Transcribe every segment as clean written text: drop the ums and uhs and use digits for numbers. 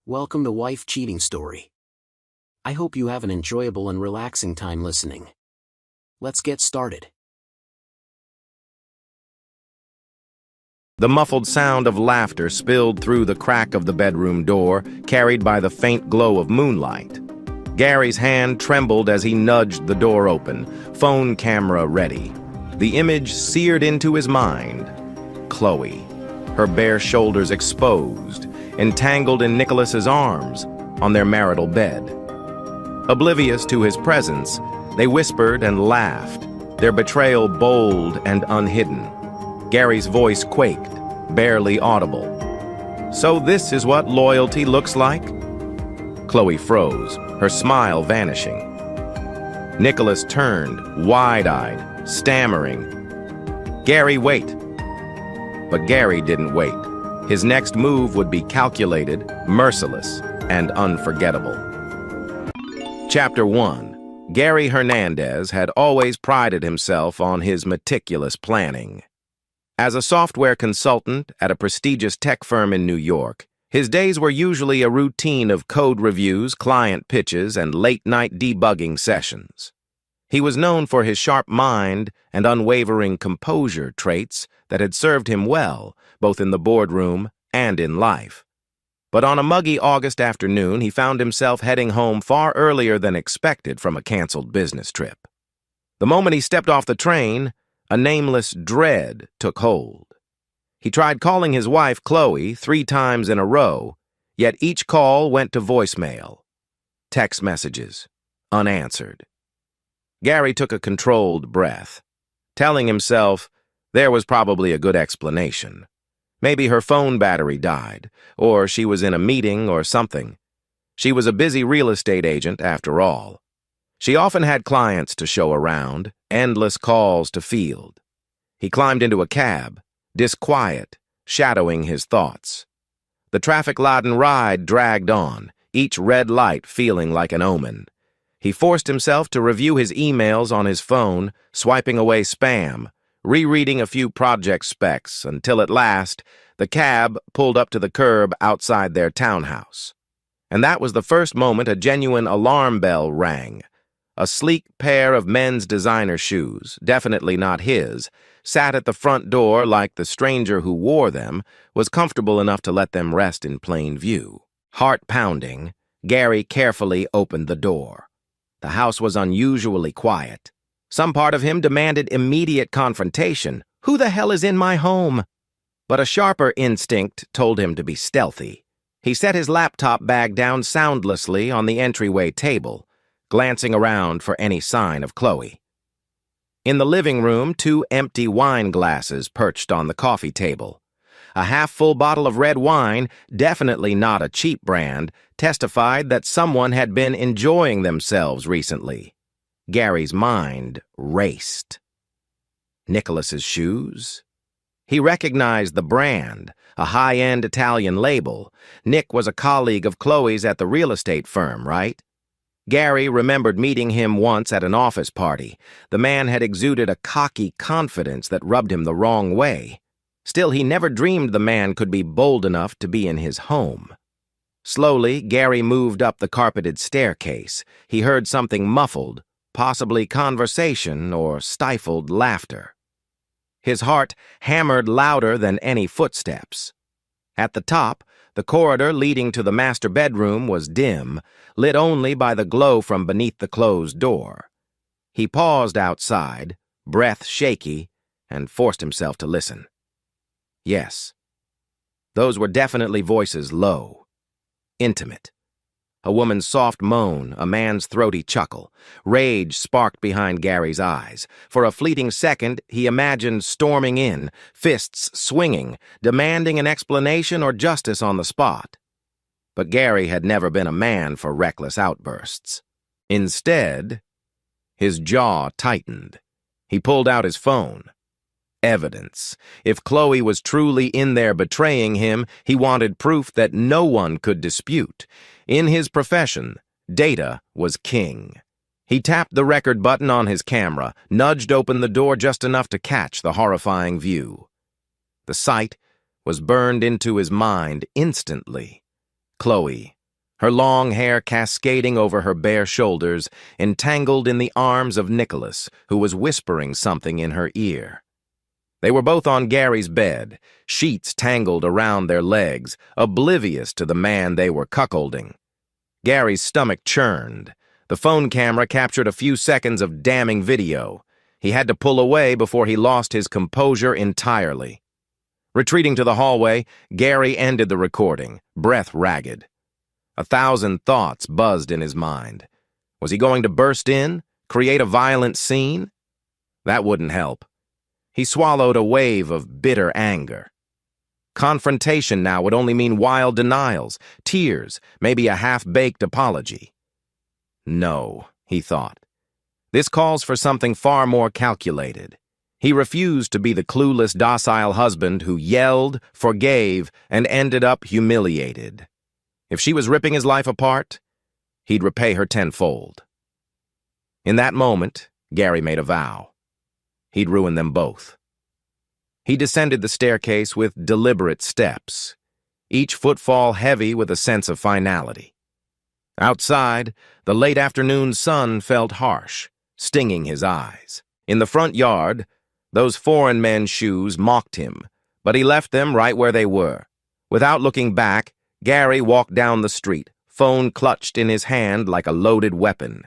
Welcome to Wife Cheating Story. I hope you have an enjoyable and relaxing time listening. Let's get started. The muffled sound of laughter spilled through the crack of the bedroom door, carried by the faint glow of moonlight. Gary's hand trembled as he nudged the door open, phone camera ready. The image seared into his mind. Chloe, her bare shoulders exposed, entangled in Nicholas's arms on their marital bed. Oblivious to his presence, they whispered and laughed, their betrayal bold and unhidden. Gary's voice quaked, barely audible. "So this is what loyalty looks like?" Chloe froze, her smile vanishing. Nicholas turned, wide-eyed, stammering, "Gary, wait." But Gary didn't wait. His next move would be calculated, merciless, and unforgettable. Chapter 1. Gary Hernandez had always prided himself on his meticulous planning. As a software consultant at a prestigious tech firm in New York, his days were usually a routine of code reviews, client pitches, and late-night debugging sessions. He was known for his sharp mind and unwavering composure traits that had served him well, both in the boardroom and in life. But on a muggy August afternoon, he found himself heading home far earlier than expected from a canceled business trip. The moment he stepped off the train, a nameless dread took hold. He tried calling his wife, Chloe, 3 times in a row, yet each call went to voicemail. Text messages, unanswered. Gary took a controlled breath, telling himself there was probably a good explanation. Maybe her phone battery died, or she was in a meeting or something. She was a busy real estate agent, after all. She often had clients to show around, endless calls to field. He climbed into a cab, disquiet, shadowing his thoughts. The traffic-laden ride dragged on, each red light feeling like an omen. He forced himself to review his emails on his phone, swiping away spam, rereading a few project specs, until at last, the cab pulled up to the curb outside their townhouse. And that was the first moment a genuine alarm bell rang. A sleek pair of men's designer shoes, definitely not his, sat at the front door like the stranger who wore them was comfortable enough to let them rest in plain view. Heart pounding, Gary carefully opened the door. The house was unusually quiet. Some part of him demanded immediate confrontation. Who the hell is in my home? But a sharper instinct told him to be stealthy. He set his laptop bag down soundlessly on the entryway table, glancing around for any sign of Chloe. In the living room, 2 empty wine glasses perched on the coffee table. A half-full bottle of red wine, definitely not a cheap brand, testified that someone had been enjoying themselves recently. Gary's mind raced. Nicholas's shoes? He recognized the brand, a high-end Italian label. Nick was a colleague of Chloe's at the real estate firm, right? Gary remembered meeting him once at an office party. The man had exuded a cocky confidence that rubbed him the wrong way. Still, he never dreamed the man could be bold enough to be in his home. Slowly, Gary moved up the carpeted staircase. He heard something muffled, possibly conversation or stifled laughter. His heart hammered louder than any footsteps. At the top, the corridor leading to the master bedroom was dim, lit only by the glow from beneath the closed door. He paused outside, breath shaky, and forced himself to listen. Yes, those were definitely voices low, intimate. A woman's soft moan, a man's throaty chuckle. Rage sparked behind Gary's eyes. For a fleeting second, he imagined storming in, fists swinging, demanding an explanation or justice on the spot. But Gary had never been a man for reckless outbursts. Instead, his jaw tightened. He pulled out his phone. Evidence. If Chloe was truly in there betraying him, he wanted proof that no one could dispute. In his profession, data was king. He tapped the record button on his camera, nudged open the door just enough to catch the horrifying view. The sight was burned into his mind instantly. Chloe, her long hair cascading over her bare shoulders, entangled in the arms of Nicholas, who was whispering something in her ear. They were both on Gary's bed, sheets tangled around their legs, oblivious to the man they were cuckolding. Gary's stomach churned. The phone camera captured a few seconds of damning video. He had to pull away before he lost his composure entirely. Retreating to the hallway, Gary ended the recording, breath ragged. 1,000 thoughts buzzed in his mind. Was he going to burst in, create a violent scene? That wouldn't help. He swallowed a wave of bitter anger. Confrontation now would only mean wild denials, tears, maybe a half-baked apology. No, he thought. This calls for something far more calculated. He refused to be the clueless, docile husband who yelled, forgave, and ended up humiliated. If she was ripping his life apart, he'd repay her tenfold. In that moment, Gary made a vow. He'd ruin them both. He descended the staircase with deliberate steps, each footfall heavy with a sense of finality. Outside, the late afternoon sun felt harsh, stinging his eyes. In the front yard, those foreign men's shoes mocked him, but he left them right where they were. Without looking back, Gary walked down the street, phone clutched in his hand like a loaded weapon.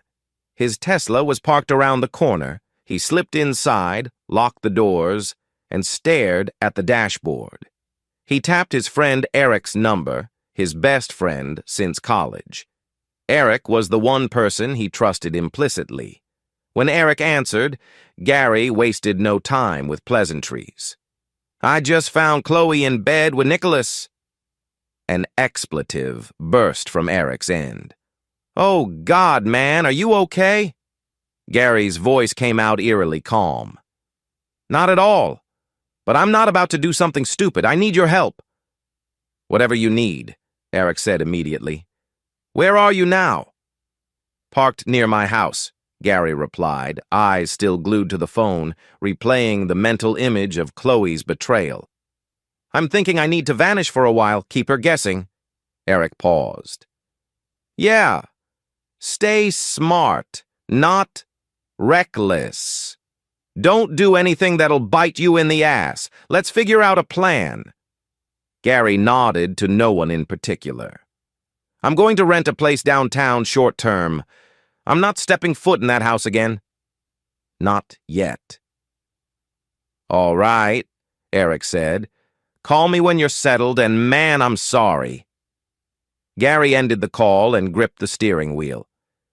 His Tesla was parked around the corner. He slipped inside, locked the doors, and stared at the dashboard. He tapped his friend Eric's number, his best friend since college. Eric was the one person he trusted implicitly. When Eric answered, Gary wasted no time with pleasantries. "I just found Chloe in bed with Nicholas." An expletive burst from Eric's end. "Oh, God, man, are you okay?" Gary's voice came out eerily calm. "Not at all. But I'm not about to do something stupid. I need your help." "Whatever you need," Eric said immediately. "Where are you now?" "Parked near my house," Gary replied, eyes still glued to the phone, replaying the mental image of Chloe's betrayal. "I'm thinking I need to vanish for a while, keep her guessing." Eric paused. "Yeah. Stay smart, not reckless. Don't do anything that'll bite you in the ass. Let's figure out a plan." Gary nodded to no one in particular. "I'm going to rent a place downtown short-term. I'm not stepping foot in that house again." "Not yet." "All right," Eric said. "Call me when you're settled, and man, I'm sorry." Gary ended the call and gripped the steering wheel.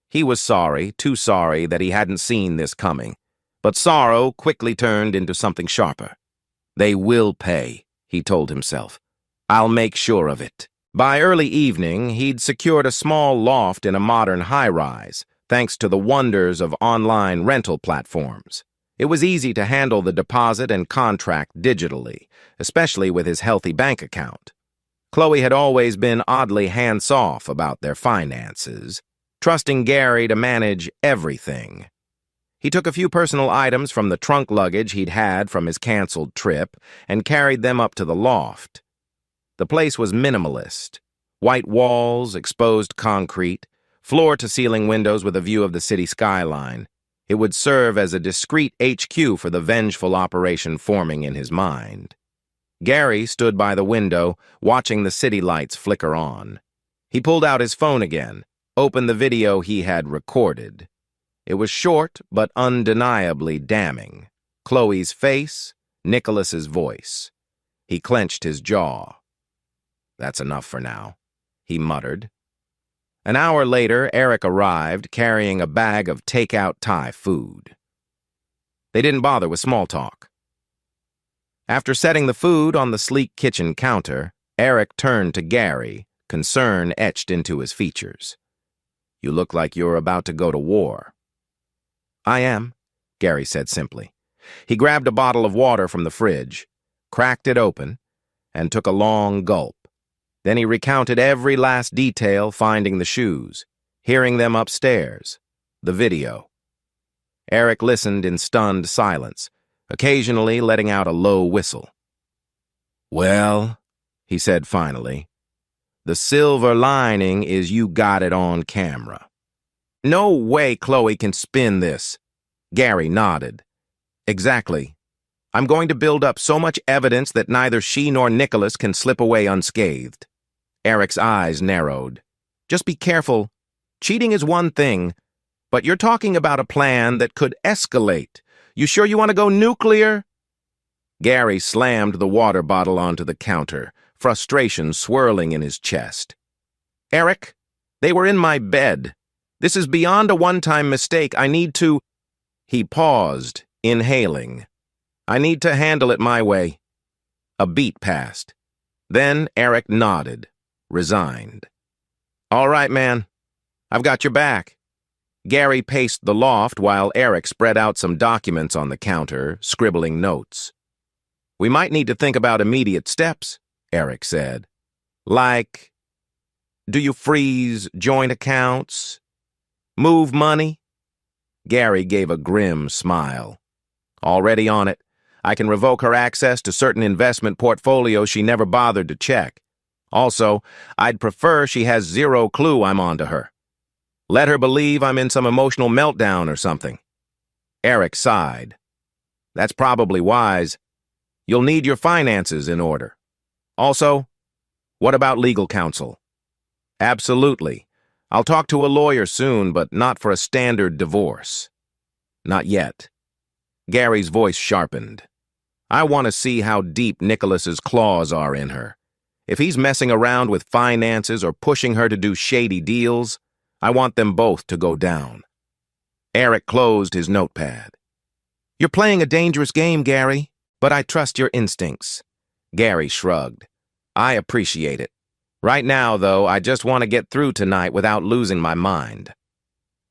He was sorry, too sorry that he hadn't seen this coming. But sorrow quickly turned into something sharper. "They will pay," he told himself. "I'll make sure of it." By early evening, he'd secured a small loft in a modern high-rise, thanks to the wonders of online rental platforms. It was easy to handle the deposit and contract digitally, especially with his healthy bank account. Chloe had always been oddly hands-off about their finances, trusting Gary to manage everything. He took a few personal items from the trunk luggage he'd had from his canceled trip and carried them up to the loft. The place was minimalist. White walls, exposed concrete, floor-to-ceiling windows with a view of the city skyline. It would serve as a discreet HQ for the vengeful operation forming in his mind. Gary stood by the window, watching the city lights flicker on. He pulled out his phone again, opened the video he had recorded. It was short, but undeniably damning. Chloe's face, Nicholas's voice. He clenched his jaw. "That's enough for now," he muttered. An hour later, Eric arrived, carrying a bag of take-out Thai food. They didn't bother with small talk. After setting the food on the sleek kitchen counter, Eric turned to Gary, concern etched into his features. "You look like you're about to go to war." "I am," Gary said simply. He grabbed a bottle of water from the fridge, cracked it open, and took a long gulp. Then he recounted every last detail, finding the shoes, hearing them upstairs, the video. Eric listened in stunned silence, occasionally letting out a low whistle. "Well," he said finally, The silver lining is you got it on camera. No way Chloe can spin this. Gary nodded. Exactly. I'm going to build up so much evidence that neither she nor Nicholas can slip away unscathed. Eric's eyes narrowed. Just be careful. Cheating is one thing, but you're talking about a plan that could escalate. You sure you want to go nuclear? Gary slammed the water bottle onto the counter, frustration swirling in his chest. Eric, they were in my bed. This is beyond a one-time mistake. I need to... He paused, inhaling. I need to handle it my way. A beat passed. Then Eric nodded, resigned. All right, man. I've got your back. Gary paced the loft while Eric spread out some documents on the counter, scribbling notes. We might need to think about immediate steps, Eric said. Like, do you freeze joint accounts? Move money? Gary gave a grim smile. Already on it. I can revoke her access to certain investment portfolios she never bothered to check. Also, I'd prefer she has zero clue I'm onto her. Let her believe I'm in some emotional meltdown or something. Eric sighed. That's probably wise. You'll need your finances in order. Also, what about legal counsel? Absolutely. I'll talk to a lawyer soon, but not for a standard divorce. Not yet. Gary's voice sharpened. I want to see how deep Nicholas's claws are in her. If he's messing around with finances or pushing her to do shady deals, I want them both to go down. Eric closed his notepad. You're playing a dangerous game, Gary, but I trust your instincts. Gary shrugged. I appreciate it. Right now, though, I just want to get through tonight without losing my mind.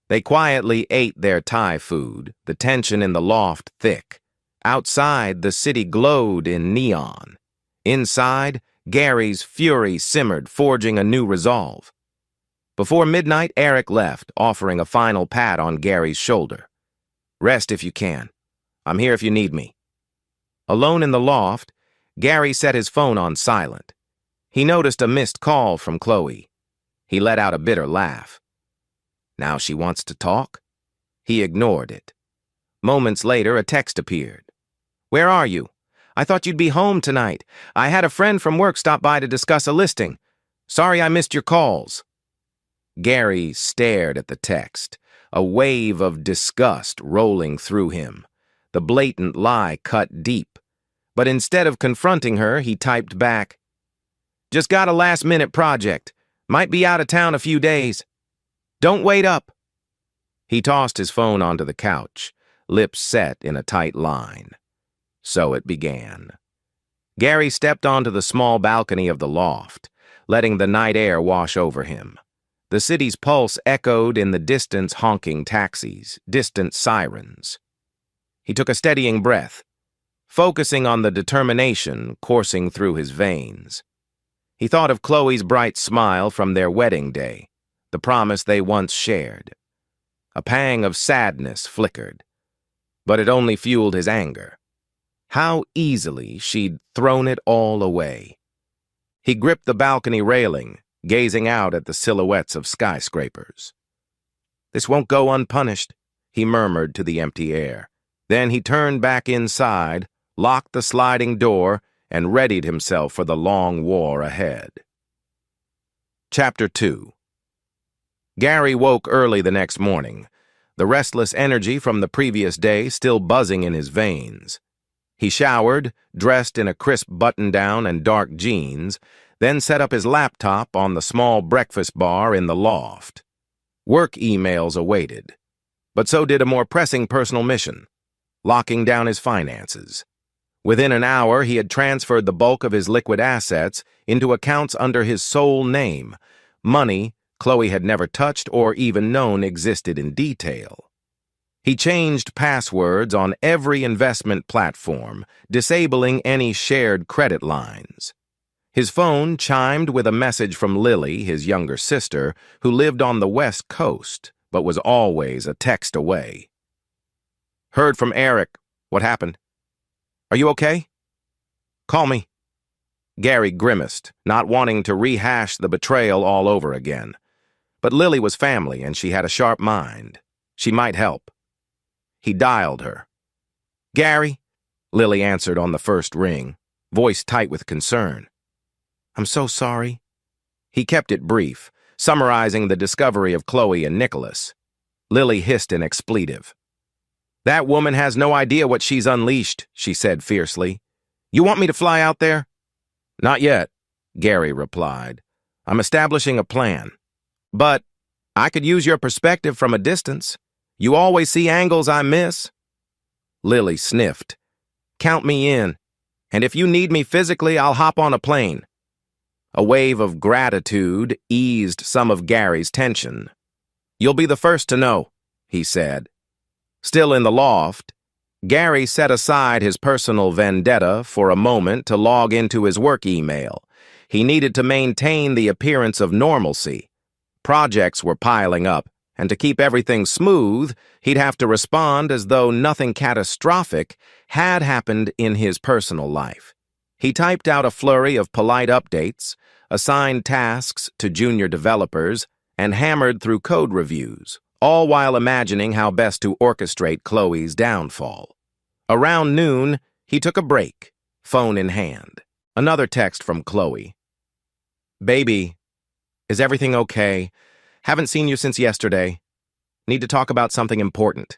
They quietly ate their Thai food, the tension in the loft thick. Outside, the city glowed in neon. Inside, Gary's fury simmered, forging a new resolve. Before midnight, Eric left, offering a final pat on Gary's shoulder. Rest if you can. I'm here if you need me. Alone in the loft, Gary set his phone on silent. He noticed a missed call from Chloe. He let out a bitter laugh. Now she wants to talk? He ignored it. Moments later, a text appeared. Where are you? I thought you'd be home tonight. I had a friend from work stop by to discuss a listing. Sorry I missed your calls. Gary stared at the text, a wave of disgust rolling through him. The blatant lie cut deep. But instead of confronting her, he typed back, Just got a last-minute project. Might be out of town a few days. Don't wait up. He tossed his phone onto the couch, lips set in a tight line. So it began. Gary stepped onto the small balcony of the loft, letting the night air wash over him. The city's pulse echoed in the distance, honking taxis, distant sirens. He took a steadying breath, focusing on the determination coursing through his veins. He thought of Chloe's bright smile from their wedding day, the promise they once shared. A pang of sadness flickered, but it only fueled his anger. How easily she'd thrown it all away. He gripped the balcony railing, gazing out at the silhouettes of skyscrapers. This won't go unpunished, he murmured to the empty air. Then he turned back inside, locked the sliding door, and readied himself for the long war ahead. Chapter 2. Gary woke early the next morning, the restless energy from the previous day still buzzing in his veins. He showered, dressed in a crisp button-down and dark jeans, then set up his laptop on the small breakfast bar in the loft. Work emails awaited, but so did a more pressing personal mission, locking down his finances. Within an hour, he had transferred the bulk of his liquid assets into accounts under his sole name, money Chloe had never touched or even known existed in detail. He changed passwords on every investment platform, disabling any shared credit lines. His phone chimed with a message from Lily, his younger sister, who lived on the West Coast, but was always a text away. Heard from Eric. What happened? Are you okay? Call me. Gary grimaced, not wanting to rehash the betrayal all over again. But Lily was family, and she had a sharp mind. She might help. He dialed her. "Gary," Lily answered on the first ring, voice tight with concern. "I'm so sorry." He kept it brief, summarizing the discovery of Chloe and Nicholas. Lily hissed an expletive. "That woman has no idea what she's unleashed," she said fiercely. "You want me to fly out there?" "Not yet," Gary replied. "I'm establishing a plan. But I could use your perspective from a distance. You always see angles I miss." Lily sniffed. "Count me in. And if you need me physically, I'll hop on a plane." A wave of gratitude eased some of Gary's tension. "You'll be the first to know," he said. Still in the loft, Gary set aside his personal vendetta for a moment to log into his work email. He needed to maintain the appearance of normalcy. Projects were piling up, and to keep everything smooth, he'd have to respond as though nothing catastrophic had happened in his personal life. He typed out a flurry of polite updates, assigned tasks to junior developers, and hammered through code reviews, all while imagining how best to orchestrate Chloe's downfall. Around noon, he took a break, phone in hand. Another text from Chloe. "Baby, is everything okay? Haven't seen you since yesterday. Need to talk about something important."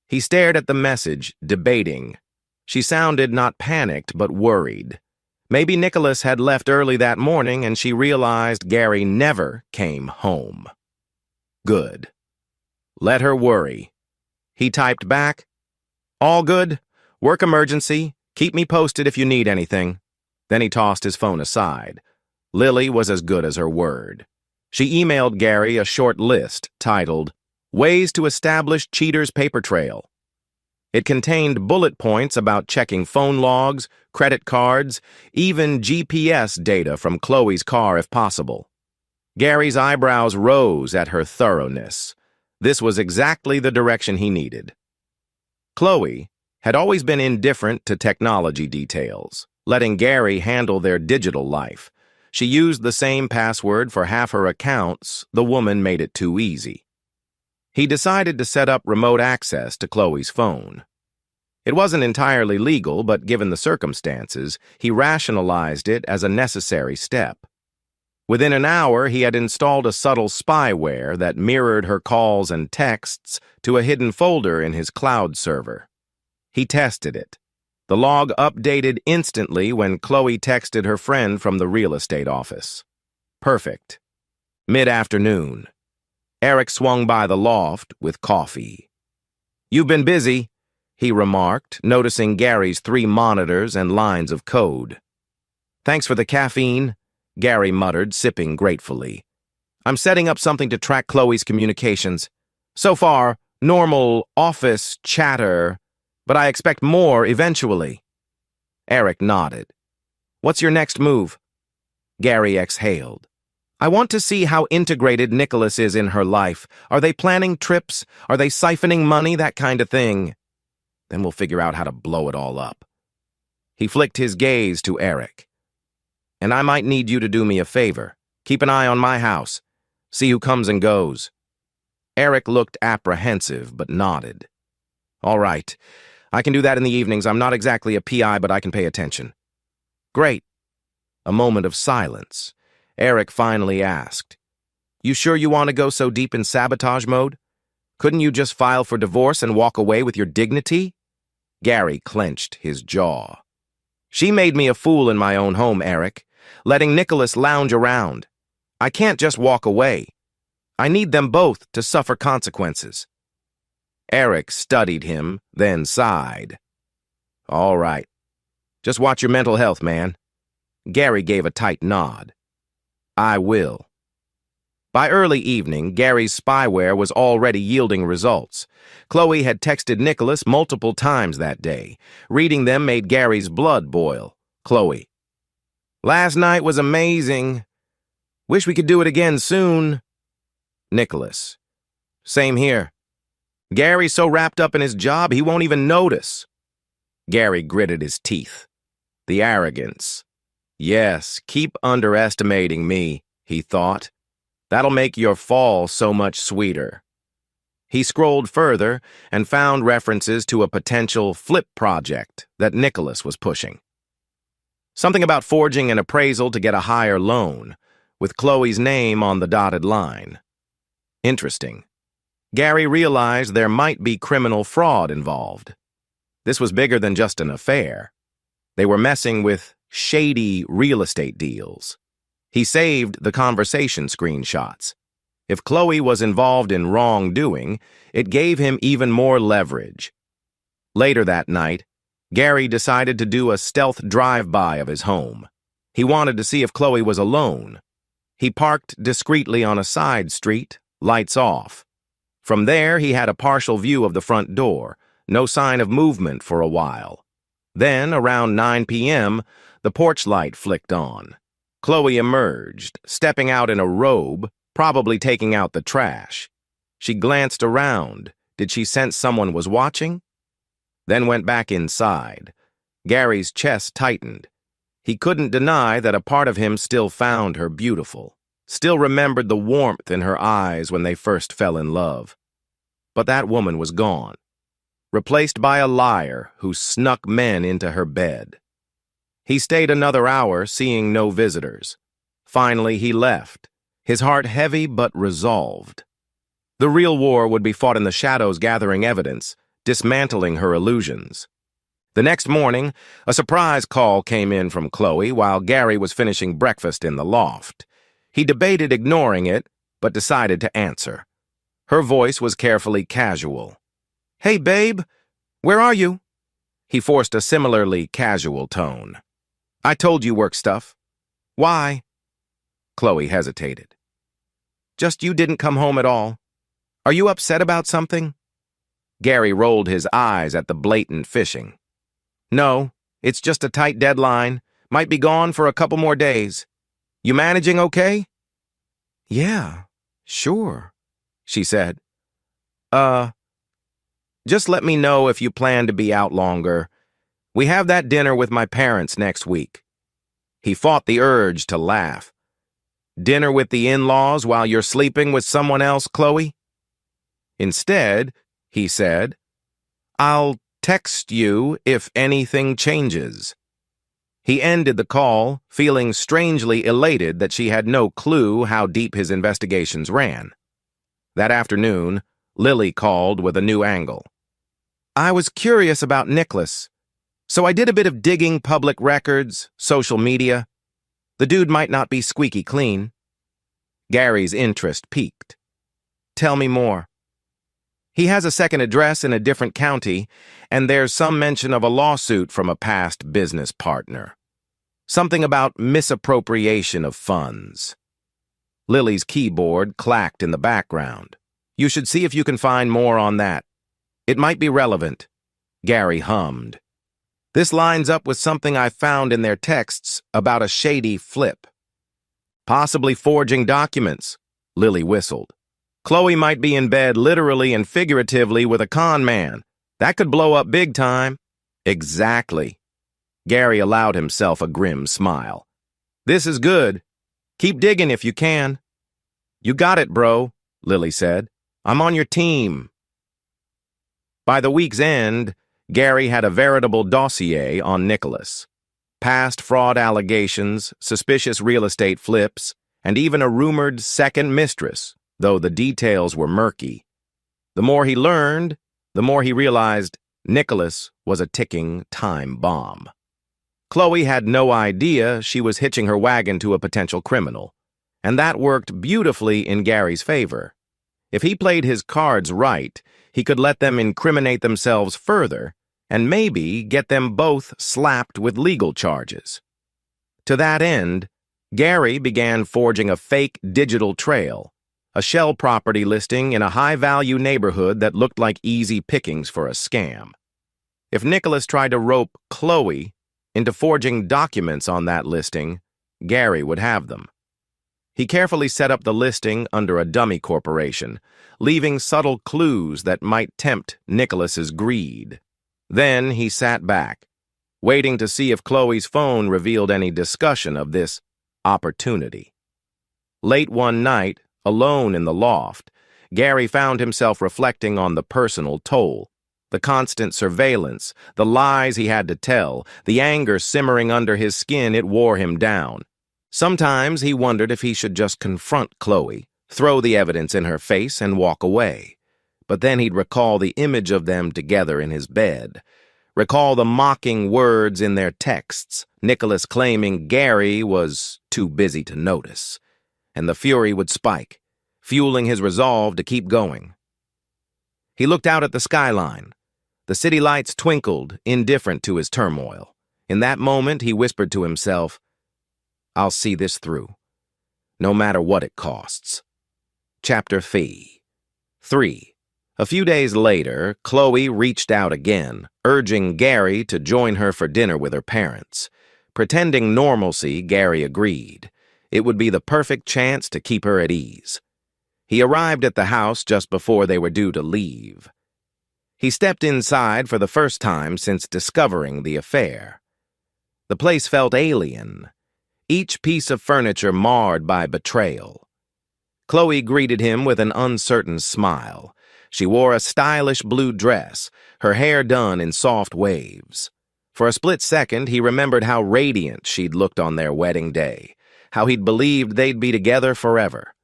He stared at the message, debating. She sounded not panicked, but worried. Maybe Nicholas had left early that morning and she realized Gary never came home. Good. Let her worry. He typed back, "All good. Work emergency. Keep me posted if you need anything." Then he tossed his phone aside. Lily was as good as her word. She emailed Gary a short list titled, "Ways to Establish Cheater's Paper Trail." It contained bullet points about checking phone logs, credit cards, even GPS data from Chloe's car if possible. Gary's eyebrows rose at her thoroughness. This was exactly the direction he needed. Chloe had always been indifferent to technology details, letting Gary handle their digital life. She used the same password for half her accounts. The woman made it too easy. He decided to set up remote access to Chloe's phone. It wasn't entirely legal, but given the circumstances, he rationalized it as a necessary step. Within an hour, he had installed a subtle spyware that mirrored her calls and texts to a hidden folder in his cloud server. He tested it. The log updated instantly when Chloe texted her friend from the real estate office. Perfect. Mid-afternoon. Eric swung by the loft with coffee. "You've been busy," he remarked, noticing Gary's 3 monitors and lines of code. "Thanks for the caffeine," Gary muttered, sipping gratefully. "I'm setting up something to track Chloe's communications. So far, normal office chatter, but I expect more eventually." Eric nodded. "What's your next move?" Gary exhaled. "I want to see how integrated Nicholas is in her life. Are they planning trips? Are they siphoning money? That kind of thing. Then we'll figure out how to blow it all up." He flicked his gaze to Eric. "And I might need you to do me a favor. Keep an eye on my house. See who comes and goes." Eric looked apprehensive, but nodded. "All right. I can do that in the evenings. I'm not exactly a PI, but I can pay attention." "Great." A moment of silence. Eric finally asked, "You sure you want to go so deep in sabotage mode? Couldn't you just file for divorce and walk away with your dignity?" Gary clenched his jaw. "She made me a fool in my own home, Eric, letting Nicholas lounge around. I can't just walk away. I need them both to suffer consequences." Eric studied him, then sighed. "All right. Just watch your mental health, man." Gary gave a tight nod. "I will." By early evening, Gary's spyware was already yielding results. Chloe had texted Nicholas multiple times that day. Reading them made Gary's blood boil. Chloe: "Last night was amazing. Wish we could do it again soon." Nicholas: "Same here. Gary's so wrapped up in his job, he won't even notice." Gary gritted his teeth. The arrogance. Yes, keep underestimating me, he thought. That'll make your fall so much sweeter. He scrolled further and found references to a potential flip project that Nicholas was pushing. Something about forging an appraisal to get a higher loan, with Chloe's name on the dotted line. Interesting. Gary realized there might be criminal fraud involved. This was bigger than just an affair. They were messing with shady real estate deals. He saved the conversation screenshots. If Chloe was involved in wrongdoing, it gave him even more leverage. Later that night, Gary decided to do a stealth drive-by of his home. He wanted to see if Chloe was alone. He parked discreetly on a side street, lights off. From there, he had a partial view of the front door, no sign of movement for a while. Then, around 9 p.m., the porch light flicked on. Chloe emerged, stepping out in a robe, probably taking out the trash. She glanced around. Did she sense someone was watching? Then went back inside. Gary's chest tightened. He couldn't deny that a part of him still found her beautiful, still remembered the warmth in her eyes when they first fell in love. But that woman was gone, replaced by a liar who snuck men into her bed. He stayed another hour, seeing no visitors. Finally, he left, his heart heavy but resolved. The real war would be fought in the shadows, gathering evidence, dismantling her illusions. The next morning, a surprise call came in from Chloe while Gary was finishing breakfast in the loft. He debated ignoring it, but decided to answer. Her voice was carefully casual. "Hey, babe, where are you?" He forced a similarly casual tone. "I told you work stuff." "Why?" Chloe hesitated. "Just you didn't come home at all. Are you upset about something?" Gary rolled his eyes at the blatant fishing. "No, it's just a tight deadline. Might be gone for a couple more days. You managing okay?" "Yeah, sure," she said. Just let me know if you plan to be out longer. We have that dinner with my parents next week." He fought the urge to laugh. "Dinner with the in-laws while you're sleeping with someone else, Chloe?" Instead, he said, "I'll text you if anything changes." He ended the call, feeling strangely elated that she had no clue how deep his investigations ran. That afternoon, Lily called with a new angle. "I was curious about Nicholas, so I did a bit of digging public records, social media. The dude might not be squeaky clean." Gary's interest piqued. "Tell me more." "He has a second address in a different county, and there's some mention of a lawsuit from a past business partner. Something about misappropriation of funds." Lily's keyboard clacked in the background. "You should see if you can find more on that. It might be relevant." Gary hummed. "This lines up with something I found in their texts about a shady flip." "Possibly forging documents," Lily whistled. "Chloe might be in bed literally and figuratively with a con man. That could blow up big time." "Exactly." Gary allowed himself a grim smile. "This is good. Keep digging if you can." "You got it, bro," Lily said. "I'm on your team." By the week's end, Gary had a veritable dossier on Nicholas. Past fraud allegations, suspicious real estate flips, and even a rumored second mistress, though the details were murky. The more he learned, the more he realized Nicholas was a ticking time bomb. Chloe had no idea she was hitching her wagon to a potential criminal, and that worked beautifully in Gary's favor. If he played his cards right, he could let them incriminate themselves further and maybe get them both slapped with legal charges. To that end, Gary began forging a fake digital trail, a shell property listing in a high-value neighborhood that looked like easy pickings for a scam. If Nicholas tried to rope Chloe into forging documents on that listing, Gary would have them. He carefully set up the listing under a dummy corporation, leaving subtle clues that might tempt Nicholas's greed. Then he sat back, waiting to see if Chloe's phone revealed any discussion of this opportunity. Late one night, alone in the loft, Gary found himself reflecting on the personal toll, the constant surveillance, the lies he had to tell, the anger simmering under his skin. It wore him down. Sometimes he wondered if he should just confront Chloe, throw the evidence in her face, and walk away. But then he'd recall the image of them together in his bed, recall the mocking words in their texts, Nicholas claiming Gary was too busy to notice, and the fury would spike, fueling his resolve to keep going. He looked out at the skyline. The city lights twinkled, indifferent to his turmoil. In that moment, he whispered to himself, "I'll see this through, no matter what it costs." Chapter 3. A few days later, Chloe reached out again, urging Gary to join her for dinner with her parents. Pretending normalcy, Gary agreed. It would be the perfect chance to keep her at ease. He arrived at the house just before they were due to leave. He stepped inside for the first time since discovering the affair. The place felt alien, each piece of furniture marred by betrayal. Chloe greeted him with an uncertain smile. She wore a stylish blue dress, her hair done in soft waves. For a split second, he remembered how radiant she'd looked on their wedding day, how he'd believed they'd be together forever.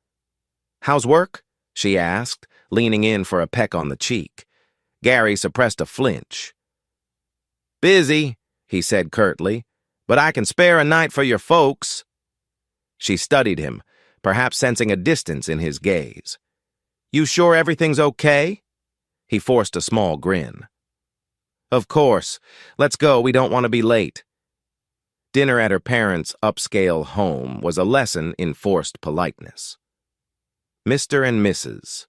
"How's work?" she asked, leaning in for a peck on the cheek. Gary suppressed a flinch. "Busy," he said curtly, "but I can spare a night for your folks." She studied him, perhaps sensing a distance in his gaze. "You sure everything's okay?" He forced a small grin. "Of course. Let's go, we don't want to be late." Dinner at her parents' upscale home was a lesson in forced politeness. Mr. and Mrs.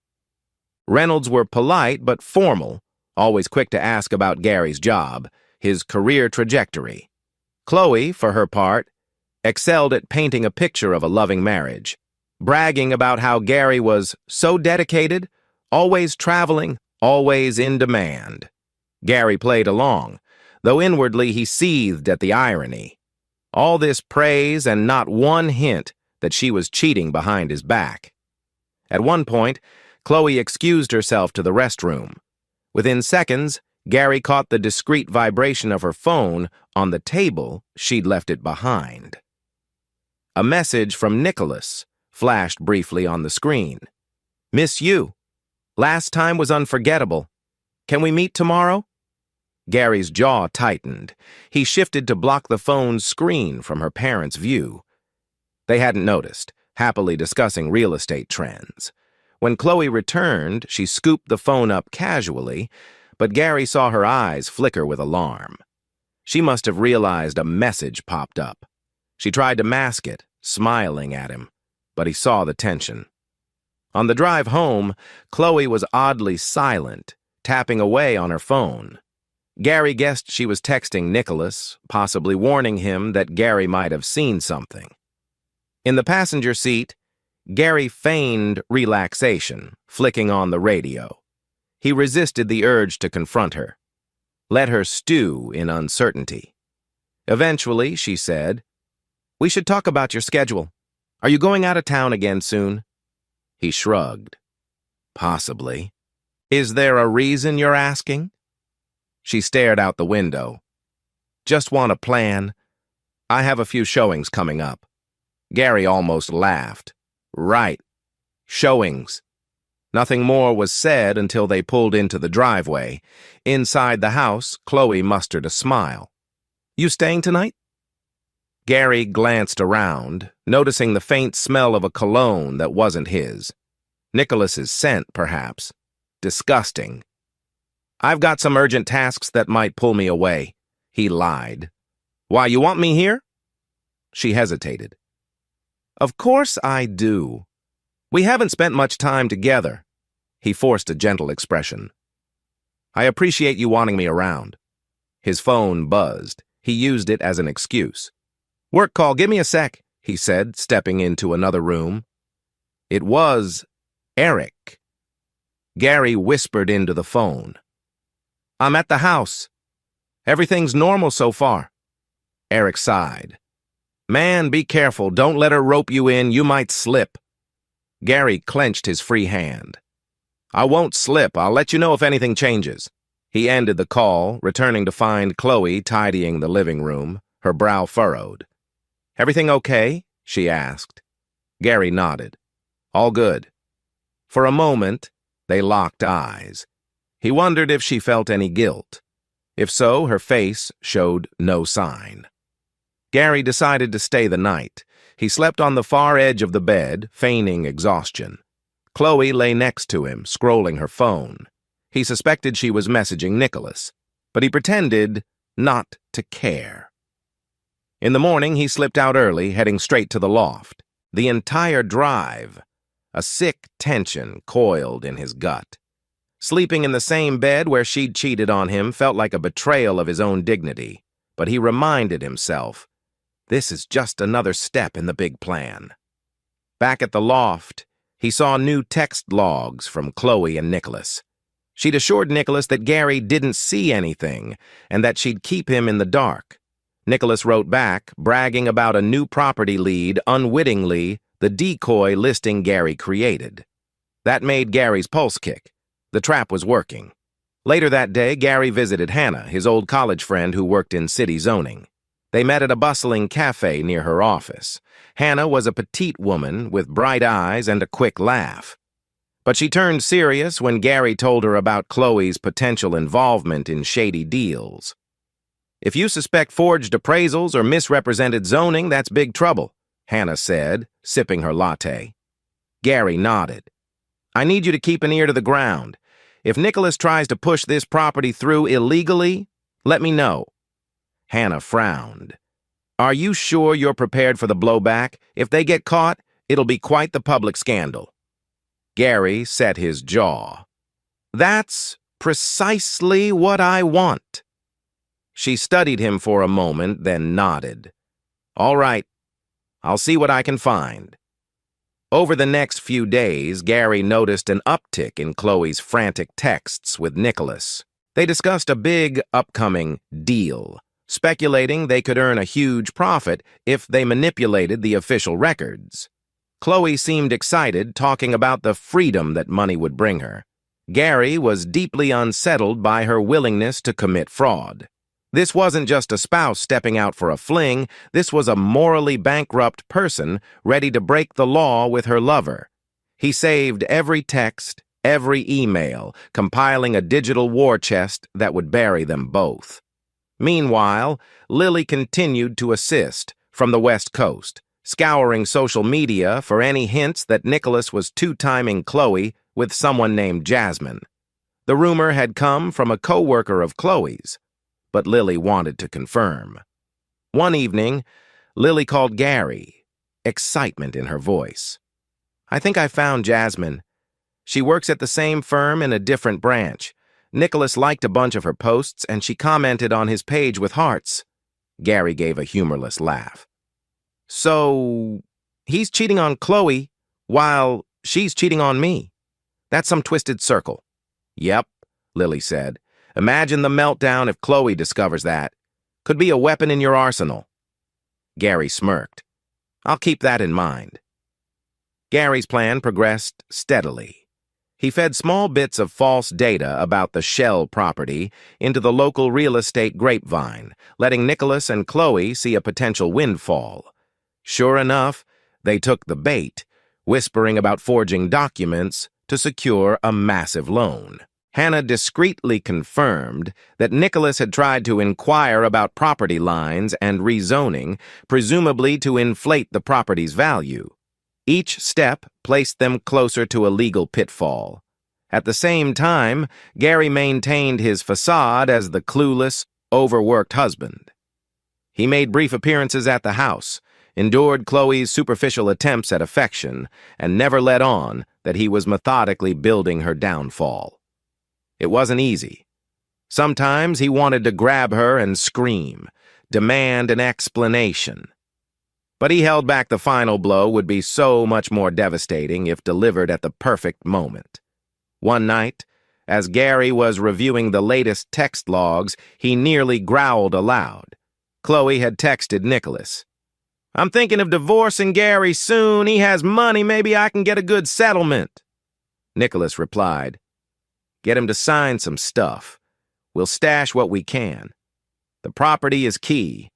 Reynolds were polite but formal, always quick to ask about Gary's job, his career trajectory. Chloe, for her part, excelled at painting a picture of a loving marriage, bragging about how Gary was so dedicated, always traveling, always in demand. Gary played along, though inwardly he seethed at the irony. All this praise and not one hint that she was cheating behind his back. At one point, Chloe excused herself to the restroom. Within seconds, Gary caught the discreet vibration of her phone on the table she'd left it behind. A message from Nicholas flashed briefly on the screen. "Miss you. Last time was unforgettable. Can we meet tomorrow?" Gary's jaw tightened. He shifted to block the phone's screen from her parents' view. They hadn't noticed, happily discussing real estate trends. When Chloe returned, she scooped the phone up casually, but Gary saw her eyes flicker with alarm. She must have realized a message popped up. She tried to mask it, smiling at him, but he saw the tension. On the drive home, Chloe was oddly silent, tapping away on her phone. Gary guessed she was texting Nicholas, possibly warning him that Gary might have seen something. In the passenger seat, Gary feigned relaxation, flicking on the radio. He resisted the urge to confront her, let her stew in uncertainty. Eventually, she said, "We should talk about your schedule. Are you going out of town again soon?" He shrugged. "Possibly. Is there a reason you're asking?" She stared out the window. "Just want a plan. I have a few showings coming up." Gary almost laughed. "Right. Showings." Nothing more was said until they pulled into the driveway. Inside the house, Chloe mustered a smile. "You staying tonight?" Gary glanced around, noticing the faint smell of a cologne that wasn't his. Nicholas's scent, perhaps. Disgusting. "I've got some urgent tasks that might pull me away," he lied. "Why, you want me here?" She hesitated. "Of course I do. We haven't spent much time together." He forced a gentle expression. "I appreciate you wanting me around." His phone buzzed. He used it as an excuse. "Work call, give me a sec," he said, stepping into another room. It was Eric. Gary whispered into the phone. "I'm at the house." Everything's normal so far. Eric sighed. Man, be careful. Don't let her rope you in. You might slip. Gary clenched his free hand. I won't slip. I'll let you know if anything changes. He ended the call, returning to find Chloe tidying the living room, her brow furrowed. Everything okay? She asked. Gary nodded. All good. For a moment, they locked eyes. He wondered if she felt any guilt. If so, her face showed no sign. Gary decided to stay the night. He slept on the far edge of the bed, feigning exhaustion. Chloe lay next to him, scrolling her phone. He suspected she was messaging Nicholas, but he pretended not to care. In the morning, he slipped out early, heading straight to the loft. The entire drive, a sick tension coiled in his gut. Sleeping in the same bed where she'd cheated on him felt like a betrayal of his own dignity, but he reminded himself, this is just another step in the big plan. Back at the loft, he saw new text logs from Chloe and Nicholas. She'd assured Nicholas that Gary didn't see anything and that she'd keep him in the dark. Nicholas wrote back, bragging about a new property lead, unwittingly, the decoy listing Gary created. That made Gary's pulse kick. The trap was working. Later that day, Gary visited Hannah, his old college friend who worked in city zoning. They met at a bustling cafe near her office. Hannah was a petite woman with bright eyes and a quick laugh. But she turned serious when Gary told her about Chloe's potential involvement in shady deals. If you suspect forged appraisals or misrepresented zoning, that's big trouble, Hannah said, sipping her latte. Gary nodded. I need you to keep an ear to the ground. If Nicholas tries to push this property through illegally, let me know. Hannah frowned. Are you sure you're prepared for the blowback? If they get caught, it'll be quite the public scandal. Gary set his jaw. That's precisely what I want. She studied him for a moment, then nodded. All right, I'll see what I can find. Over the next few days, Gary noticed an uptick in Chloe's frantic texts with Nicholas. They discussed a big, upcoming deal, speculating they could earn a huge profit if they manipulated the official records. Chloe seemed excited, talking about the freedom that money would bring her. Gary was deeply unsettled by her willingness to commit fraud. This wasn't just a spouse stepping out for a fling, this was a morally bankrupt person ready to break the law with her lover. He saved every text, every email, compiling a digital war chest that would bury them both. Meanwhile, Lily continued to assist from the West Coast, scouring social media for any hints that Nicholas was two-timing Chloe with someone named Jasmine. The rumor had come from a co-worker of Chloe's, but Lily wanted to confirm. One evening, Lily called Gary, excitement in her voice. I think I found Jasmine. She works at the same firm in a different branch. Nicholas liked a bunch of her posts, and she commented on his page with hearts. Gary gave a humorless laugh. So, he's cheating on Chloe while she's cheating on me. That's some twisted circle. Yep, Lily said. Imagine the meltdown if Chloe discovers that. Could be a weapon in your arsenal. Gary smirked. I'll keep that in mind. Gary's plan progressed steadily. He fed small bits of false data about the Shell property into the local real estate grapevine, letting Nicholas and Chloe see a potential windfall. Sure enough, they took the bait, whispering about forging documents to secure a massive loan. Hannah discreetly confirmed that Nicholas had tried to inquire about property lines and rezoning, presumably to inflate the property's value. Each step placed them closer to a legal pitfall. At the same time, Gary maintained his facade as the clueless, overworked husband. He made brief appearances at the house, endured Chloe's superficial attempts at affection, and never let on that he was methodically building her downfall. It wasn't easy. Sometimes he wanted to grab her and scream, demand an explanation. But he held back. The final blow would be so much more devastating if delivered at the perfect moment. One night, As Gary was reviewing the latest text logs, he nearly growled aloud. Chloe had texted Nicholas. "I'm thinking of divorcing Gary soon. He has money. Maybe I can get a good settlement." Nicholas replied, "Get him to sign some stuff. We'll stash what we can. The property is key."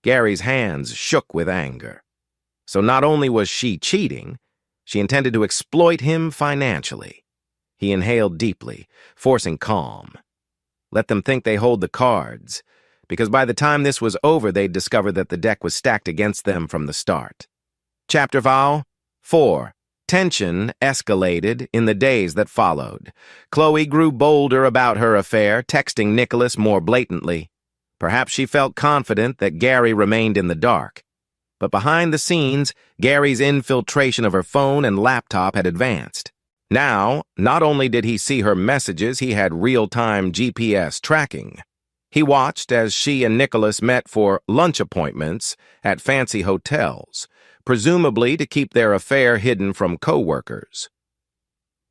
Gary's hands shook with anger. So not only was she cheating, she intended to exploit him financially. He inhaled deeply, forcing calm. Let them think they hold the cards, because by the time this was over, they'd discover that the deck was stacked against them from the start. Chapter 4. Tension escalated in the days that followed. Chloe grew bolder about her affair, texting Nicholas more blatantly. Perhaps she felt confident that Gary remained in the dark. But behind the scenes, Gary's infiltration of her phone and laptop had advanced. Now, not only did he see her messages, he had real-time GPS tracking. He watched as she and Nicholas met for lunch appointments at fancy hotels, presumably to keep their affair hidden from co-workers.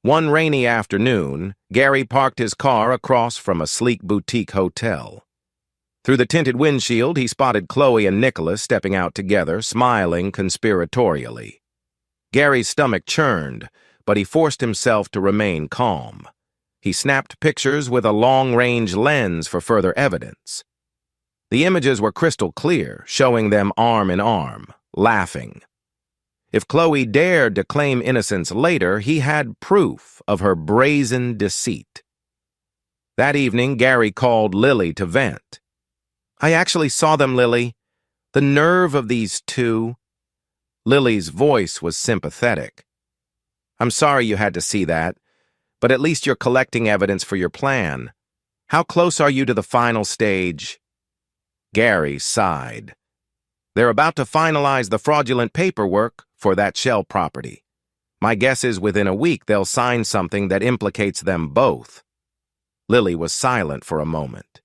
One rainy afternoon, Gary parked his car across from a sleek boutique hotel. Through the tinted windshield, he spotted Chloe and Nicholas stepping out together, smiling conspiratorially. Gary's stomach churned, but he forced himself to remain calm. He snapped pictures with a long-range lens for further evidence. The images were crystal clear, showing them arm in arm, laughing. If Chloe dared to claim innocence later, he had proof of her brazen deceit. That evening, Gary called Lily to vent. "I actually saw them, Lily. The nerve of these two." Lily's voice was sympathetic. "I'm sorry you had to see that, but at least you're collecting evidence for your plan. How close are you to the final stage?" Gary sighed. "They're about to finalize the fraudulent paperwork for that shell property. My guess is within a week they'll sign something that implicates them both." Lily was silent for a moment.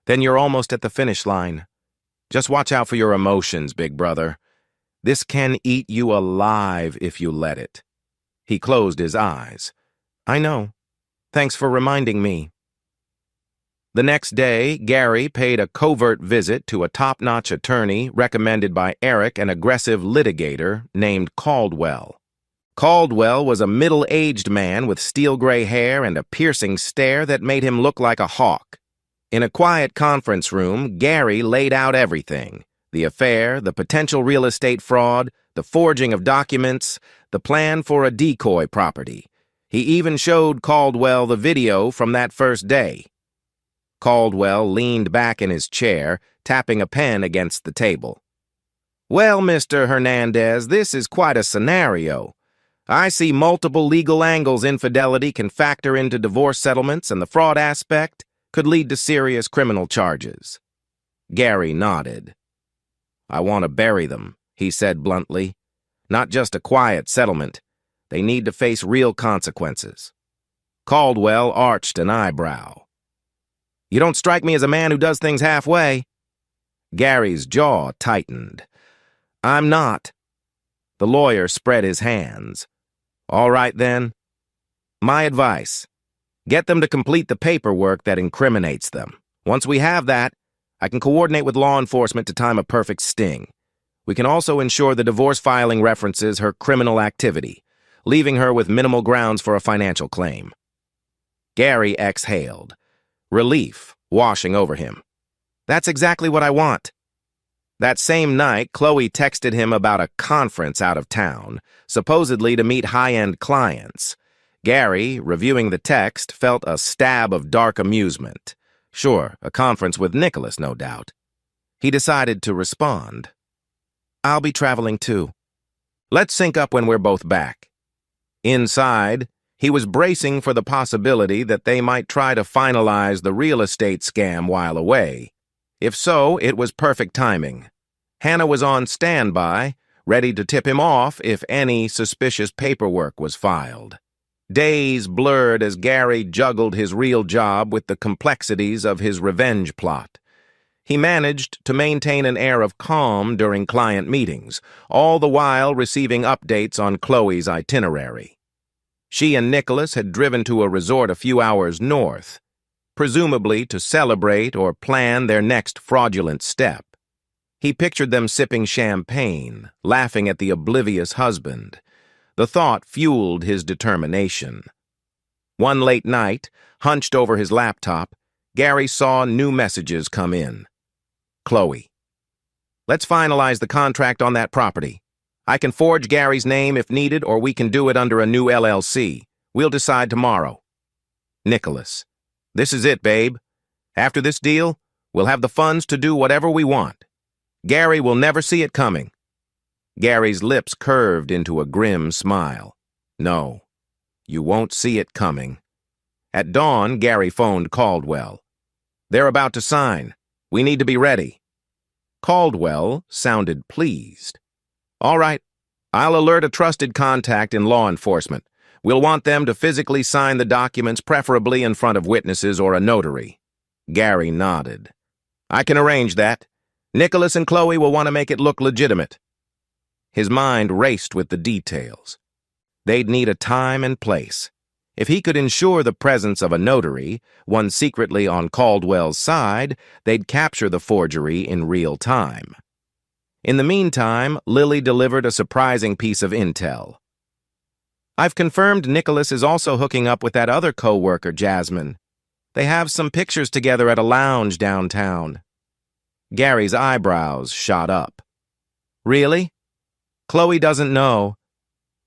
"Then you're almost at the finish line. Just watch out for your emotions, big brother. This can eat you alive if you let it." He closed his eyes. "I know. Thanks for reminding me." The next day, Gary paid a covert visit to a top-notch attorney recommended by Eric, an aggressive litigator named Caldwell. Caldwell was a middle-aged man with steel-gray hair and a piercing stare that made him look like a hawk. In a quiet conference room, Gary laid out everything: the affair, the potential real estate fraud, the forging of documents, the plan for a decoy property. He even showed Caldwell the video from that first day. Caldwell leaned back in his chair, tapping a pen against the table. "Well, Mr. Hernandez, this is quite a scenario. I see multiple legal angles infidelity can factor into divorce settlements, and the fraud aspect could lead to serious criminal charges." Gary nodded. "I want to bury them," he said bluntly. "Not just a quiet settlement. They need to face real consequences." Caldwell arched an eyebrow. "You don't strike me as a man who does things halfway." Gary's jaw tightened. "I'm not." The lawyer spread his hands. "All right, then. My advice: get them to complete the paperwork that incriminates them. Once we have that, I can coordinate with law enforcement to time a perfect sting. We can also ensure the divorce filing references her criminal activity, leaving her with minimal grounds for a financial claim." Gary exhaled, relief washing over him. "That's exactly what I want." That same night, Chloe texted him about a conference out of town, supposedly to meet high-end clients. Gary, reviewing the text, felt a stab of dark amusement. Sure, a conference with Nicholas, no doubt. He decided to respond. "I'll be traveling too. Let's sync up when we're both back." Inside, he was bracing for the possibility that they might try to finalize the real estate scam while away. If so, it was perfect timing. Hannah was on standby, ready to tip him off if any suspicious paperwork was filed. Days blurred as Gary juggled his real job with the complexities of his revenge plot. He managed to maintain an air of calm during client meetings, all the while receiving updates on Chloe's itinerary. She and Nicholas had driven to a resort a few hours north, presumably to celebrate or plan their next fraudulent step. He pictured them sipping champagne, laughing at the oblivious husband. The thought fueled his determination. One late night, hunched over his laptop, Gary saw new messages come in. Chloe. Let's finalize the contract on that property. I can forge Gary's name if needed, or we can do it under a new LLC. We'll decide tomorrow. Nicholas. This is it, babe. After this deal, we'll have the funds to do whatever we want. Gary will never see it coming. Gary's lips curved into a grim smile. No, you won't see it coming. At dawn, Gary phoned Caldwell. They're about to sign. We need to be ready. Caldwell sounded pleased. All right, I'll alert a trusted contact in law enforcement. We'll want them to physically sign the documents, preferably in front of witnesses or a notary. Gary nodded. I can arrange that. Nicholas and Chloe will want to make it look legitimate. His mind raced with the details. They'd need a time and place. If he could ensure the presence of a notary, one secretly on Caldwell's side, they'd capture the forgery in real time. In the meantime, Lily delivered a surprising piece of intel. I've confirmed Nicholas is also hooking up with that other co-worker, Jasmine. They have some pictures together at a lounge downtown. Gary's eyebrows shot up. Really? Chloe doesn't know.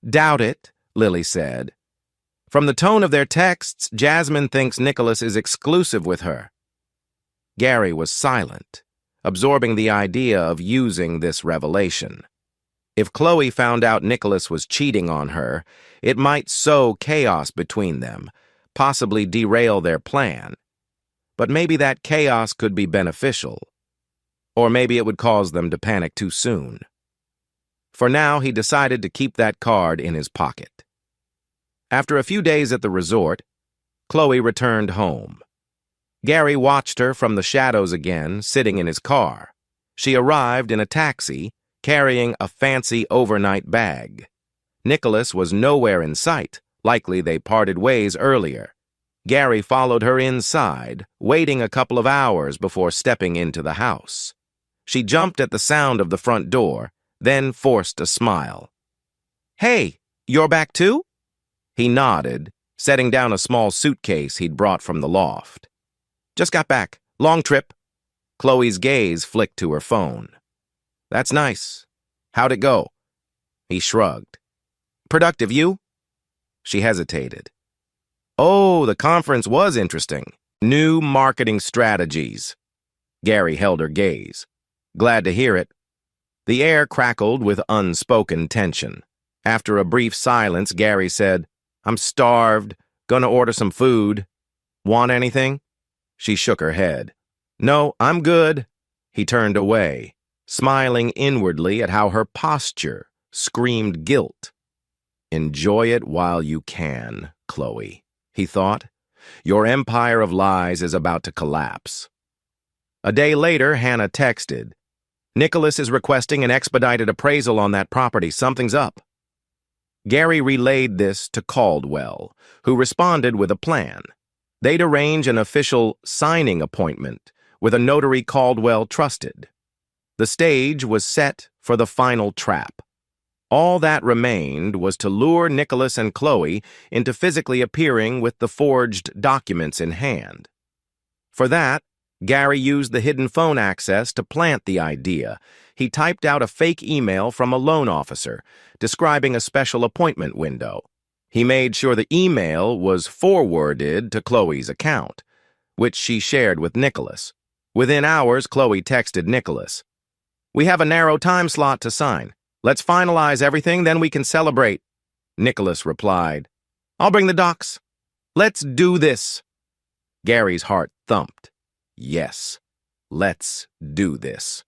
Doubt it, Lily said. From the tone of their texts, Jasmine thinks Nicholas is exclusive with her. Gary was silent, absorbing the idea of using this revelation. If Chloe found out Nicholas was cheating on her, it might sow chaos between them, possibly derail their plan. But maybe that chaos could be beneficial. Or maybe it would cause them to panic too soon. For now, he decided to keep that card in his pocket. After a few days at the resort, Chloe returned home. Gary watched her from the shadows again, sitting in his car. She arrived in a taxi, carrying a fancy overnight bag. Nicholas was nowhere in sight, likely they parted ways earlier. Gary followed her inside, waiting a couple of hours before stepping into the house. She jumped at the sound of the front door, then forced a smile. Hey, you're back too? He nodded, setting down a small suitcase he'd brought from the loft. Just got back. Long trip. Chloe's gaze flicked to her phone. That's nice. How'd it go? He shrugged. Productive, you? She hesitated. Oh, the conference was interesting. New marketing strategies. Gary held her gaze. Glad to hear it. The air crackled with unspoken tension. After a brief silence, Gary said, I'm starved. Gonna order some food. Want anything? She shook her head. No, I'm good. He turned away, smiling inwardly at how her posture screamed guilt. Enjoy it while you can, Chloe, he thought. Your empire of lies is about to collapse. A day later, Hannah texted, Nicholas is requesting an expedited appraisal on that property. Something's up. Gary relayed this to Caldwell, who responded with a plan. They'd arrange an official signing appointment with a notary Caldwell trusted. The stage was set for the final trap. All that remained was to lure Nicholas and Chloe into physically appearing with the forged documents in hand. For that, Gary used the hidden phone access to plant the idea. He typed out a fake email from a loan officer, describing a special appointment window. He made sure the email was forwarded to Chloe's account, which she shared with Nicholas. Within hours, Chloe texted Nicholas. We have a narrow time slot to sign. Let's finalize everything, then we can celebrate. Nicholas replied, I'll bring the docs. Let's do this. Gary's heart thumped. Yes, let's do this.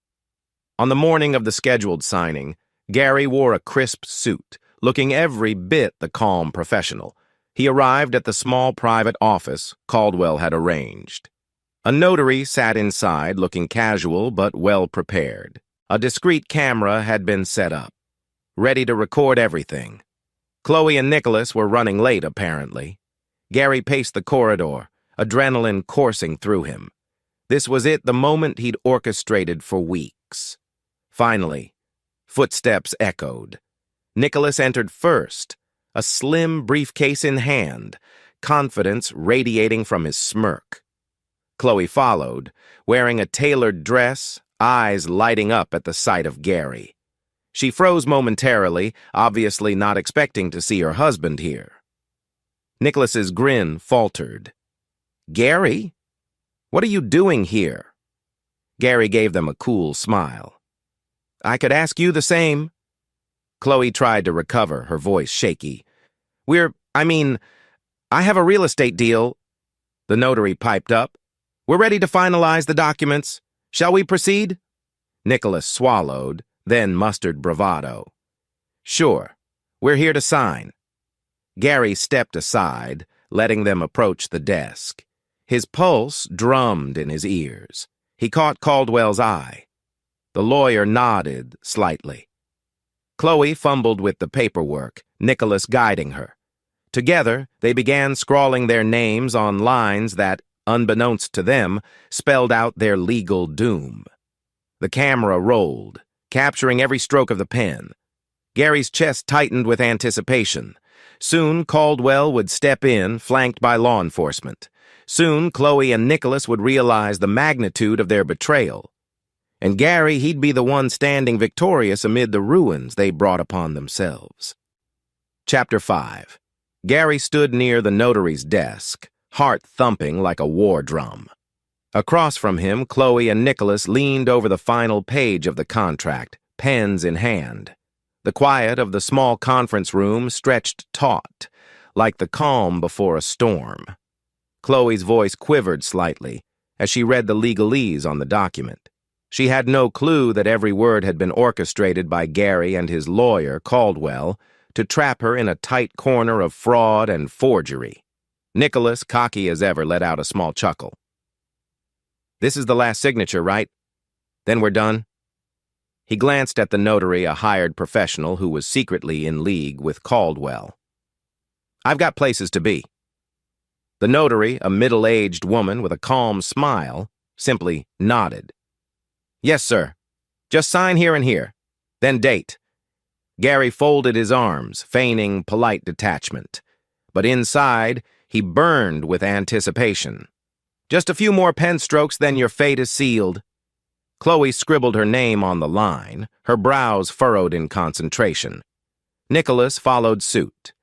On the morning of the scheduled signing, Gary wore a crisp suit, looking every bit the calm professional. He arrived at the small private office Caldwell had arranged. A notary sat inside, looking casual but well prepared. A discreet camera had been set up, ready to record everything. Chloe and Nicholas were running late, apparently. Gary paced the corridor, adrenaline coursing through him. This was the moment he'd orchestrated for weeks. Finally, footsteps echoed. Nicholas entered first, a slim briefcase in hand, confidence radiating from his smirk. Chloe followed, wearing a tailored dress, eyes lighting up at the sight of Gary. She froze momentarily, obviously not expecting to see her husband here. Nicholas's grin faltered. "Gary? What are you doing here?" Gary gave them a cool smile. "I could ask you the same." Chloe tried to recover, her voice shaky. I have a real estate deal." The notary piped up. "We're ready to finalize the documents. Shall we proceed?" Nicholas swallowed, then mustered bravado. "Sure. We're here to sign." Gary stepped aside, letting them approach the desk. His pulse drummed in his ears. He caught Caldwell's eye. The lawyer nodded slightly. Chloe fumbled with the paperwork, Nicholas guiding her. Together, they began scrawling their names on lines that, unbeknownst to them, spelled out their legal doom. The camera rolled, capturing every stroke of the pen. Gary's chest tightened with anticipation. Soon, Caldwell would step in, flanked by law enforcement. Soon, Chloe and Nicholas would realize the magnitude of their betrayal. And Gary, he'd be the one standing victorious amid the ruins they brought upon themselves. Chapter 5. Gary stood near the notary's desk, heart thumping like a war drum. Across from him, Chloe and Nicholas leaned over the final page of the contract, pens in hand. The quiet of the small conference room stretched taut, like the calm before a storm. Chloe's voice quivered slightly as she read the legalese on the document. She had no clue that every word had been orchestrated by Gary and his lawyer, Caldwell, to trap her in a tight corner of fraud and forgery. Nicholas, cocky as ever, let out a small chuckle. "This is the last signature, right? Then we're done?" He glanced at the notary, a hired professional who was secretly in league with Caldwell. "I've got places to be." The notary, a middle-aged woman with a calm smile, simply nodded. "Yes, sir. Just sign here and here. Then date." Gary folded his arms, feigning polite detachment. But inside, he burned with anticipation. "Just a few more pen strokes, then your fate is sealed." Chloe scribbled her name on the line, her brows furrowed in concentration. Nicholas followed suit.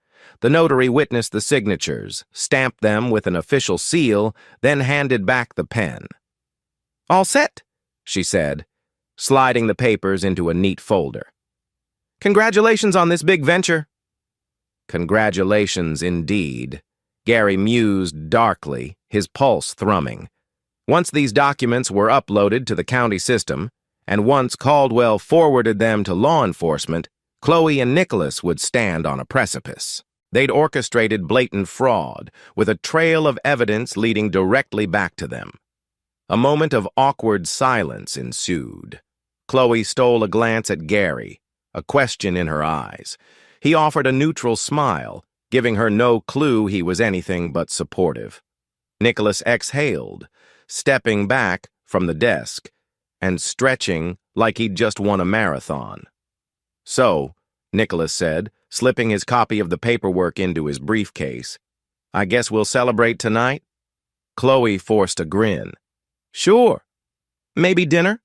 The notary witnessed the signatures, stamped them with an official seal, then handed back the pen. "All set," she said, sliding the papers into a neat folder. "Congratulations on this big venture." Congratulations indeed, Gary mused darkly, his pulse thrumming. Once these documents were uploaded to the county system, and once Caldwell forwarded them to law enforcement, Chloe and Nicholas would stand on a precipice. They'd orchestrated blatant fraud, with a trail of evidence leading directly back to them. A moment of awkward silence ensued. Chloe stole a glance at Gary, a question in her eyes. He offered a neutral smile, giving her no clue he was anything but supportive. Nicholas exhaled, stepping back from the desk and stretching like he'd just won a marathon. "So," Nicholas said, slipping his copy of the paperwork into his briefcase, "I guess we'll celebrate tonight?" Chloe forced a grin. "Sure. Maybe dinner?"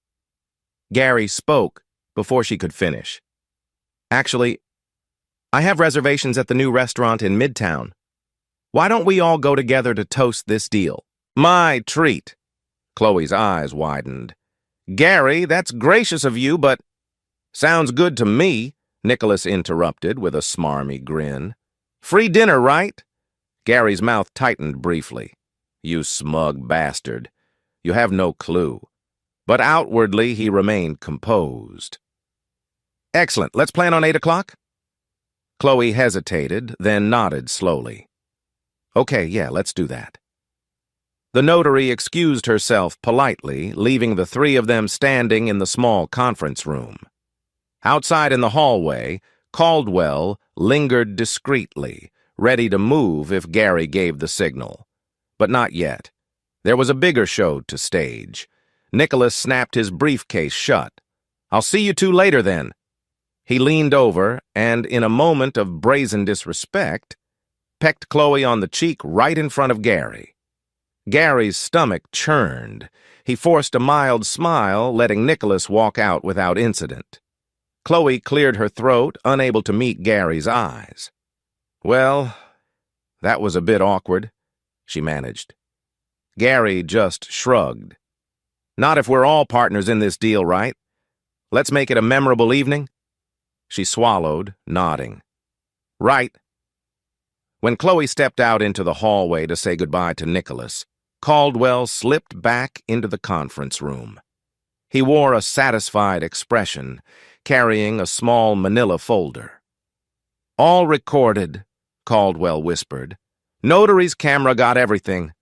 Gary spoke before she could finish. "Actually, I have reservations at the new restaurant in Midtown. Why don't we all go together to toast this deal?" "My treat." Chloe's eyes widened. "Gary, that's gracious of you, but—" "Sounds good to me," Nicholas interrupted with a smarmy grin. "Free dinner, right?" Gary's mouth tightened briefly. "You smug bastard. You have no clue." But outwardly he remained composed. "Excellent. Let's plan on 8 o'clock? Chloe hesitated, then nodded slowly. "Okay, yeah, let's do that." The notary excused herself politely, leaving the three of them standing in the small conference room. Outside in the hallway, Caldwell lingered discreetly, ready to move if Gary gave the signal. But not yet. There was a bigger show to stage. Nicholas snapped his briefcase shut. "I'll see you two later, then." He leaned over and, in a moment of brazen disrespect, pecked Chloe on the cheek right in front of Gary. Gary's stomach churned. He forced a mild smile, letting Nicholas walk out without incident. Chloe cleared her throat, unable to meet Gary's eyes. "Well, that was a bit awkward," she managed. Gary just shrugged. "Not if we're all partners in this deal, right? Let's make it a memorable evening." She swallowed, nodding. "Right." When Chloe stepped out into the hallway to say goodbye to Nicholas, Caldwell slipped back into the conference room. He wore a satisfied expression, carrying a small manila folder. "All recorded," Caldwell whispered. "Notary's camera got everything.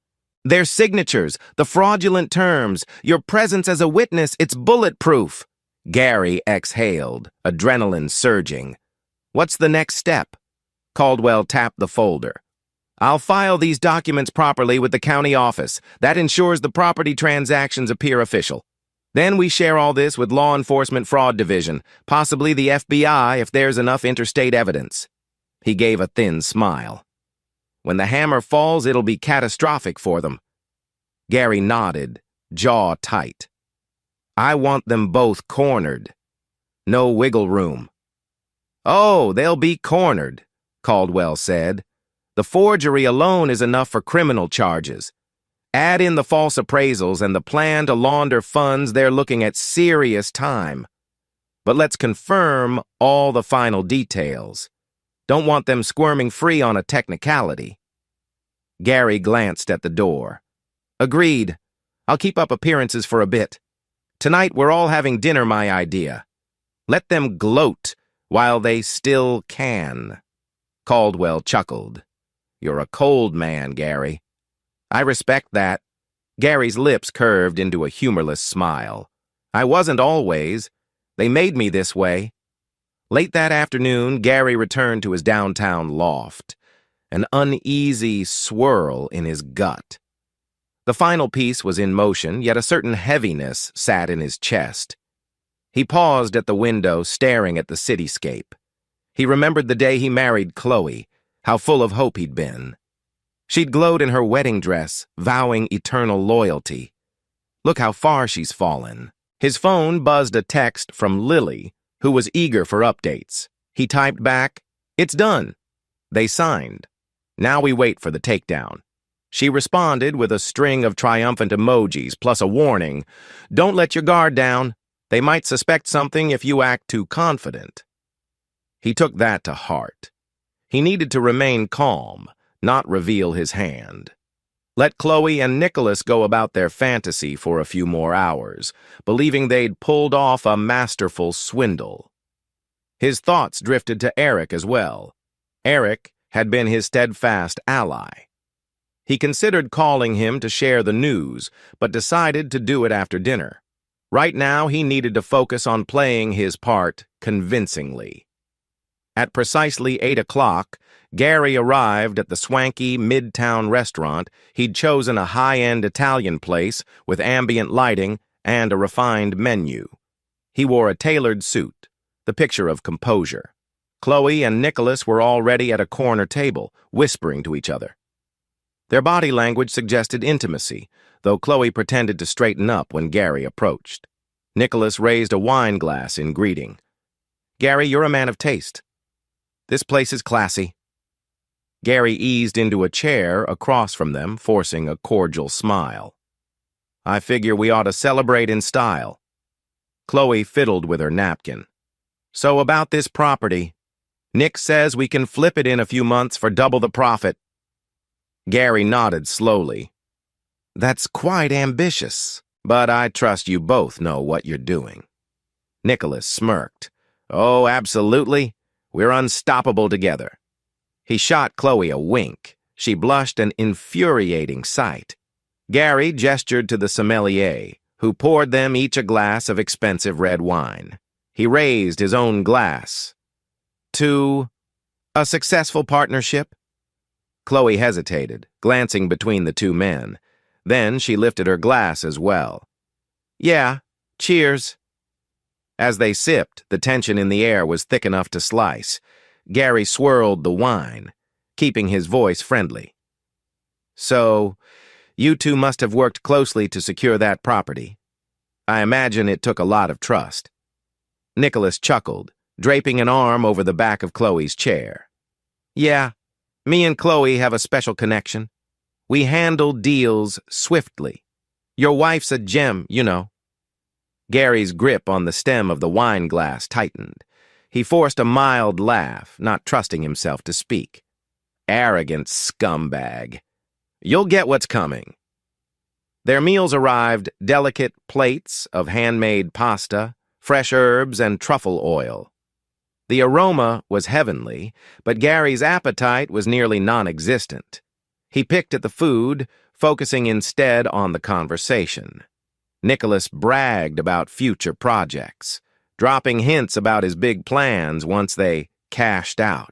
Their signatures, the fraudulent terms, your presence as a witness, it's bulletproof." Gary exhaled, adrenaline surging. "What's the next step?" Caldwell tapped the folder. "I'll file these documents properly with the county office. That ensures the property transactions appear official. Then we share all this with Law Enforcement Fraud Division, possibly the FBI if there's enough interstate evidence." He gave a thin smile. "When the hammer falls, it'll be catastrophic for them." Gary nodded, jaw tight. "I want them both cornered. No wiggle room." "Oh, they'll be cornered," Caldwell said. "The forgery alone is enough for criminal charges. Add in the false appraisals and the plan to launder funds, they're looking at serious time. But let's confirm all the final details. Don't want them squirming free on a technicality." Gary glanced at the door. "Agreed. I'll keep up appearances for a bit. Tonight we're all having dinner, my idea. Let them gloat while they still can." Caldwell chuckled. "You're a cold man, Gary." "I respect that." Gary's lips curved into a humorless smile. "I wasn't always. They made me this way." Late that afternoon, Gary returned to his downtown loft, an uneasy swirl in his gut. The final piece was in motion, yet a certain heaviness sat in his chest. He paused at the window, staring at the cityscape. He remembered the day he married Chloe, how full of hope he'd been. She'd glowed in her wedding dress, vowing eternal loyalty. Look how far she's fallen. His phone buzzed a text from Lily, who was eager for updates. He typed back, "It's done." They signed. Now we wait for the takedown. She responded with a string of triumphant emojis plus a warning. "Don't let your guard down. They might suspect something if you act too confident." He took that to heart. He needed to remain calm, not reveal his hand. Let Chloe and Nicholas go about their fantasy for a few more hours, believing they'd pulled off a masterful swindle. His thoughts drifted to Eric as well. Eric had been his steadfast ally. He considered calling him to share the news, but decided to do it after dinner. Right now, he needed to focus on playing his part convincingly. At precisely 8 o'clock, Gary arrived at the swanky midtown restaurant. He'd chosen a high-end Italian place with ambient lighting and a refined menu. He wore a tailored suit, the picture of composure. Chloe and Nicholas were already at a corner table, whispering to each other. Their body language suggested intimacy, though Chloe pretended to straighten up when Gary approached. Nicholas raised a wine glass in greeting. "Gary, you're a man of taste. This place is classy." Gary eased into a chair across from them, forcing a cordial smile. "I figure we ought to celebrate in style." Chloe fiddled with her napkin. "So about this property. Nick says we can flip it in a few months for double the profit." Gary nodded slowly. "That's quite ambitious, but I trust you both know what you're doing." Nicholas smirked. "Oh, absolutely. We're unstoppable together." He shot Chloe a wink. She blushed, an infuriating sight. Gary gestured to the sommelier, who poured them each a glass of expensive red wine. He raised his own glass. to a successful partnership? Chloe hesitated, glancing between the two men. Then she lifted her glass as well. Yeah, cheers. As they sipped, the tension in the air was thick enough to slice. Gary swirled the wine, keeping his voice friendly. So, you two must have worked closely to secure that property. I imagine it took a lot of trust. Nicholas chuckled, draping an arm over the back of Chloe's chair. Yeah, me and Chloe have a special connection. We handle deals swiftly. Your wife's a gem, you know. Gary's grip on the stem of the wine glass tightened. He forced a mild laugh, not trusting himself to speak. Arrogant scumbag. You'll get what's coming. Their meals arrived, delicate plates of handmade pasta, fresh herbs, and truffle oil. The aroma was heavenly, but Gary's appetite was nearly non-existent. He picked at the food, focusing instead on the conversation. Nicholas bragged about future projects, dropping hints about his big plans once they cashed out.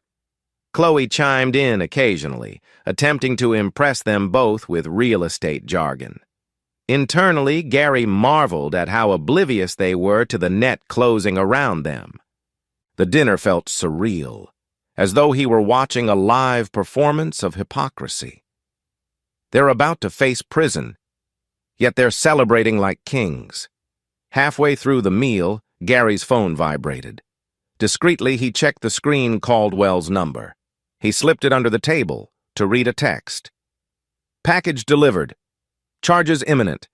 Chloe chimed in occasionally, attempting to impress them both with real estate jargon. Internally, Gary marveled at how oblivious they were to the net closing around them. The dinner felt surreal, as though he were watching a live performance of hypocrisy. They're about to face prison, yet they're celebrating like kings. Halfway through the meal, Gary's phone vibrated. Discreetly, he checked the screen Caldwell's number. He slipped it under the table to read a text. Package delivered. Charges imminent.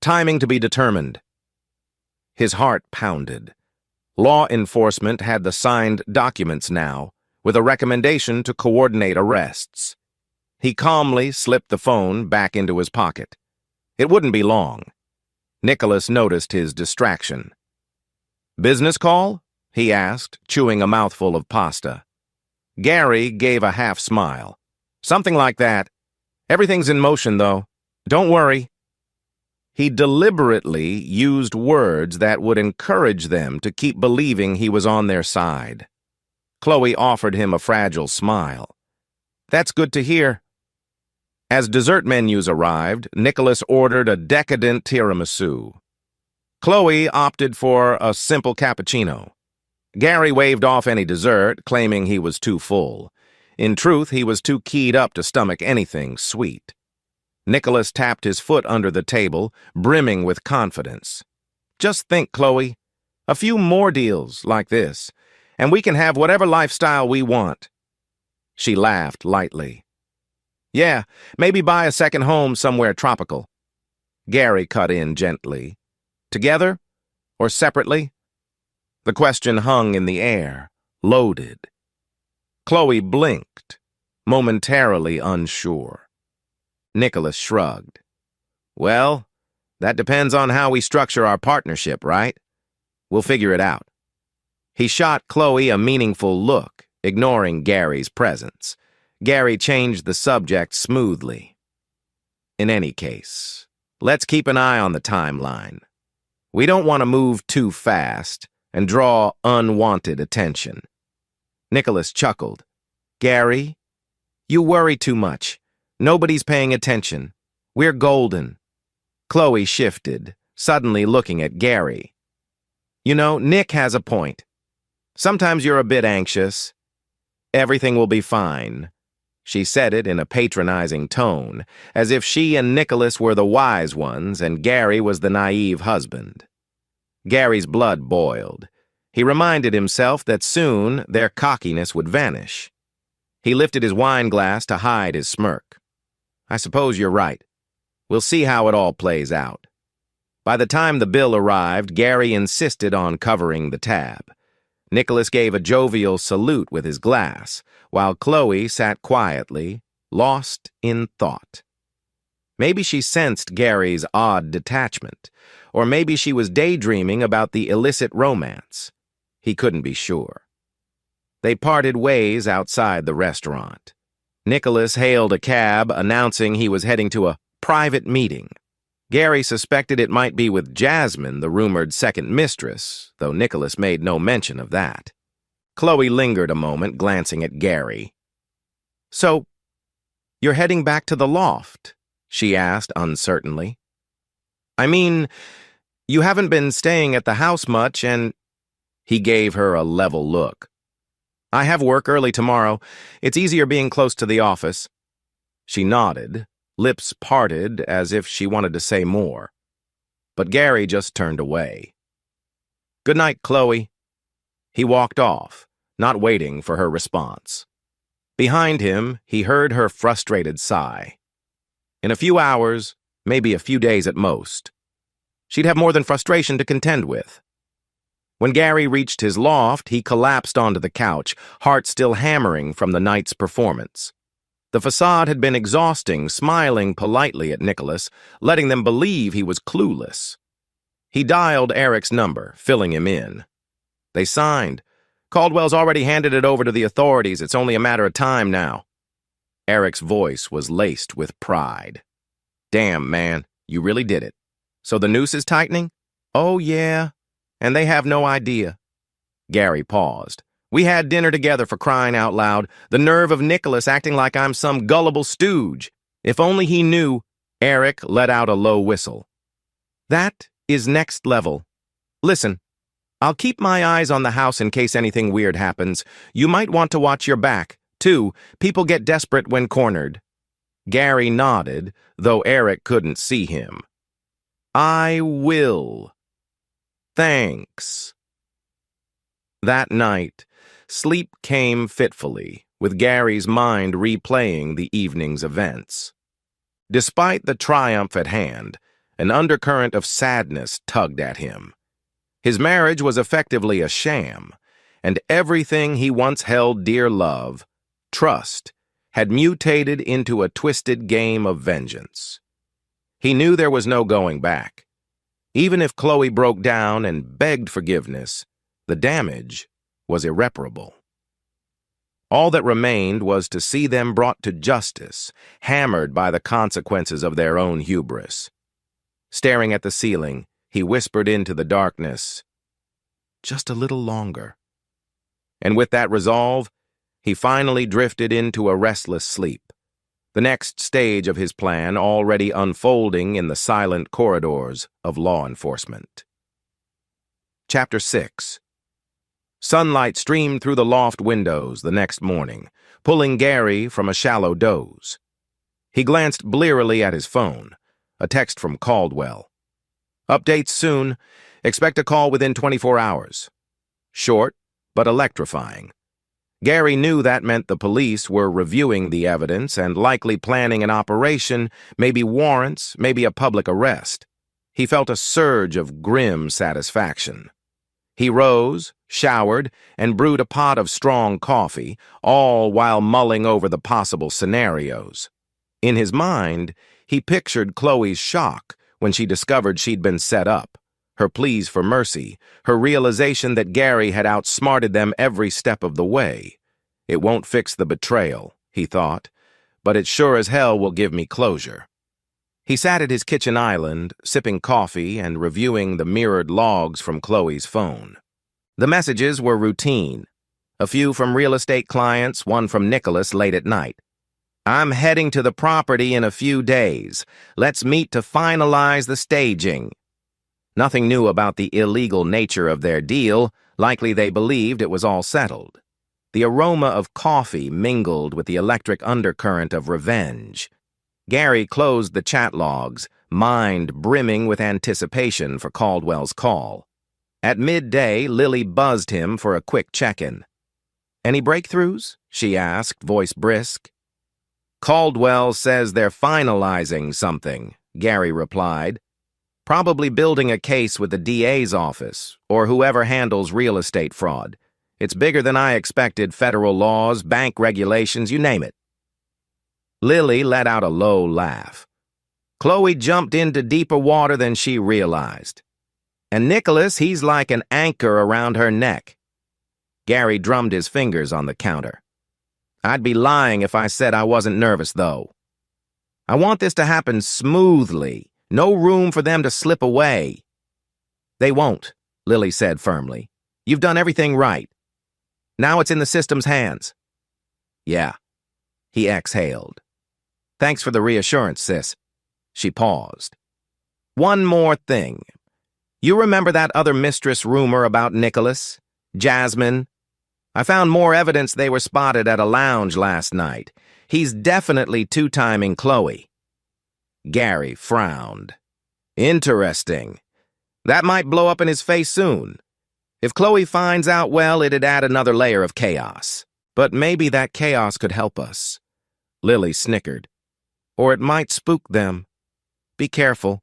Timing to be determined. His heart pounded. Law enforcement had the signed documents now, with a recommendation to coordinate arrests. He calmly slipped the phone back into his pocket. It wouldn't be long. Nicholas noticed his distraction. Business call? He asked, chewing a mouthful of pasta. Gary gave a half smile. Something like that. Everything's in motion, though. Don't worry. He deliberately used words that would encourage them to keep believing he was on their side. Chloe offered him a fragile smile. That's good to hear. As dessert menus arrived, Nicholas ordered a decadent tiramisu. Chloe opted for a simple cappuccino. Gary waved off any dessert, claiming he was too full. In truth, he was too keyed up to stomach anything sweet. Nicholas tapped his foot under the table, brimming with confidence. Just think, Chloe, a few more deals like this, and we can have whatever lifestyle we want. She laughed lightly. Yeah, maybe buy a second home somewhere tropical. Gary cut in gently. Together or separately? The question hung in the air, loaded. Chloe blinked, momentarily unsure. Nicholas shrugged. Well, that depends on how we structure our partnership, right? We'll figure it out. He shot Chloe a meaningful look, ignoring Gary's presence. Gary changed the subject smoothly. In any case, let's keep an eye on the timeline. We don't want to move too fast and draw unwanted attention. Nicholas chuckled. Gary, you worry too much. Nobody's paying attention. We're golden. Chloe shifted, suddenly looking at Gary. You know, Nick has a point. Sometimes you're a bit anxious. Everything will be fine. She said it in a patronizing tone, as if she and Nicholas were the wise ones and Gary was the naive husband. Gary's blood boiled. He reminded himself that soon their cockiness would vanish. He lifted his wine glass to hide his smirk. I suppose you're right. We'll see how it all plays out. By the time the bill arrived, Gary insisted on covering the tab. Nicholas gave a jovial salute with his glass, while Chloe sat quietly, lost in thought. Maybe she sensed Gary's odd detachment, or maybe she was daydreaming about the illicit romance. He couldn't be sure. They parted ways outside the restaurant. Nicholas hailed a cab, announcing he was heading to a private meeting. Gary suspected it might be with Jasmine, the rumored second mistress, though Nicholas made no mention of that. Chloe lingered a moment, glancing at Gary. "So, you're heading back to the loft?" she asked uncertainly. "I mean, you haven't been staying at the house much and—" He gave her a level look. "I have work early tomorrow. It's easier being close to the office." She nodded, lips parted as if she wanted to say more. But Gary just turned away. "Good night, Chloe." He walked off, not waiting for her response. Behind him, he heard her frustrated sigh. In a few hours, maybe a few days at most, she'd have more than frustration to contend with. When Gary reached his loft, he collapsed onto the couch, heart still hammering from the night's performance. The facade had been exhausting, smiling politely at Nicholas, letting them believe he was clueless. He dialed Eric's number, filling him in. They signed. "Caldwell's already handed it over to the authorities. It's only a matter of time now." Eric's voice was laced with pride. "Damn, man, you really did it. So the noose is tightening?" "Oh, yeah. And they have no idea." Gary paused. "We had dinner together, for crying out loud. The nerve of Nicholas acting like I'm some gullible stooge. If only he knew." Eric let out a low whistle. "That is next level. Listen, I'll keep my eyes on the house in case anything weird happens. You might want to watch your back, too. People get desperate when cornered." Gary nodded, though Eric couldn't see him. "I will. Thanks." That night, sleep came fitfully, with Gary's mind replaying the evening's events. Despite the triumph at hand, an undercurrent of sadness tugged at him. His marriage was effectively a sham, and everything he once held dear, love, trust, had mutated into a twisted game of vengeance. He knew there was no going back. Even if Chloe broke down and begged forgiveness, the damage was irreparable. All that remained was to see them brought to justice, hammered by the consequences of their own hubris. Staring at the ceiling, he whispered into the darkness, "Just a little longer." And with that resolve, he finally drifted into a restless sleep, the next stage of his plan already unfolding in the silent corridors of law enforcement. Chapter 6. Sunlight streamed through the loft windows the next morning, pulling Gary from a shallow doze. He glanced blearily at his phone, a text from Caldwell. "Updates soon. Expect a call within 24 hours. Short, but electrifying. Gary knew that meant the police were reviewing the evidence and likely planning an operation, maybe warrants, maybe a public arrest. He felt a surge of grim satisfaction. He rose, showered, and brewed a pot of strong coffee, all while mulling over the possible scenarios. In his mind, he pictured Chloe's shock when she discovered she'd been set up, her pleas for mercy, her realization that Gary had outsmarted them every step of the way. It won't fix the betrayal, he thought, but it sure as hell will give me closure. He sat at his kitchen island, sipping coffee and reviewing the mirrored logs from Chloe's phone. The messages were routine. A few from real estate clients, one from Nicholas late at night. "I'm heading to the property in a few days. Let's meet to finalize the staging." Nothing new about the illegal nature of their deal. Likely they believed it was all settled. The aroma of coffee mingled with the electric undercurrent of revenge. Gary closed the chat logs, mind brimming with anticipation for Caldwell's call. At midday, Lily buzzed him for a quick check-in. "Any breakthroughs?" she asked, voice brisk. "Caldwell says they're finalizing something," Gary replied. "Probably building a case with the DA's office, or whoever handles real estate fraud. It's bigger than I expected, federal laws, bank regulations, you name it." Lily let out a low laugh. Chloe jumped into deeper water than she realized. "And Nicholas, he's like an anchor around her neck." Gary drummed his fingers on the counter. "I'd be lying if I said I wasn't nervous, though. I want this to happen smoothly. No room for them to slip away." "They won't," Lily said firmly. "You've done everything right." Now it's in the system's hands. Yeah, he exhaled. Thanks for the reassurance, sis. She paused. One more thing. You remember that other mistress rumor about Nicholas? Jasmine? I found more evidence they were spotted at a lounge last night. He's definitely two-timing Chloe. Gary frowned. Interesting. That might blow up in his face soon. If Chloe finds out, well, it'd add another layer of chaos. But maybe that chaos could help us. Lily snickered. Or it might spook them. Be careful.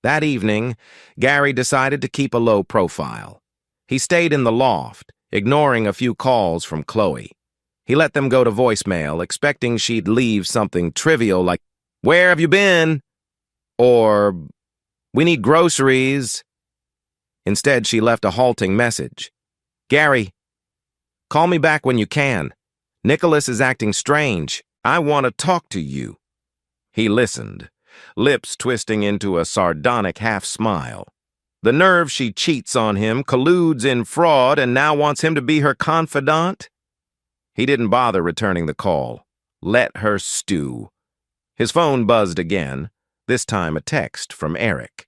That evening, Gary decided to keep a low profile. He stayed in the loft, ignoring a few calls from Chloe. He let them go to voicemail, expecting she'd leave something trivial like, "Where have you been?" Or, "We need groceries." Instead, she left a halting message. "Gary, call me back when you can. Nicholas is acting strange. I want to talk to you." He listened, lips twisting into a sardonic half-smile. The nerve she cheats on him, colludes in fraud, and now wants him to be her confidant? He didn't bother returning the call. Let her stew. His phone buzzed again, this time a text from Eric.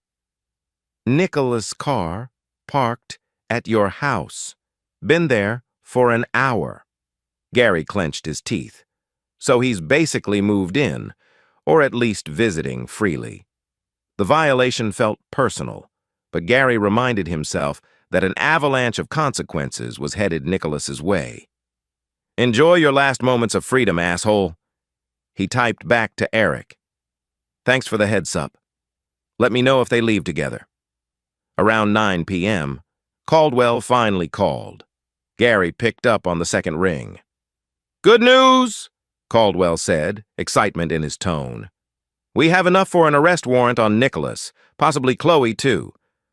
"Nicholas' car parked at your house. Been there for an hour." Gary clenched his teeth. So he's basically moved in, or at least visiting freely. The violation felt personal, but Gary reminded himself that an avalanche of consequences was headed Nicholas's way. "Enjoy your last moments of freedom, asshole." He typed back to Eric. "Thanks for the heads up. Let me know if they leave together." Around 9 p.m., Caldwell finally called. Gary picked up on the second ring. "Good news," Caldwell said, excitement in his tone. "We have enough for an arrest warrant on Nicholas, possibly Chloe too.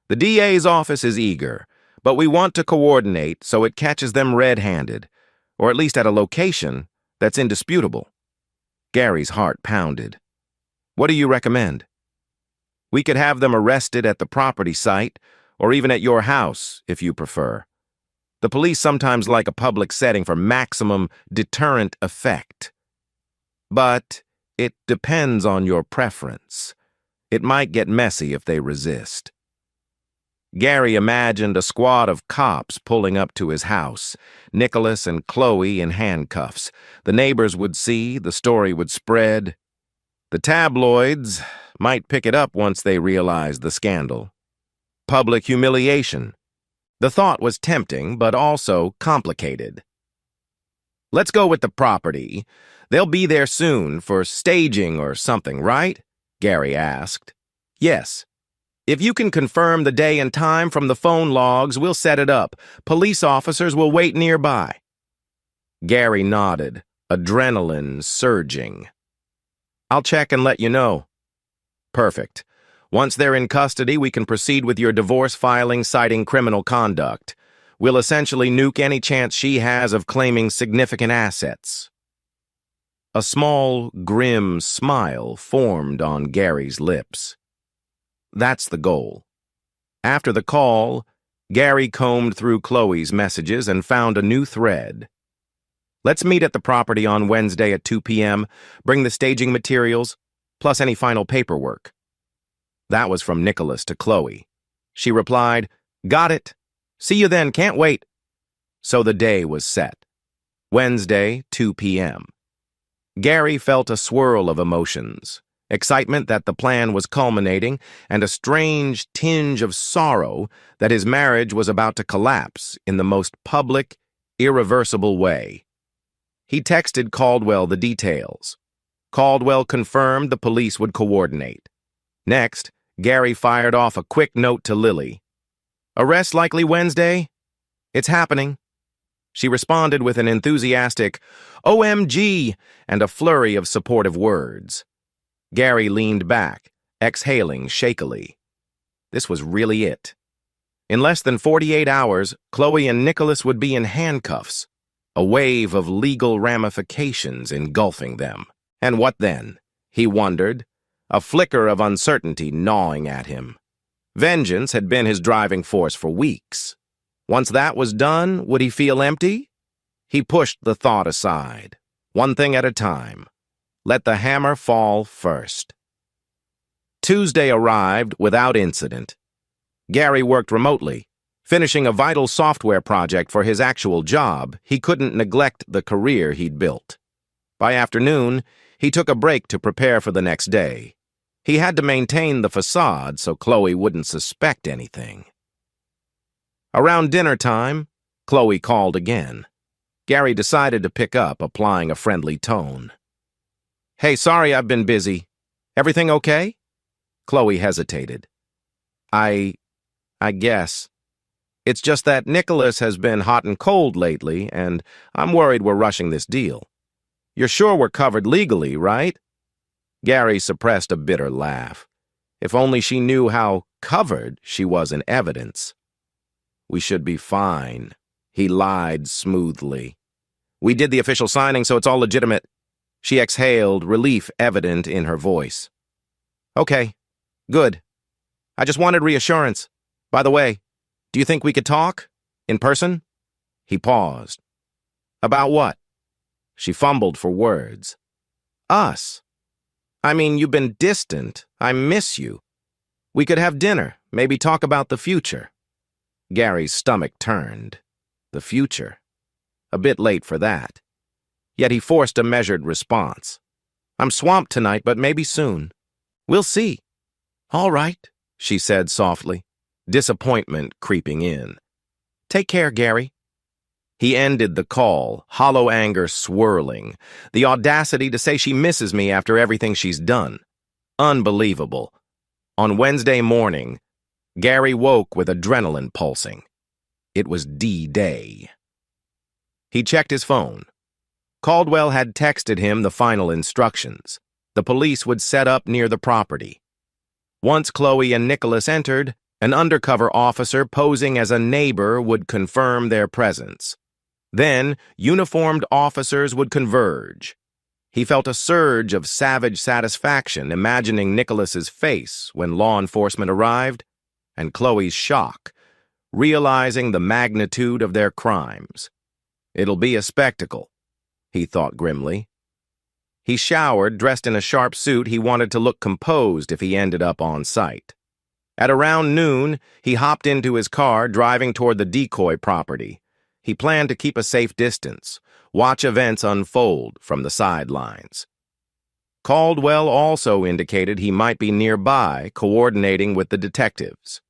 The DA's office is eager, but we want to coordinate so it catches them red-handed, or at least at a location that's indisputable." Gary's heart pounded. "What do you recommend?" "We could have them arrested at the property site, or even at your house, if you prefer. The police sometimes like a public setting for maximum deterrent effect. But it depends on your preference. It might get messy if they resist." Gary imagined a squad of cops pulling up to his house, Nicholas and Chloe in handcuffs. The neighbors would see, the story would spread. The tabloids might pick it up once they realized the scandal. Public humiliation. The thought was tempting, but also complicated. "Let's go with the property. They'll be there soon for staging or something, right?" Gary asked. "Yes. If you can confirm the day and time from the phone logs, we'll set it up. Police officers will wait nearby." Gary nodded, adrenaline surging. "I'll check and let you know." "Perfect. Once they're in custody, we can proceed with your divorce filing citing criminal conduct. We'll essentially nuke any chance she has of claiming significant assets." A small, grim smile formed on Gary's lips. That's the goal. After the call, Gary combed through Chloe's messages and found a new thread. "Let's meet at the property on Wednesday at 2 p.m. Bring the staging materials, plus any final paperwork." That was from Nicholas to Chloe. She replied, "Got it. See you then, can't wait." So the day was set. Wednesday, 2 p.m. Gary felt a swirl of emotions. Excitement that the plan was culminating, and a strange tinge of sorrow that his marriage was about to collapse in the most public, irreversible way. He texted Caldwell the details. Caldwell confirmed the police would coordinate. Next, Gary fired off a quick note to Lily. "Arrest likely Wednesday? It's happening." She responded with an enthusiastic "OMG" and a flurry of supportive words. Gary leaned back, exhaling shakily. This was really it. In less than 48 hours, Chloe and Nicholas would be in handcuffs, a wave of legal ramifications engulfing them. And what then? He wondered, a flicker of uncertainty gnawing at him. Vengeance had been his driving force for weeks. Once that was done, would he feel empty? He pushed the thought aside. One thing at a time. Let the hammer fall first. Tuesday arrived without incident. Gary worked remotely. Finishing a vital software project for his actual job, he couldn't neglect the career he'd built. By afternoon, he took a break to prepare for the next day. He had to maintain the facade so Chloe wouldn't suspect anything. Around dinner time, Chloe called again. Gary decided to pick up, applying a friendly tone. "Hey, sorry I've been busy. Everything okay?" Chloe hesitated. I guess. It's just that Nicholas has been hot and cold lately, and I'm worried we're rushing this deal. You're sure we're covered legally, right? Gary suppressed a bitter laugh. If only she knew how covered she was in evidence. We should be fine, he lied smoothly. We did the official signing, so it's all legitimate. She exhaled, relief evident in her voice. Okay, good. I just wanted reassurance. By the way, do you think we could talk? In person? He paused. About what? She fumbled for words. Us. I mean, you've been distant. I miss you. We could have dinner, maybe talk about the future. Gary's stomach turned. The future. A bit late for that. Yet he forced a measured response. I'm swamped tonight, but maybe soon. We'll see. All right, she said softly, disappointment creeping in. Take care, Gary. He ended the call, hollow anger swirling, the audacity to say she misses me after everything she's done. Unbelievable. On Wednesday morning, Gary woke with adrenaline pulsing. It was D-Day. He checked his phone. Caldwell had texted him the final instructions. The police would set up near the property. Once Chloe and Nicholas entered, an undercover officer posing as a neighbor would confirm their presence. Then, uniformed officers would converge. He felt a surge of savage satisfaction imagining Nicholas's face when law enforcement arrived, and Chloe's shock, realizing the magnitude of their crimes. It'll be a spectacle, he thought grimly. He showered, dressed in a sharp suit he wanted to look composed if he ended up on site. At around noon, he hopped into his car, driving toward the decoy property. He planned to keep a safe distance, watch events unfold from the sidelines. Caldwell also indicated he might be nearby, coordinating with the detectives.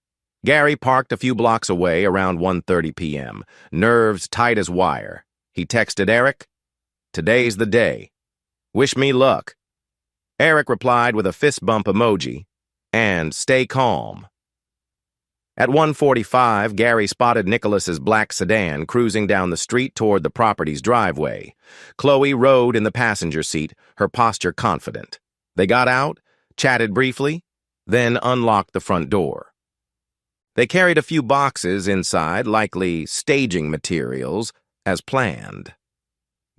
Gary parked a few blocks away around 1:30 p.m., nerves tight as wire. He texted Eric, "Today's the day. Wish me luck." Eric replied with a fist bump emoji, and "Stay calm." At 1:45, Gary spotted Nicholas's black sedan cruising down the street toward the property's driveway. Chloe rode in the passenger seat, her posture confident. They got out, chatted briefly, then unlocked the front door. They carried a few boxes inside, likely staging materials, as planned.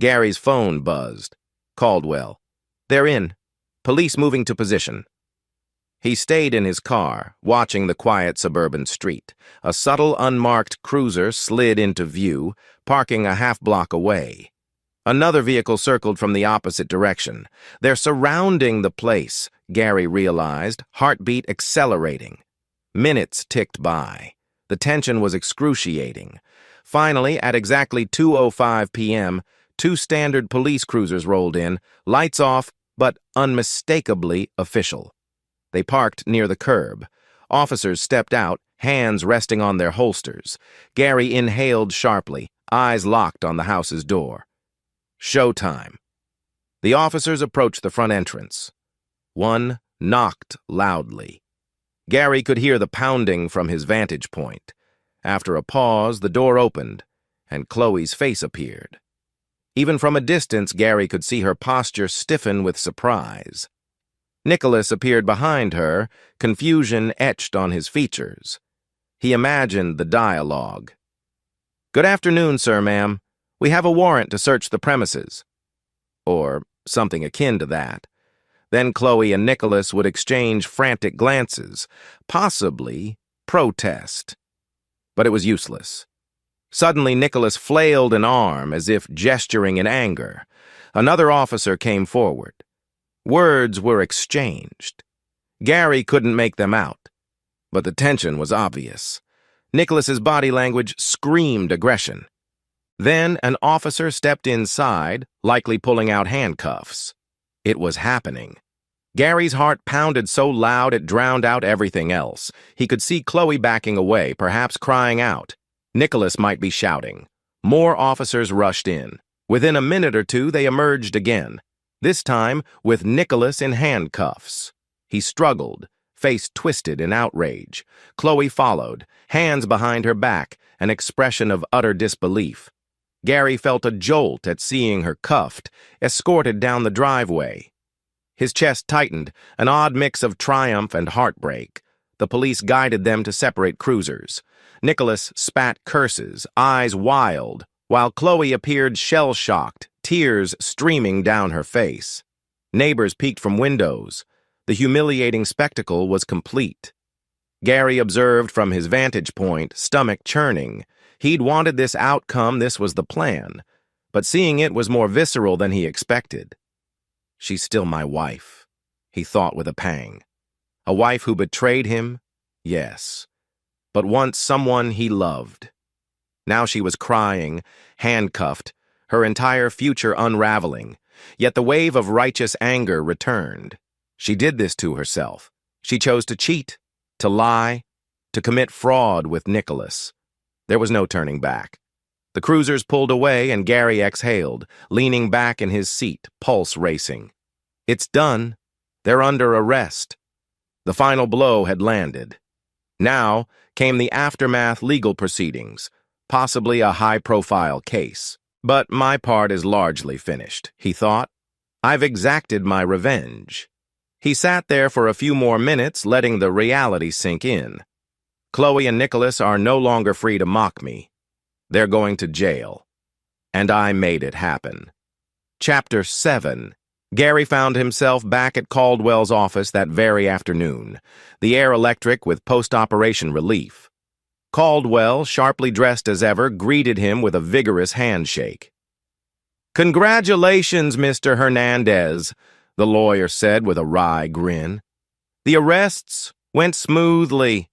Gary's phone buzzed. Caldwell. "They're in. Police moving to position." He stayed in his car, watching the quiet suburban street. A subtle, unmarked cruiser slid into view, parking a half-block away. Another vehicle circled from the opposite direction. They're surrounding the place, Gary realized, heartbeat accelerating. Minutes ticked by. The tension was excruciating. Finally, at exactly 2:05 p.m., two standard police cruisers rolled in, lights off, but unmistakably official. They parked near the curb. Officers stepped out, hands resting on their holsters. Gary inhaled sharply, eyes locked on the house's door. Showtime. The officers approached the front entrance. One knocked loudly. Gary could hear the pounding from his vantage point. After a pause, the door opened, and Chloe's face appeared. Even from a distance, Gary could see her posture stiffen with surprise. Nicholas appeared behind her, confusion etched on his features. He imagined the dialogue. "Good afternoon, sir, ma'am. We have a warrant to search the premises." Or something akin to that. Then Chloe and Nicholas would exchange frantic glances, possibly protest. But it was useless. Suddenly, Nicholas flailed an arm as if gesturing in anger. Another officer came forward. Words were exchanged. Gary couldn't make them out, but the tension was obvious. Nicholas's body language screamed aggression. Then an officer stepped inside, likely pulling out handcuffs. It was happening. Gary's heart pounded so loud it drowned out everything else. He could see Chloe backing away, perhaps crying out. Nicholas might be shouting. More officers rushed in. Within a minute or two, they emerged again, this time with Nicholas in handcuffs. He struggled, face twisted in outrage. Chloe followed, hands behind her back, an expression of utter disbelief. Gary felt a jolt at seeing her cuffed, escorted down the driveway. His chest tightened, an odd mix of triumph and heartbreak. The police guided them to separate cruisers. Nicholas spat curses, eyes wild, while Chloe appeared shell-shocked, tears streaming down her face. Neighbors peeked from windows. The humiliating spectacle was complete. Gary observed from his vantage point, stomach churning. He'd wanted this outcome, this was the plan. But seeing it was more visceral than he expected. She's still my wife, he thought with a pang. A wife who betrayed him? Yes. But once someone he loved. Now she was crying, handcuffed, her entire future unraveling. Yet the wave of righteous anger returned. She did this to herself. She chose to cheat, to lie, to commit fraud with Nicholas. There was no turning back. The cruisers pulled away and Gary exhaled, leaning back in his seat, pulse racing. It's done. They're under arrest. The final blow had landed. Now came the aftermath legal proceedings, possibly a high-profile case. But my part is largely finished, he thought. I've exacted my revenge. He sat there for a few more minutes, letting the reality sink in. Chloe and Nicholas are no longer free to mock me. They're going to jail. And I made it happen. Chapter 7. Gary found himself back at Caldwell's office that very afternoon, the air electric with post-operation relief. Caldwell, sharply dressed as ever, greeted him with a vigorous handshake. "Congratulations, Mr. Hernandez," the lawyer said with a wry grin. "The arrests went smoothly.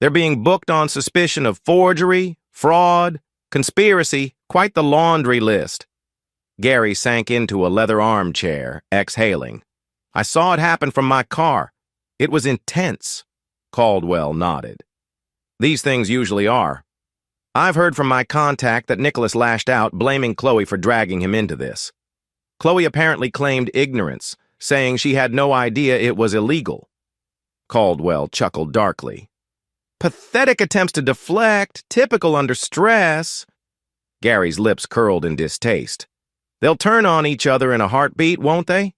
They're being booked on suspicion of forgery, fraud, conspiracy, quite the laundry list." Gary sank into a leather armchair, exhaling. "I saw it happen from my car. It was intense." Caldwell nodded. "These things usually are. I've heard from my contact that Nicholas lashed out, blaming Chloe for dragging him into this. Chloe apparently claimed ignorance, saying she had no idea it was illegal." Caldwell chuckled darkly. "Pathetic attempts to deflect, typical under stress." Gary's lips curled in distaste. "They'll turn on each other in a heartbeat, won't they?"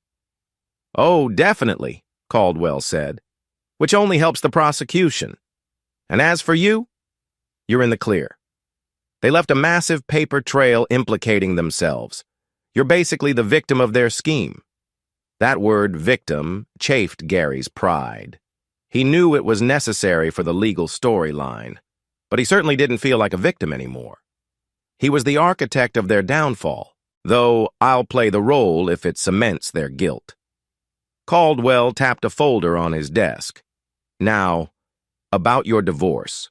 "Oh, definitely," Caldwell said, "which only helps the prosecution. And as for you, you're in the clear. They left a massive paper trail implicating themselves. You're basically the victim of their scheme." That word, victim, chafed Gary's pride. He knew it was necessary for the legal storyline, but he certainly didn't feel like a victim anymore. He was the architect of their downfall, though I'll play the role if it cements their guilt. Caldwell tapped a folder on his desk. "Now, about your divorce.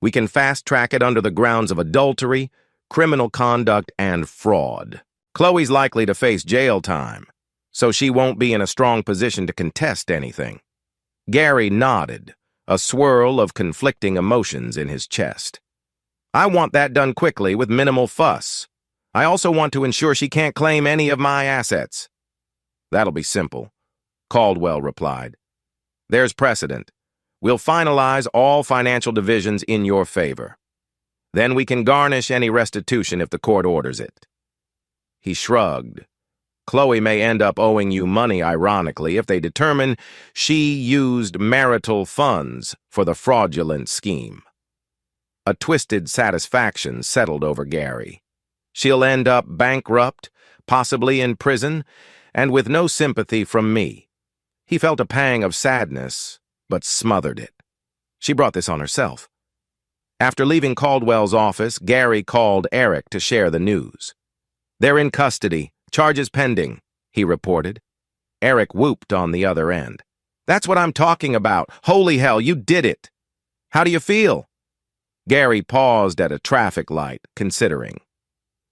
We can fast-track it under the grounds of adultery, criminal conduct, and fraud. Chloe's likely to face jail time, so she won't be in a strong position to contest anything." Gary nodded, a swirl of conflicting emotions in his chest. "I want that done quickly with minimal fuss. I also want to ensure she can't claim any of my assets." "That'll be simple," Caldwell replied. "There's precedent. We'll finalize all financial divisions in your favor. Then we can garnish any restitution if the court orders it." He shrugged. "Chloe may end up owing you money, ironically, if they determine she used marital funds for the fraudulent scheme." A twisted satisfaction settled over Gary. She'll end up bankrupt, possibly in prison, and with no sympathy from me. He felt a pang of sadness, but smothered it. She brought this on herself. After leaving Caldwell's office, Gary called Eric to share the news. "They're in custody. Charges pending," he reported. Eric whooped on the other end. "That's what I'm talking about. Holy hell, you did it. How do you feel?" Gary paused at a traffic light, considering.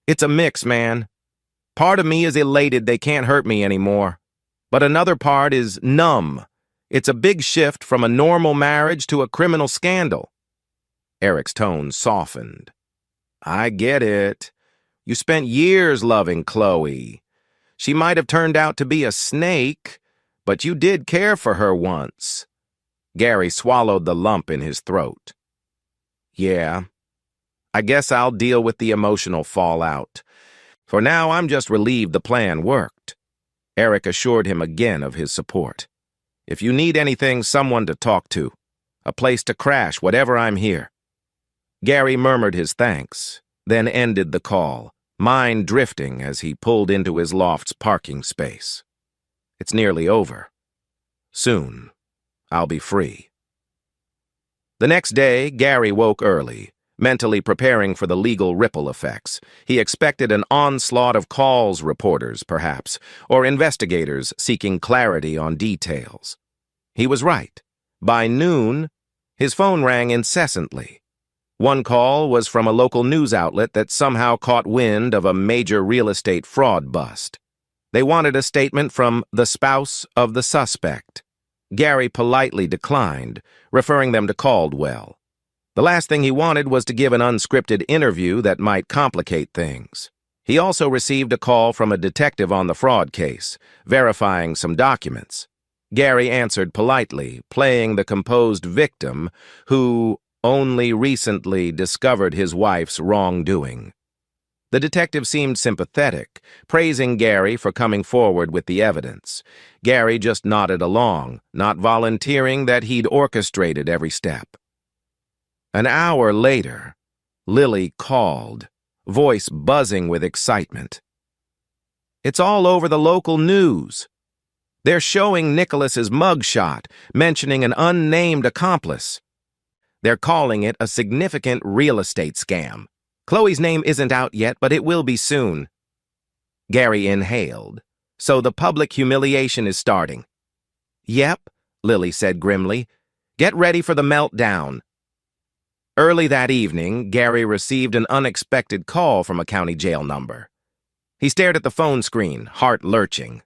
"It's a mix, man. Part of me is elated they can't hurt me anymore. But another part is numb. It's a big shift from a normal marriage to a criminal scandal." Eric's tone softened. "I get it. You spent years loving Chloe. She might have turned out to be a snake, but you did care for her once." Gary swallowed the lump in his throat. "Yeah, I guess I'll deal with the emotional fallout. For now, I'm just relieved the plan worked." Eric assured him again of his support. "If you need anything, someone to talk to, a place to crash, whatever, I'm here." Gary murmured his thanks, then ended the call, mind drifting as he pulled into his loft's parking space. It's nearly over. Soon, I'll be free. The next day, Gary woke early, mentally preparing for the legal ripple effects. He expected an onslaught of calls, reporters, perhaps, or investigators seeking clarity on details. He was right. By noon, his phone rang incessantly. One call was from a local news outlet that somehow caught wind of a major real estate fraud bust. They wanted a statement from the spouse of the suspect. Gary politely declined, referring them to Caldwell. The last thing he wanted was to give an unscripted interview that might complicate things. He also received a call from a detective on the fraud case, verifying some documents. Gary answered politely, playing the composed victim who only recently discovered his wife's wrongdoing. The detective seemed sympathetic, praising Gary for coming forward with the evidence. Gary just nodded along, not volunteering that he'd orchestrated every step. An hour later, Lily called, voice buzzing with excitement. "It's all over the local news. They're showing Nicholas's mugshot, mentioning an unnamed accomplice. They're calling it a significant real estate scam. Chloe's name isn't out yet, but it will be soon." Gary inhaled. "So the public humiliation is starting." "Yep," Lily said grimly. "Get ready for the meltdown." Early that evening, Gary received an unexpected call from a county jail number. He stared at the phone screen, heart lurching.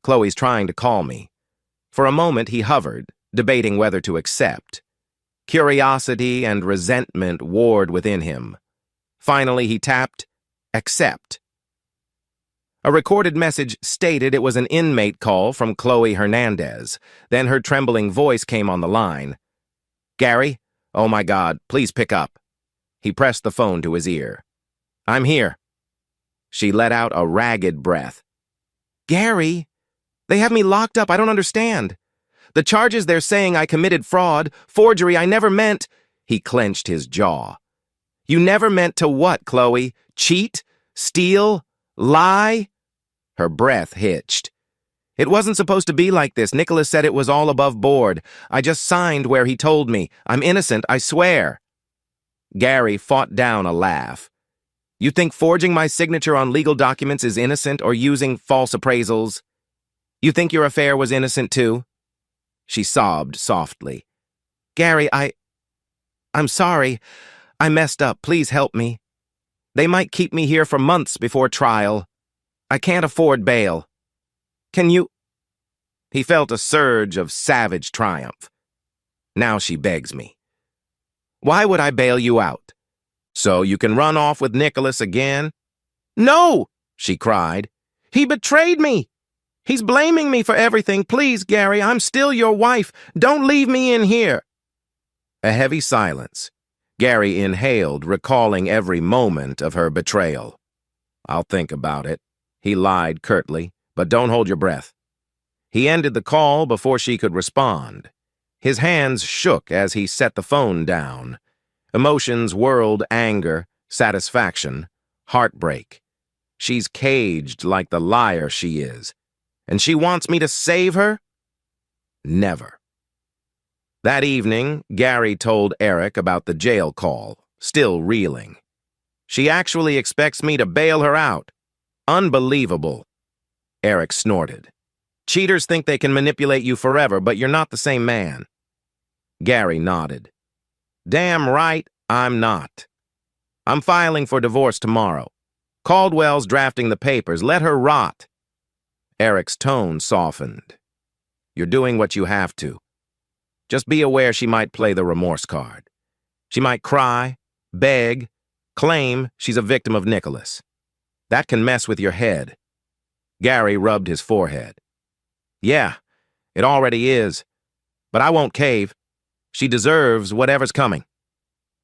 "Chloe's trying to call me." For a moment he hovered, debating whether to accept. Curiosity and resentment warred within him. Finally, he tapped, "Accept." A recorded message stated it was an inmate call from Chloe Hernandez. Then her trembling voice came on the line. "Gary? Oh my God, please pick up." He pressed the phone to his ear. "I'm here." She let out a ragged breath. "Gary? They have me locked up. I don't understand. The charges they're saying I committed fraud, forgery, I never meant—" He clenched his jaw. "You never meant to what, Chloe? Cheat? Steal? Lie?" Her breath hitched. "It wasn't supposed to be like this. Nicholas said it was all above board. I just signed where he told me. I'm innocent, I swear." Gary fought down a laugh. "You think forging my signature on legal documents is innocent, or using false appraisals? You think your affair was innocent too?" She sobbed softly. "Gary, I'm sorry. I messed up. Please help me. They might keep me here for months before trial. I can't afford bail. Can you—" He felt a surge of savage triumph. "Now she begs me. Why would I bail you out? So you can run off with Nicholas again?" "No!" she cried. "He betrayed me. He's blaming me for everything. Please, Gary, I'm still your wife. Don't leave me in here." A heavy silence. Gary inhaled, recalling every moment of her betrayal. "I'll think about it," he lied curtly, "but don't hold your breath." He ended the call before she could respond. His hands shook as he set the phone down. Emotions whirled: anger, satisfaction, heartbreak. She's caged like the liar she is. And she wants me to save her? Never. That evening, Gary told Eric about the jail call, still reeling. She actually expects me to bail her out. Unbelievable. Eric snorted. Cheaters think they can manipulate you forever, but you're not the same man. Gary nodded. Damn right, I'm not. I'm filing for divorce tomorrow. Caldwell's drafting the papers. Let her rot. Eric's tone softened. You're doing what you have to. Just be aware she might play the remorse card. She might cry, beg, claim she's a victim of Nicholas. That can mess with your head. Gary rubbed his forehead. Yeah, it already is. But I won't cave. She deserves whatever's coming.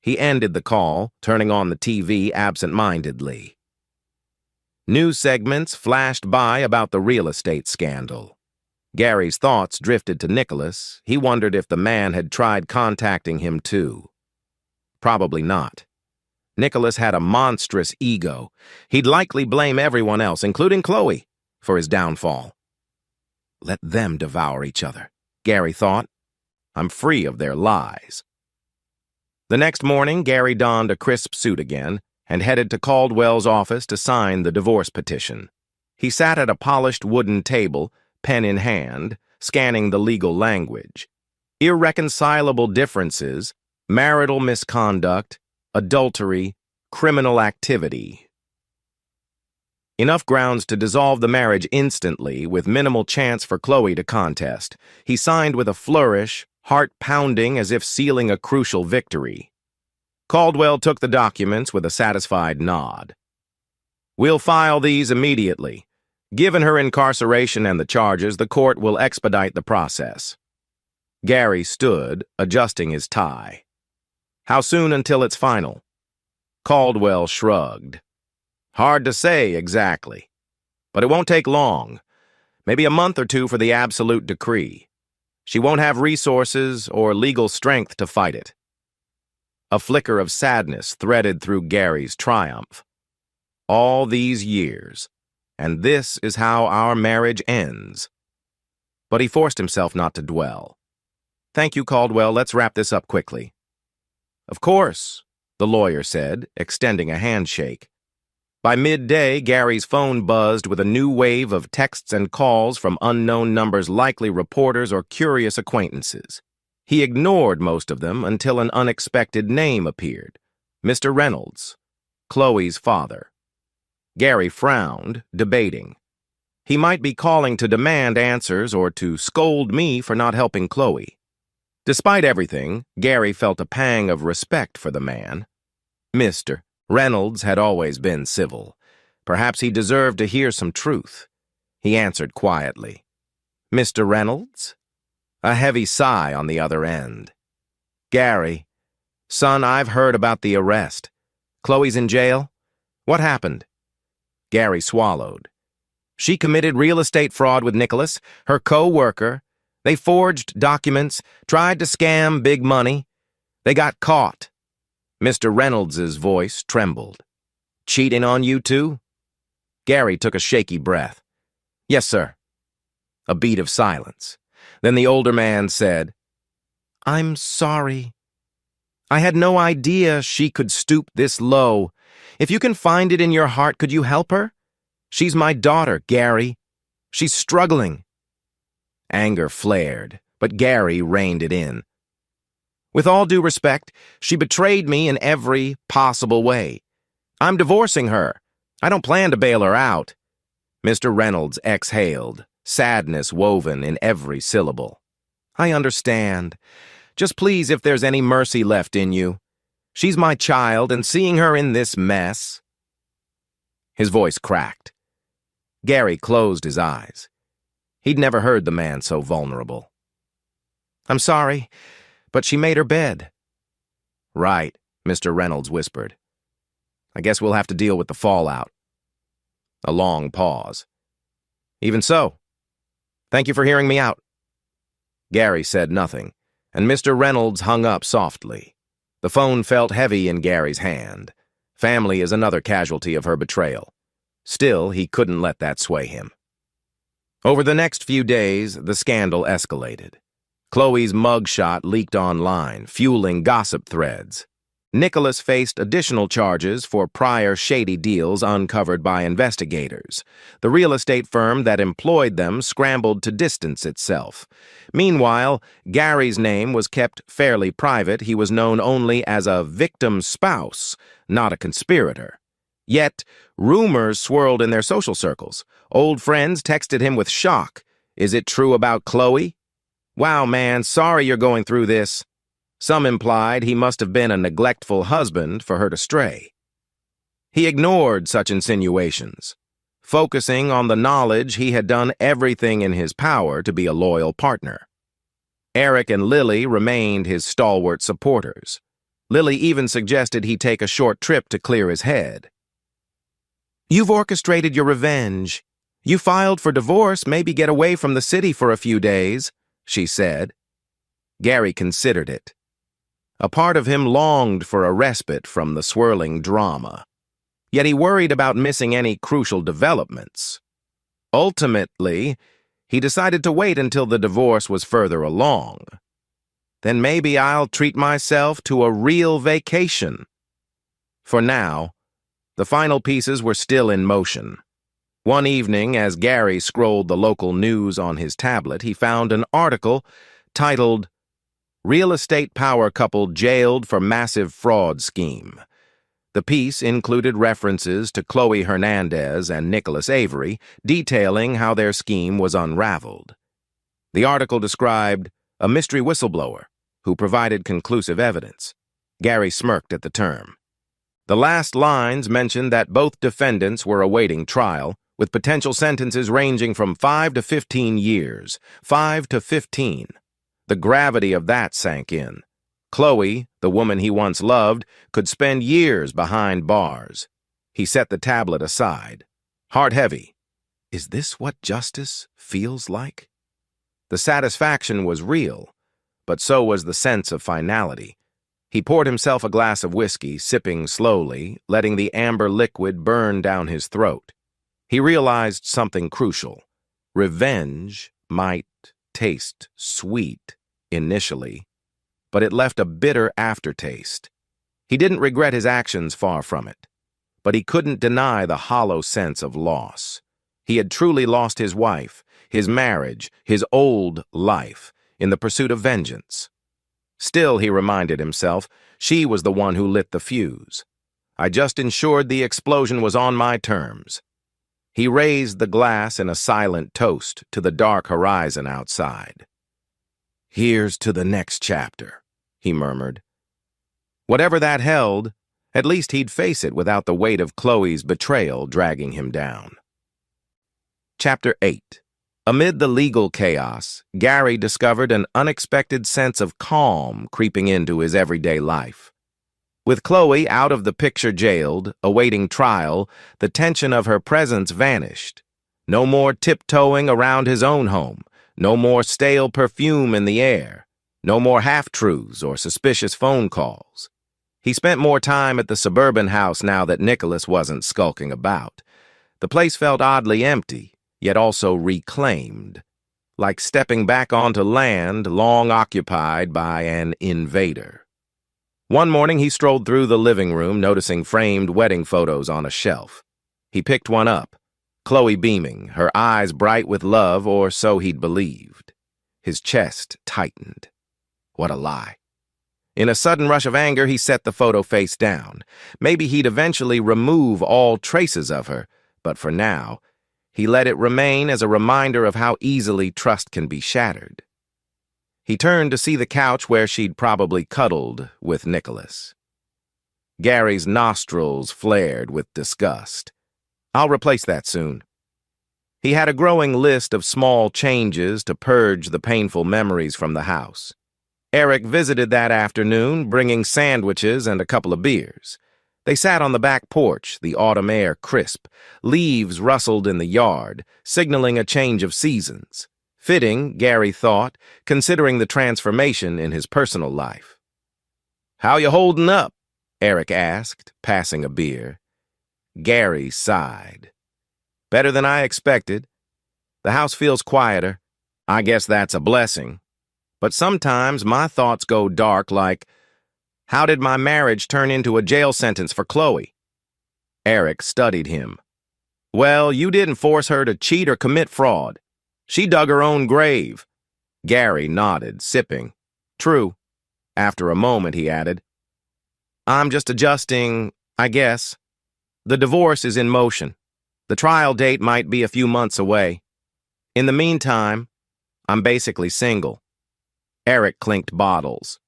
He ended the call, turning on the TV absent-mindedly. News segments flashed by about the real estate scandal. Gary's thoughts drifted to Nicholas. He wondered if the man had tried contacting him too. Probably not. Nicholas had a monstrous ego. He'd likely blame everyone else, including Chloe, for his downfall. Let them devour each other, Gary thought. I'm free of their lies. The next morning, Gary donned a crisp suit again and headed to Caldwell's office to sign the divorce petition. He sat at a polished wooden table, pen in hand, scanning the legal language. Irreconcilable differences, marital misconduct, adultery, criminal activity. Enough grounds to dissolve the marriage instantly, with minimal chance for Chloe to contest. He signed with a flourish, heart pounding as if sealing a crucial victory. Caldwell took the documents with a satisfied nod. We'll file these immediately. Given her incarceration and the charges, the court will expedite the process. Gary stood, adjusting his tie. How soon until it's final? Caldwell shrugged. Hard to say exactly, but it won't take long. Maybe a month or two for the absolute decree. She won't have resources or legal strength to fight it. A flicker of sadness threaded through Gary's triumph. All these years, and this is how our marriage ends. But he forced himself not to dwell. Thank you, Caldwell. Let's wrap this up quickly. Of course, the lawyer said, extending a handshake. By midday, Gary's phone buzzed with a new wave of texts and calls from unknown numbers, likely reporters or curious acquaintances. He ignored most of them until an unexpected name appeared. Mr. Reynolds, Chloe's father. Gary frowned, debating. He might be calling to demand answers or to scold me for not helping Chloe. Despite everything, Gary felt a pang of respect for the man. Mr. Reynolds had always been civil. Perhaps he deserved to hear some truth. He answered quietly. Mr. Reynolds? A heavy sigh on the other end. Gary, son, I've heard about the arrest. Chloe's in jail? What happened? Gary swallowed. She committed real estate fraud with Nicholas, her co-worker. They forged documents, tried to scam big money. They got caught. Mr. Reynolds's voice trembled. Cheating on you too? Gary took a shaky breath. Yes, sir. A beat of silence. Then the older man said, I'm sorry. I had no idea she could stoop this low. If you can find it in your heart, could you help her? She's my daughter, Gary. She's struggling. Anger flared, but Gary reined it in. With all due respect, she betrayed me in every possible way. I'm divorcing her. I don't plan to bail her out. Mr. Reynolds exhaled, sadness woven in every syllable. I understand. Just please, if there's any mercy left in you. She's my child, and seeing her in this mess... His voice cracked. Gary closed his eyes. He'd never heard the man so vulnerable. I'm sorry, but she made her bed. Right, Mr. Reynolds whispered. I guess we'll have to deal with the fallout. A long pause. Even so. Thank you for hearing me out. Gary said nothing, and Mr. Reynolds hung up softly. The phone felt heavy in Gary's hand. Family is another casualty of her betrayal. Still, he couldn't let that sway him. Over the next few days, the scandal escalated. Chloe's mugshot leaked online, fueling gossip threads. Nicholas faced additional charges for prior shady deals uncovered by investigators. The real estate firm that employed them scrambled to distance itself. Meanwhile, Gary's name was kept fairly private. He was known only as a victim's spouse, not a conspirator. Yet, rumors swirled in their social circles. Old friends texted him with shock. "Is it true about Chloe? Wow, man, sorry you're going through this." Some implied he must have been a neglectful husband for her to stray. He ignored such insinuations, focusing on the knowledge he had done everything in his power to be a loyal partner. Eric and Lily remained his stalwart supporters. Lily even suggested he take a short trip to clear his head. "You've orchestrated your revenge. You filed for divorce, maybe get away from the city for a few days," she said. Gary considered it. A part of him longed for a respite from the swirling drama. Yet he worried about missing any crucial developments. Ultimately, he decided to wait until the divorce was further along. Then maybe I'll treat myself to a real vacation. For now, the final pieces were still in motion. One evening, as Gary scrolled the local news on his tablet, he found an article titled, "Real estate power couple jailed for massive fraud scheme." The piece included references to Chloe Hernandez and Nicholas Avery, detailing how their scheme was unraveled. The article described a mystery whistleblower who provided conclusive evidence. Gary smirked at the term. The last lines mentioned that both defendants were awaiting trial, with potential sentences ranging from 5 to 15 years. 5 to 15. The gravity of that sank in. Chloe, the woman he once loved, could spend years behind bars. He set the tablet aside. Heart heavy. Is this what justice feels like? The satisfaction was real, but so was the sense of finality. He poured himself a glass of whiskey, sipping slowly, letting the amber liquid burn down his throat. He realized something crucial. Revenge might taste sweet initially, but it left a bitter aftertaste. He didn't regret his actions, far from it, but he couldn't deny the hollow sense of loss. He had truly lost his wife, his marriage, his old life, in the pursuit of vengeance. Still, he reminded himself, she was the one who lit the fuse. I just ensured the explosion was on my terms. He raised the glass in a silent toast to the dark horizon outside. "Here's to the next chapter," he murmured. Whatever that held, at least he'd face it without the weight of Chloe's betrayal dragging him down. Chapter 8. Amid the legal chaos, Gary discovered an unexpected sense of calm creeping into his everyday life. With Chloe out of the picture jailed, awaiting trial, the tension of her presence vanished. No more tiptoeing around his own home, no more stale perfume in the air, no more half-truths or suspicious phone calls. He spent more time at the suburban house now that Nicholas wasn't skulking about. The place felt oddly empty, yet also reclaimed, like stepping back onto land long occupied by an invader. One morning he strolled through the living room, noticing framed wedding photos on a shelf. He picked one up, Chloe beaming, her eyes bright with love, or so he'd believed. His chest tightened. What a lie. In a sudden rush of anger, he set the photo face down. Maybe he'd eventually remove all traces of her, but for now, he let it remain as a reminder of how easily trust can be shattered. He turned to see the couch where she'd probably cuddled with Nicholas. Gary's nostrils flared with disgust. I'll replace that soon. He had a growing list of small changes to purge the painful memories from the house. Eric visited that afternoon, bringing sandwiches and a couple of beers. They sat on the back porch, the autumn air crisp. Leaves rustled in the yard, signaling a change of seasons. Fitting, Gary thought, considering the transformation in his personal life. "How you holding up?" Eric asked, passing a beer. Gary sighed. "Better than I expected. The house feels quieter. I guess that's a blessing." But sometimes my thoughts go dark like, how did my marriage turn into a jail sentence for Chloe? Eric studied him. Well, you didn't force her to cheat or commit fraud. She dug her own grave. Gary nodded, sipping. True. After a moment, he added, I'm just adjusting, I guess. The divorce is in motion. The trial date might be a few months away. In the meantime, I'm basically single. Eric clinked bottles.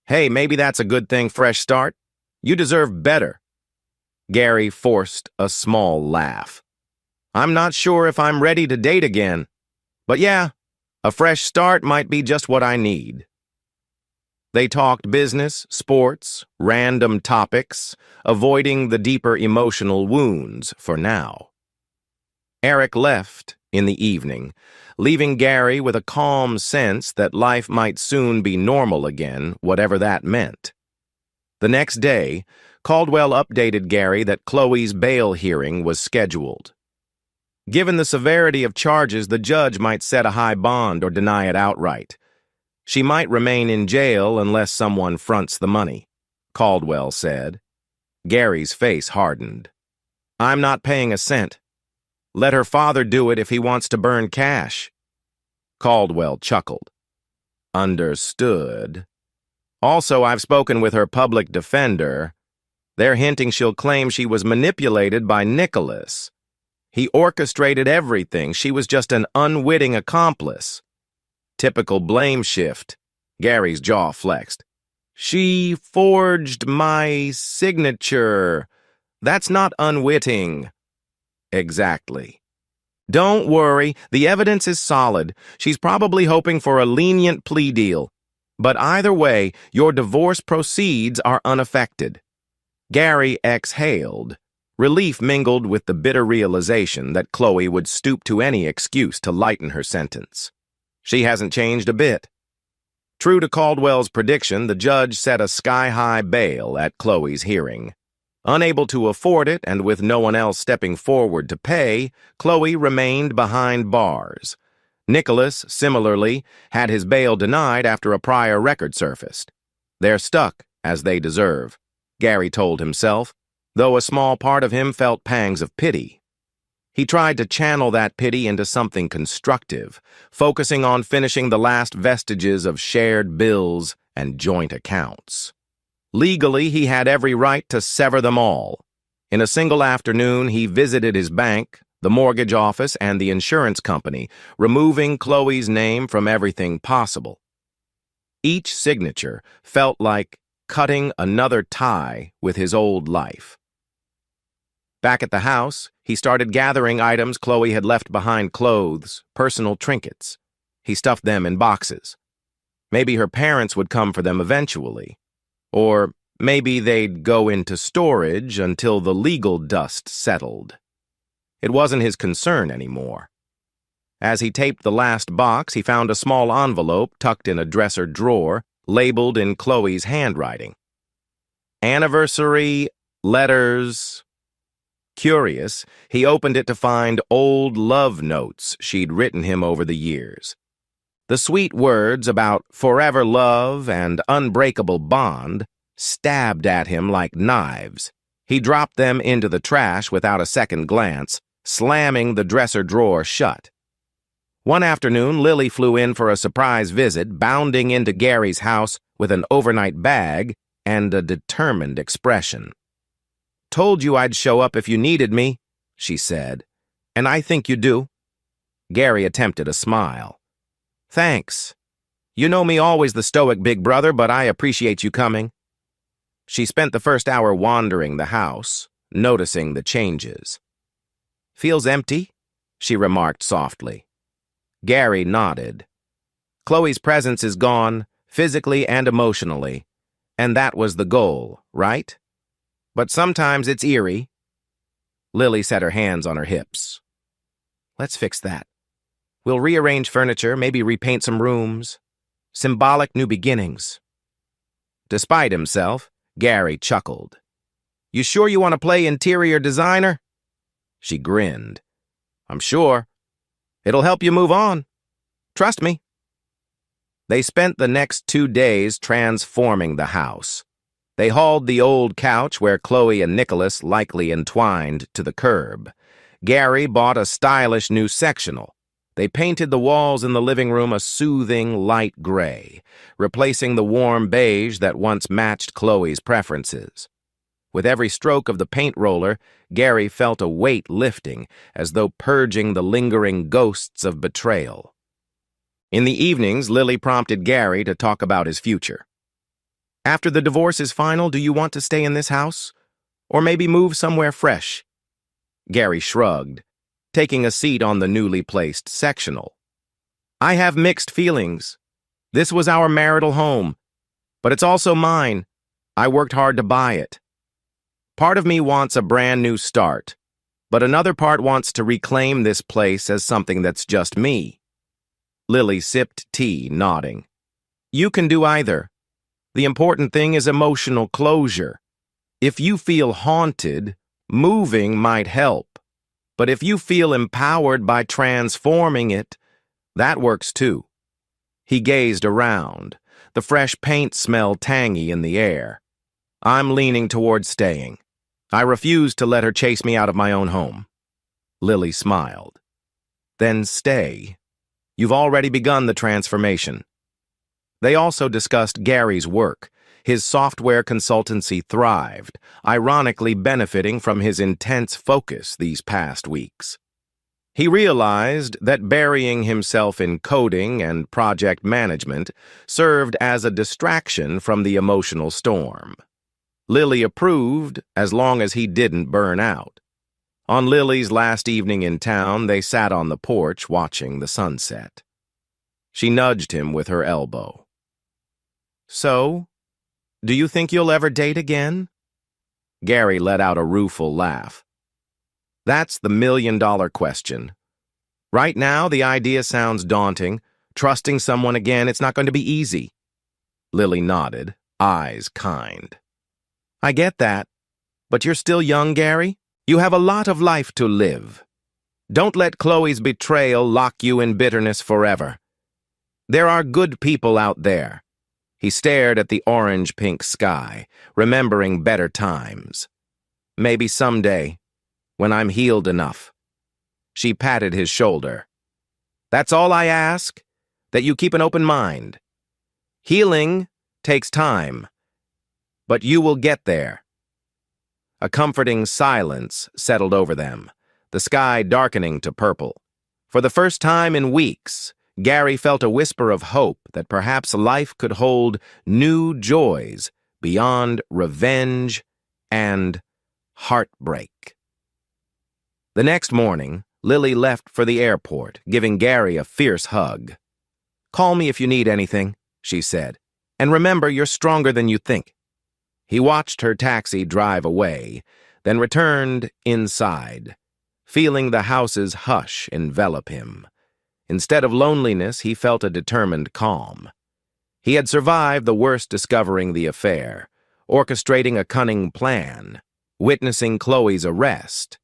Hey, maybe that's a good thing, fresh start. You deserve better. Gary forced a small laugh. I'm not sure if I'm ready to date again. But yeah, a fresh start might be just what I need. They talked business, sports, random topics, avoiding the deeper emotional wounds for now. Eric left in the evening, leaving Gary with a calm sense that life might soon be normal again, whatever that meant. The next day, Caldwell updated Gary that Chloe's bail hearing was scheduled. Given the severity of charges, the judge might set a high bond or deny it outright. She might remain in jail unless someone fronts the money, Caldwell said. Gary's face hardened. I'm not paying a cent. Let her father do it if he wants to burn cash. Caldwell chuckled. Understood. Also, I've spoken with her public defender. They're hinting she'll claim she was manipulated by Nicholas. He orchestrated everything. She was just an unwitting accomplice. Typical blame shift. Gary's jaw flexed. She forged my signature. That's not unwitting. Exactly. Don't worry, the evidence is solid. She's probably hoping for a lenient plea deal. But either way, your divorce proceeds are unaffected. Gary exhaled. Relief mingled with the bitter realization that Chloe would stoop to any excuse to lighten her sentence. She hasn't changed a bit. True to Caldwell's prediction, the judge set a sky-high bail at Chloe's hearing. Unable to afford it and with no one else stepping forward to pay, Chloe remained behind bars. Nicholas, similarly, had his bail denied after a prior record surfaced. They're stuck, as they deserve, Gary told himself, though a small part of him felt pangs of pity. He tried to channel that pity into something constructive, focusing on finishing the last vestiges of shared bills and joint accounts. Legally, he had every right to sever them all. In a single afternoon, he visited his bank, the mortgage office, and the insurance company, removing Chloe's name from everything possible. Each signature felt like cutting another tie with his old life. Back at the house, he started gathering items Chloe had left behind: clothes, personal trinkets. He stuffed them in boxes. Maybe her parents would come for them eventually. Or maybe they'd go into storage until the legal dust settled. It wasn't his concern anymore. As he taped the last box, he found a small envelope tucked in a dresser drawer, labeled in Chloe's handwriting. Anniversary, letters. Curious, he opened it to find old love notes she'd written him over the years. The sweet words about forever love and unbreakable bond stabbed at him like knives. He dropped them into the trash without a second glance, slamming the dresser drawer shut. One afternoon, Lily flew in for a surprise visit, bounding into Gary's house with an overnight bag and a determined expression. Told you I'd show up if you needed me, she said, and I think you do. Gary attempted a smile. Thanks. You know me always the stoic big brother, but I appreciate you coming. She spent the first hour wandering the house, noticing the changes. Feels empty, she remarked softly. Gary nodded. Chloe's presence is gone, physically and emotionally, and that was the goal, right? But sometimes it's eerie. Lily set her hands on her hips. Let's fix that. We'll rearrange furniture, maybe repaint some rooms. Symbolic new beginnings. Despite himself, Gary chuckled. You sure you want to play interior designer? She grinned. I'm sure. It'll help you move on. Trust me. They spent the next 2 days transforming the house. They hauled the old couch where Chloe and Nicholas likely entwined to the curb. Gary bought a stylish new sectional. They painted the walls in the living room a soothing light gray, replacing the warm beige that once matched Chloe's preferences. With every stroke of the paint roller, Gary felt a weight lifting, as though purging the lingering ghosts of betrayal. In the evenings, Lily prompted Gary to talk about his future. "After the divorce is final, do you want to stay in this house? Or maybe move somewhere fresh?" Gary shrugged, taking a seat on the newly placed sectional. "I have mixed feelings. This was our marital home, but it's also mine. I worked hard to buy it. Part of me wants a brand new start, but another part wants to reclaim this place as something that's just me." Lily sipped tea, nodding. "You can do either. The important thing is emotional closure. If you feel haunted, moving might help. But if you feel empowered by transforming it, that works too." He gazed around, the fresh paint smell tangy in the air. "I'm leaning towards staying. I refuse to let her chase me out of my own home." Lily smiled. "Then stay. You've already begun the transformation." They also discussed Gary's work. His software consultancy thrived, ironically benefiting from his intense focus these past weeks. He realized that burying himself in coding and project management served as a distraction from the emotional storm. Lily approved as long as he didn't burn out. On Lily's last evening in town, they sat on the porch watching the sunset. She nudged him with her elbow. "So, do you think you'll ever date again?" Gary let out a rueful laugh. "That's the million-dollar question. Right now, the idea sounds daunting. Trusting someone again, it's not going to be easy." Lily nodded, eyes kind. "I get that. But you're still young, Gary. You have a lot of life to live. Don't let Chloe's betrayal lock you in bitterness forever. There are good people out there." He stared at the orange-pink sky, remembering better times. "Maybe someday, when I'm healed enough." She patted his shoulder. "That's all I ask, that you keep an open mind. Healing takes time, but you will get there." A comforting silence settled over them, the sky darkening to purple. For the first time in weeks, Gary felt a whisper of hope that perhaps life could hold new joys beyond revenge and heartbreak. The next morning, Lily left for the airport, giving Gary a fierce hug. "Call me if you need anything," she said, "and remember you're stronger than you think." He watched her taxi drive away, then returned inside, feeling the house's hush envelop him. Instead of loneliness, he felt a determined calm. He had survived the worst discovering the affair, orchestrating a cunning plan, witnessing Chloe's arrest.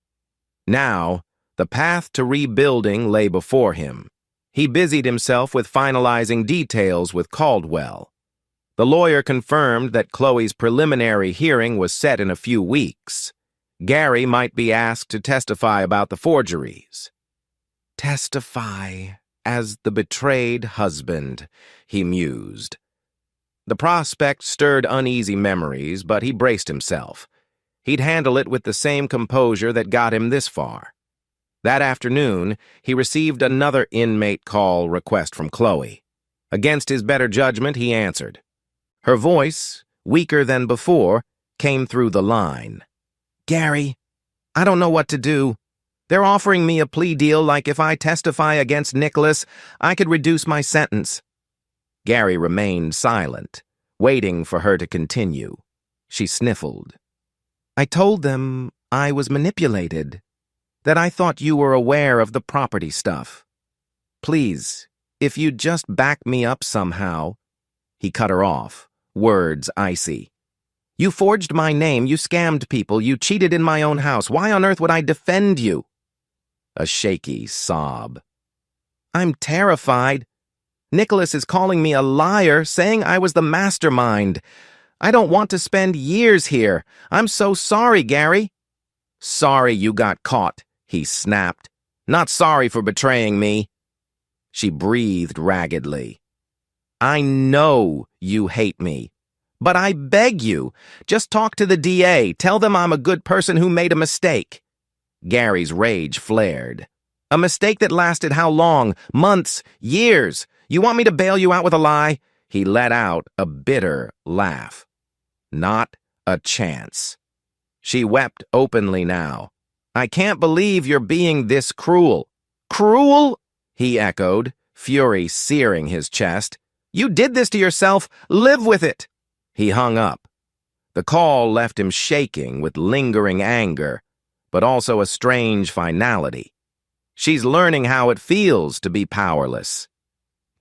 Now, the path to rebuilding lay before him. He busied himself with finalizing details with Caldwell. The lawyer confirmed that Chloe's preliminary hearing was set in a few weeks. Gary might be asked to testify about the forgeries. "Testify as the betrayed husband," he mused. The prospect stirred uneasy memories, but he braced himself. He'd handle it with the same composure that got him this far. That afternoon, he received another inmate call request from Chloe. Against his better judgment, he answered. Her voice, weaker than before, came through the line. "Gary, I don't know what to do. They're offering me a plea deal like if I testify against Nicholas, I could reduce my sentence." Gary remained silent, waiting for her to continue. She sniffled. "I told them I was manipulated, that I thought you were aware of the property stuff. Please, if you'd just back me up somehow." He cut her off, words icy. "You forged my name, you scammed people, you cheated in my own house. Why on earth would I defend you?" A shaky sob. "I'm terrified. Nicholas is calling me a liar, saying I was the mastermind. I don't want to spend years here. I'm so sorry, Gary." "Sorry you got caught," he snapped. "Not sorry for betraying me." She breathed raggedly. "I know you hate me. But I beg you, just talk to the DA. Tell them I'm a good person who made a mistake." Gary's rage flared. "A mistake that lasted how long? Months? Years? You want me to bail you out with a lie?" He let out a bitter laugh. "Not a chance." She wept openly now. "I can't believe you're being this cruel." "Cruel?" he echoed, fury searing his chest. "You did this to yourself. Live with it." He hung up. The call left him shaking with lingering anger, but also a strange finality. She's learning how it feels to be powerless.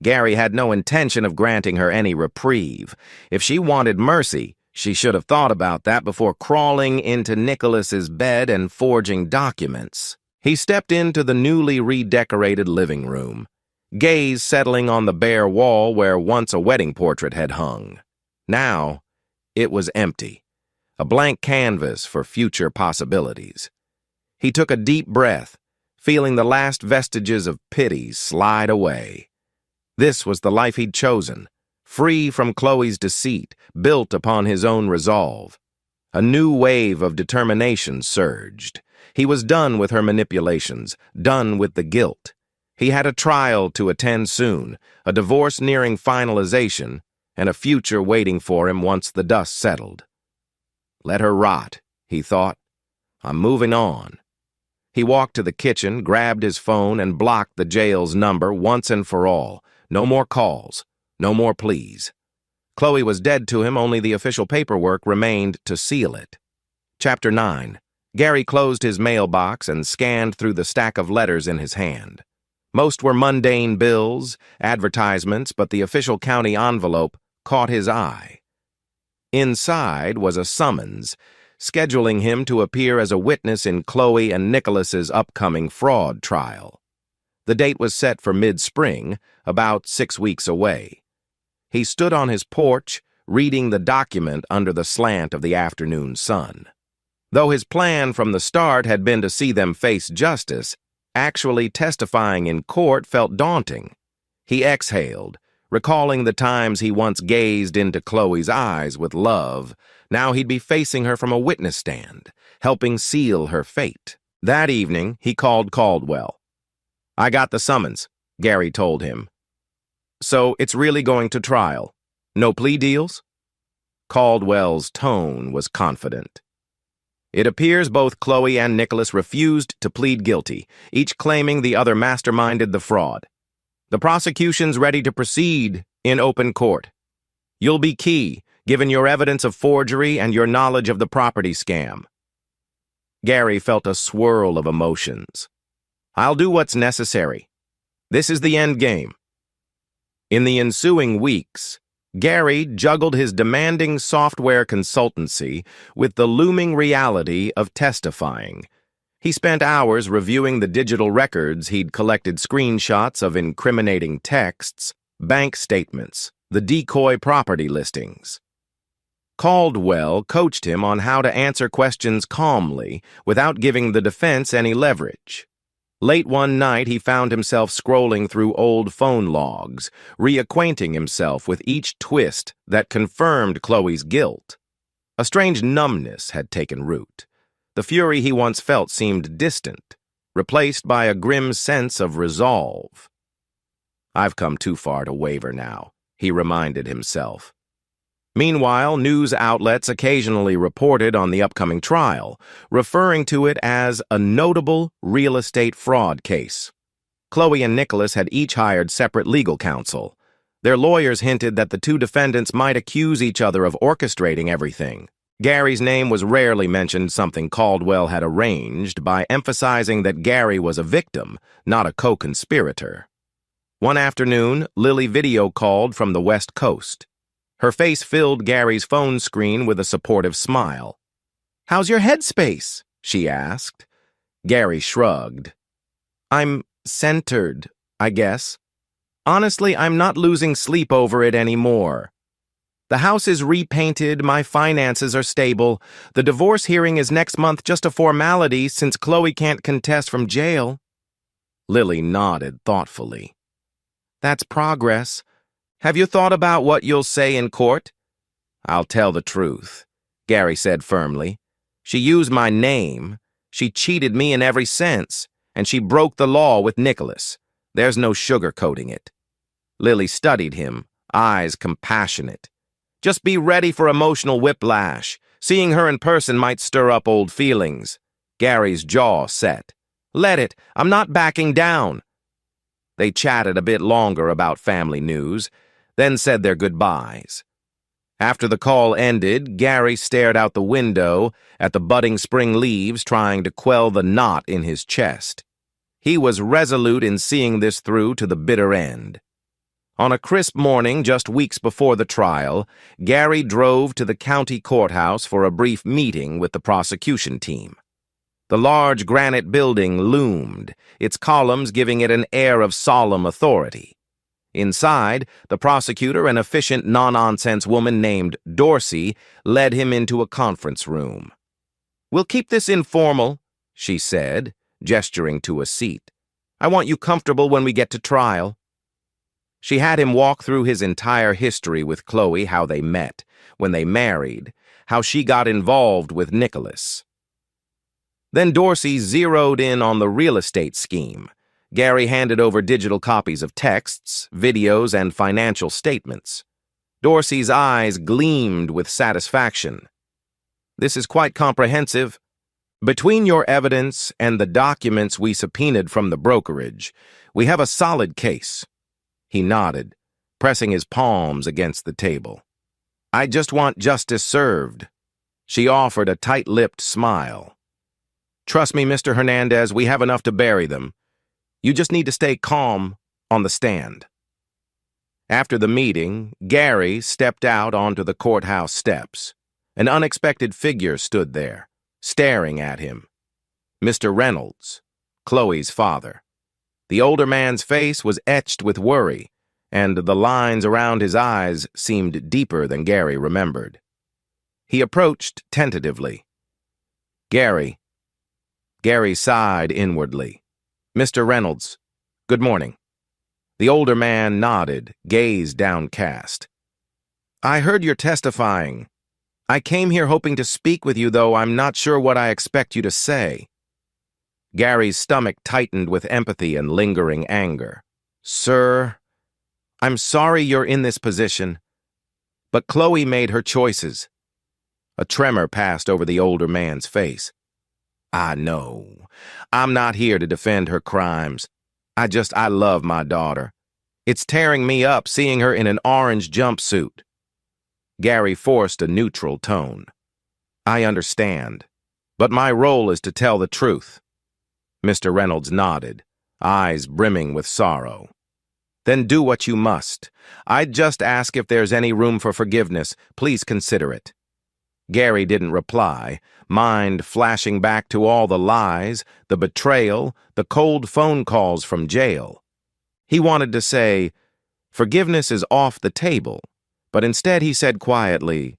Gary had no intention of granting her any reprieve. If she wanted mercy, she should have thought about that before crawling into Nicholas's bed and forging documents. He stepped into the newly redecorated living room, gaze settling on the bare wall where once a wedding portrait had hung. Now, it was empty, a blank canvas for future possibilities. He took a deep breath, feeling the last vestiges of pity slide away. This was the life he'd chosen, free from Chloe's deceit, built upon his own resolve. A new wave of determination surged. He was done with her manipulations, done with the guilt. He had a trial to attend soon, a divorce nearing finalization, and a future waiting for him once the dust settled. Let her rot, he thought. I'm moving on. He walked to the kitchen, grabbed his phone, and blocked the jail's number once and for all. No more calls, no more pleas. Chloe was dead to him, only the official paperwork remained to seal it. Chapter 9. Gary closed his mailbox and scanned through the stack of letters in his hand. Most were mundane bills, advertisements, but the official county envelope caught his eye. Inside was a summons, scheduling him to appear as a witness in Chloe and Nicholas's upcoming fraud trial. The date was set for mid-spring, about 6 weeks away. He stood on his porch, reading the document under the slant of the afternoon sun. Though his plan from the start had been to see them face justice, actually testifying in court felt daunting. He exhaled, recalling the times he once gazed into Chloe's eyes with love. Now he'd be facing her from a witness stand, helping seal her fate. That evening, he called Caldwell. I got the summons, Gary told him. So it's really going to trial. No plea deals? Caldwell's tone was confident. It appears both Chloe and Nicholas refused to plead guilty, each claiming the other masterminded the fraud. The prosecution's ready to proceed in open court. You'll be key, given your evidence of forgery and your knowledge of the property scam. Gary felt a swirl of emotions. I'll do what's necessary. This is the end game. In the ensuing weeks, Gary juggled his demanding software consultancy with the looming reality of testifying. He spent hours reviewing the digital records he'd collected, screenshots of incriminating texts, bank statements, the decoy property listings. Caldwell coached him on how to answer questions calmly without giving the defense any leverage. Late one night, he found himself scrolling through old phone logs, reacquainting himself with each twist that confirmed Chloe's guilt. A strange numbness had taken root. The fury he once felt seemed distant, replaced by a grim sense of resolve. I've come too far to waver now, he reminded himself. Meanwhile, news outlets occasionally reported on the upcoming trial, referring to it as a notable real estate fraud case. Chloe and Nicholas had each hired separate legal counsel. Their lawyers hinted that the two defendants might accuse each other of orchestrating everything. Gary's name was rarely mentioned, something Caldwell had arranged, by emphasizing that Gary was a victim, not a co-conspirator. One afternoon, Lily video called from the West Coast. Her face filled Gary's phone screen with a supportive smile. "How's your headspace?" she asked. Gary shrugged. "I'm centered, I guess." Honestly, I'm not losing sleep over it anymore. The house is repainted, my finances are stable. The divorce hearing is next month, just a formality since Chloe can't contest from jail. Lily nodded thoughtfully. That's progress. Have you thought about what you'll say in court? I'll tell the truth, Gary said firmly. She used my name. She cheated me in every sense, and she broke the law with Nicholas. There's no sugarcoating it. Lily studied him, eyes compassionate. Just be ready for emotional whiplash. Seeing her in person might stir up old feelings. Gary's jaw set. Let it. I'm not backing down. They chatted a bit longer about family news, then said their goodbyes. After the call ended, Gary stared out the window at the budding spring leaves, trying to quell the knot in his chest. He was resolute in seeing this through to the bitter end. On a crisp morning just weeks before the trial, Gary drove to the county courthouse for a brief meeting with the prosecution team. The large granite building loomed, its columns giving it an air of solemn authority. Inside, the prosecutor, an efficient, no-nonsense woman named Dorsey, led him into a conference room. "We'll keep this informal," she said, gesturing to a seat. "I want you comfortable when we get to trial." She had him walk through his entire history with Chloe, how they met, when they married, how she got involved with Nicholas. Then Dorsey zeroed in on the real estate scheme. Gary handed over digital copies of texts, videos, and financial statements. Dorsey's eyes gleamed with satisfaction. "This is quite comprehensive. Between your evidence and the documents we subpoenaed from the brokerage, we have a solid case." He nodded, pressing his palms against the table. "I just want justice served." She offered a tight-lipped smile. "Trust me, Mr. Hernandez, we have enough to bury them. You just need to stay calm on the stand." After the meeting, Gary stepped out onto the courthouse steps. An unexpected figure stood there, staring at him. Mr. Reynolds, Chloe's father. The older man's face was etched with worry, and the lines around his eyes seemed deeper than Gary remembered. He approached tentatively. Gary sighed inwardly. "Mr. Reynolds, good morning." The older man nodded, gaze downcast. "I heard you're testifying. I came here hoping to speak with you, though I'm not sure what I expect you to say." Gary's stomach tightened with empathy and lingering anger. "Sir, I'm sorry you're in this position, but Chloe made her choices." A tremor passed over the older man's face. "I know. I'm not here to defend her crimes. I love my daughter. It's tearing me up seeing her in an orange jumpsuit." Gary forced a neutral tone. "I understand, but my role is to tell the truth." Mr. Reynolds nodded, eyes brimming with sorrow. "Then do what you must. I'd just ask if there's any room for forgiveness. Please consider it." Gary didn't reply, mind flashing back to all the lies, the betrayal, the cold phone calls from jail. He wanted to say, "Forgiveness is off the table," but instead he said quietly,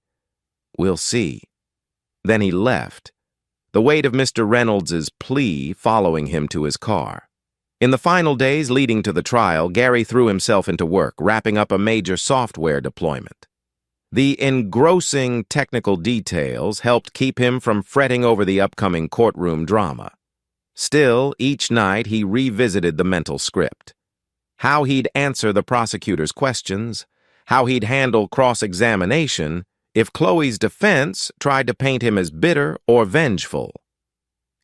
"We'll see." Then he left, the weight of Mr. Reynolds's plea following him to his car. In the final days leading to the trial, Gary threw himself into work, wrapping up a major software deployment. The engrossing technical details helped keep him from fretting over the upcoming courtroom drama. Still, each night he revisited the mental script. How he'd answer the prosecutor's questions, how he'd handle cross-examination if Chloe's defense tried to paint him as bitter or vengeful.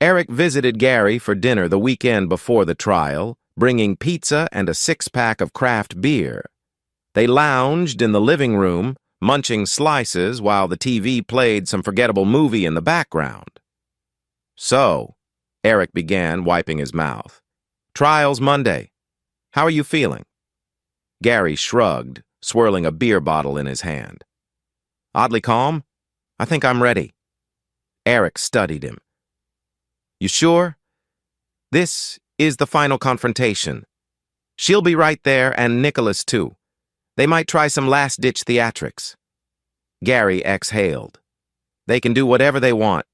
Eric visited Gary for dinner the weekend before the trial, bringing pizza and a six-pack of craft beer. They lounged in the living room, munching slices while the TV played some forgettable movie in the background. "So," Eric began, wiping his mouth, "trial's Monday. How are you feeling?" Gary shrugged, swirling a beer bottle in his hand. "Oddly calm? I think I'm ready." Eric studied him. "You sure? This is the final confrontation." She'll be right there, and Nicholas, too. They might try some last-ditch theatrics. Gary exhaled. They can do whatever they want.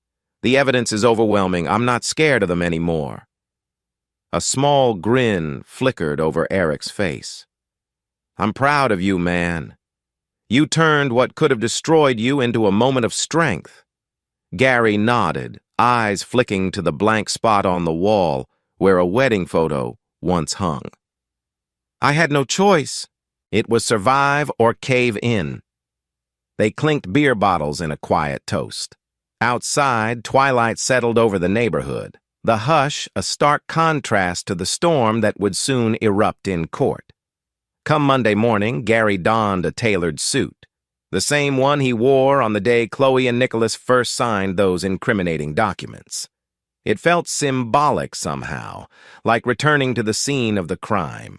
The evidence is overwhelming. I'm not scared of them anymore. A small grin flickered over Eric's face. I'm proud of you, man. You turned what could have destroyed you into a moment of strength. Gary nodded, eyes flicking to the blank spot on the wall where a wedding photo once hung. I had no choice. It was survive or cave in. They clinked beer bottles in a quiet toast. Outside, twilight settled over the neighborhood, the hush a stark contrast to the storm that would soon erupt in court. Come Monday morning, Gary donned a tailored suit, the same one he wore on the day Chloe and Nicholas first signed those incriminating documents. It felt symbolic somehow, like returning to the scene of the crime.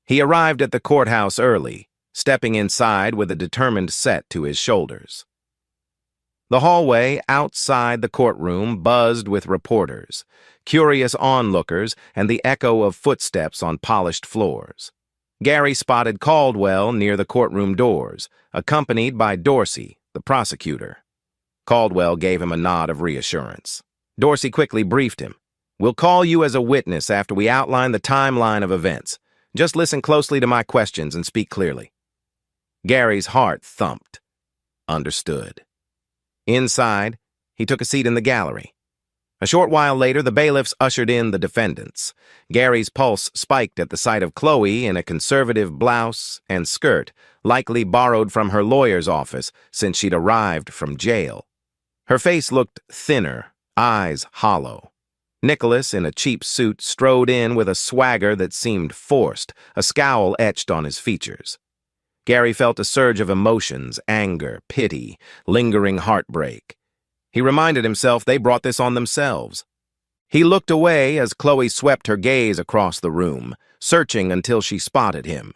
He arrived at the courthouse early, stepping inside with a determined set to his shoulders. The hallway outside the courtroom buzzed with reporters, curious onlookers, and the echo of footsteps on polished floors. Gary spotted Caldwell near the courtroom doors, accompanied by Dorsey, the prosecutor. Caldwell gave him a nod of reassurance. Dorsey quickly briefed him. We'll call you as a witness after we outline the timeline of events. Just listen closely to my questions and speak clearly. Gary's heart thumped. Understood. Inside, he took a seat in the gallery. A short while later, the bailiffs ushered in the defendants. Gary's pulse spiked at the sight of Chloe in a conservative blouse and skirt, likely borrowed from her lawyer's office since she'd arrived from jail. Her face looked thinner, eyes hollow. Nicholas, in a cheap suit, strode in with a swagger that seemed forced, a scowl etched on his features. Gary felt a surge of emotions, anger, pity, lingering heartbreak. He reminded himself they brought this on themselves. He looked away as Chloe swept her gaze across the room, searching until she spotted him.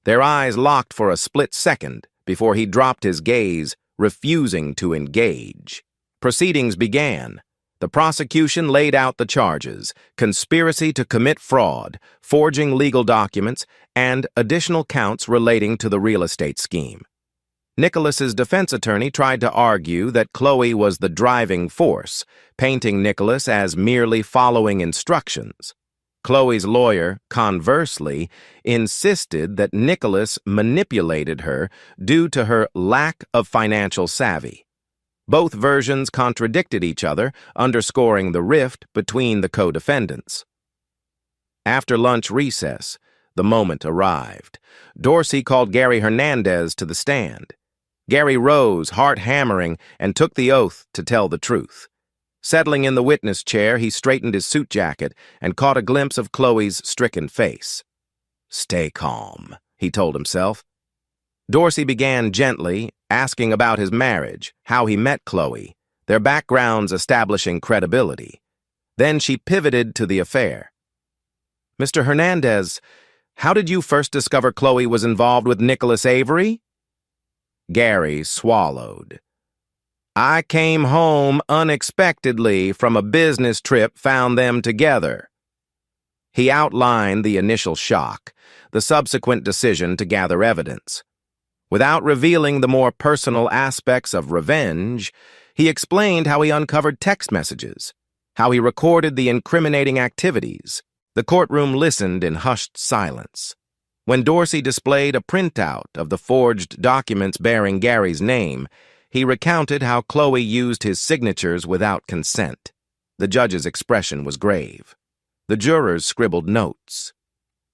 Their eyes locked for a split second before he dropped his gaze, refusing to engage. Proceedings began. The prosecution laid out the charges: conspiracy to commit fraud, forging legal documents, and additional counts relating to the real estate scheme. Nicholas's defense attorney tried to argue that Chloe was the driving force, painting Nicholas as merely following instructions. Chloe's lawyer, conversely, insisted that Nicholas manipulated her due to her lack of financial savvy. Both versions contradicted each other, underscoring the rift between the co-defendants. After lunch recess, the moment arrived. Dorsey called Gary Hernandez to the stand. Gary rose, heart hammering, and took the oath to tell the truth. Settling in the witness chair, he straightened his suit jacket and caught a glimpse of Chloe's stricken face. Stay calm, he told himself. Dorsey began gently, asking about his marriage, how he met Chloe, their backgrounds establishing credibility. Then she pivoted to the affair. Mr. Hernandez, how did you first discover Chloe was involved with Nicholas Avery? Gary swallowed. I came home unexpectedly from a business trip, found them together. He outlined the initial shock, the subsequent decision to gather evidence. Without revealing the more personal aspects of revenge, he explained how he uncovered text messages, how he recorded the incriminating activities. The courtroom listened in hushed silence. When Dorsey displayed a printout of the forged documents bearing Gary's name, he recounted how Chloe used his signatures without consent. The judge's expression was grave. The jurors scribbled notes.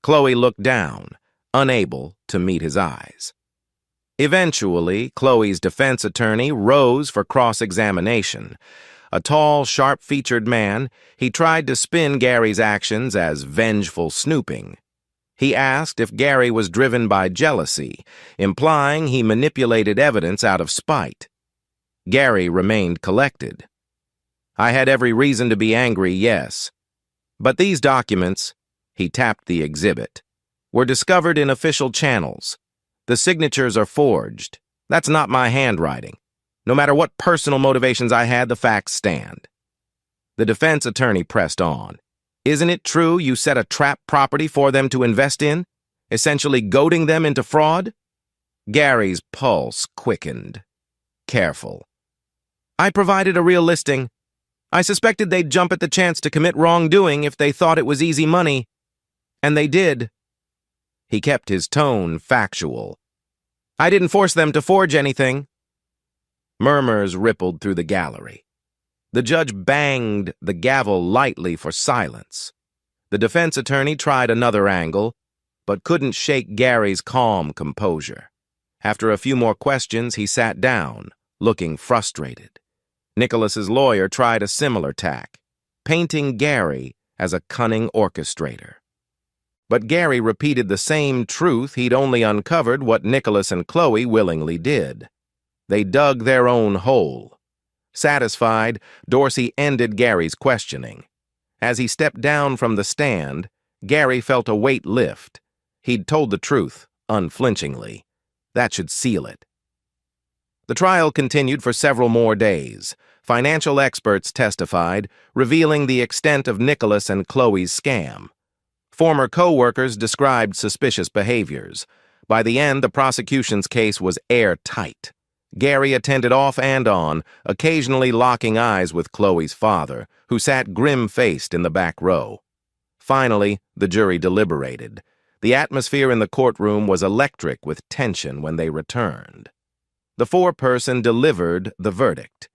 Chloe looked down, unable to meet his eyes. Eventually, Chloe's defense attorney rose for cross-examination. A tall, sharp-featured man, he tried to spin Gary's actions as vengeful snooping. He asked if Gary was driven by jealousy, implying he manipulated evidence out of spite. Gary remained collected. I had every reason to be angry, yes. But these documents, he tapped the exhibit, were discovered in official channels. The signatures are forged. That's not my handwriting. No matter what personal motivations I had, the facts stand. The defense attorney pressed on. Isn't it true you set a trap property for them to invest in, essentially goading them into fraud? Gary's pulse quickened. Careful. I provided a real listing. I suspected they'd jump at the chance to commit wrongdoing if they thought it was easy money. And they did. He kept his tone factual. I didn't force them to forge anything. Murmurs rippled through the gallery. The judge banged the gavel lightly for silence. The defense attorney tried another angle, but couldn't shake Gary's calm composure. After a few more questions, he sat down, looking frustrated. Nicholas's lawyer tried a similar tack, painting Gary as a cunning orchestrator. But Gary repeated the same truth he'd only uncovered what Nicholas and Chloe willingly did. They dug their own hole. Satisfied, Dorsey ended Gary's questioning. As he stepped down from the stand, Gary felt a weight lift. He'd told the truth, unflinchingly. That should seal it. The trial continued for several more days. Financial experts testified, revealing the extent of Nicholas and Chloe's scam. Former co-workers described suspicious behaviors. By the end, the prosecution's case was airtight. Gary attended off and on, occasionally locking eyes with Chloe's father, who sat grim-faced in the back row. Finally, the jury deliberated. The atmosphere in the courtroom was electric with tension when they returned. The four-person delivered the verdict.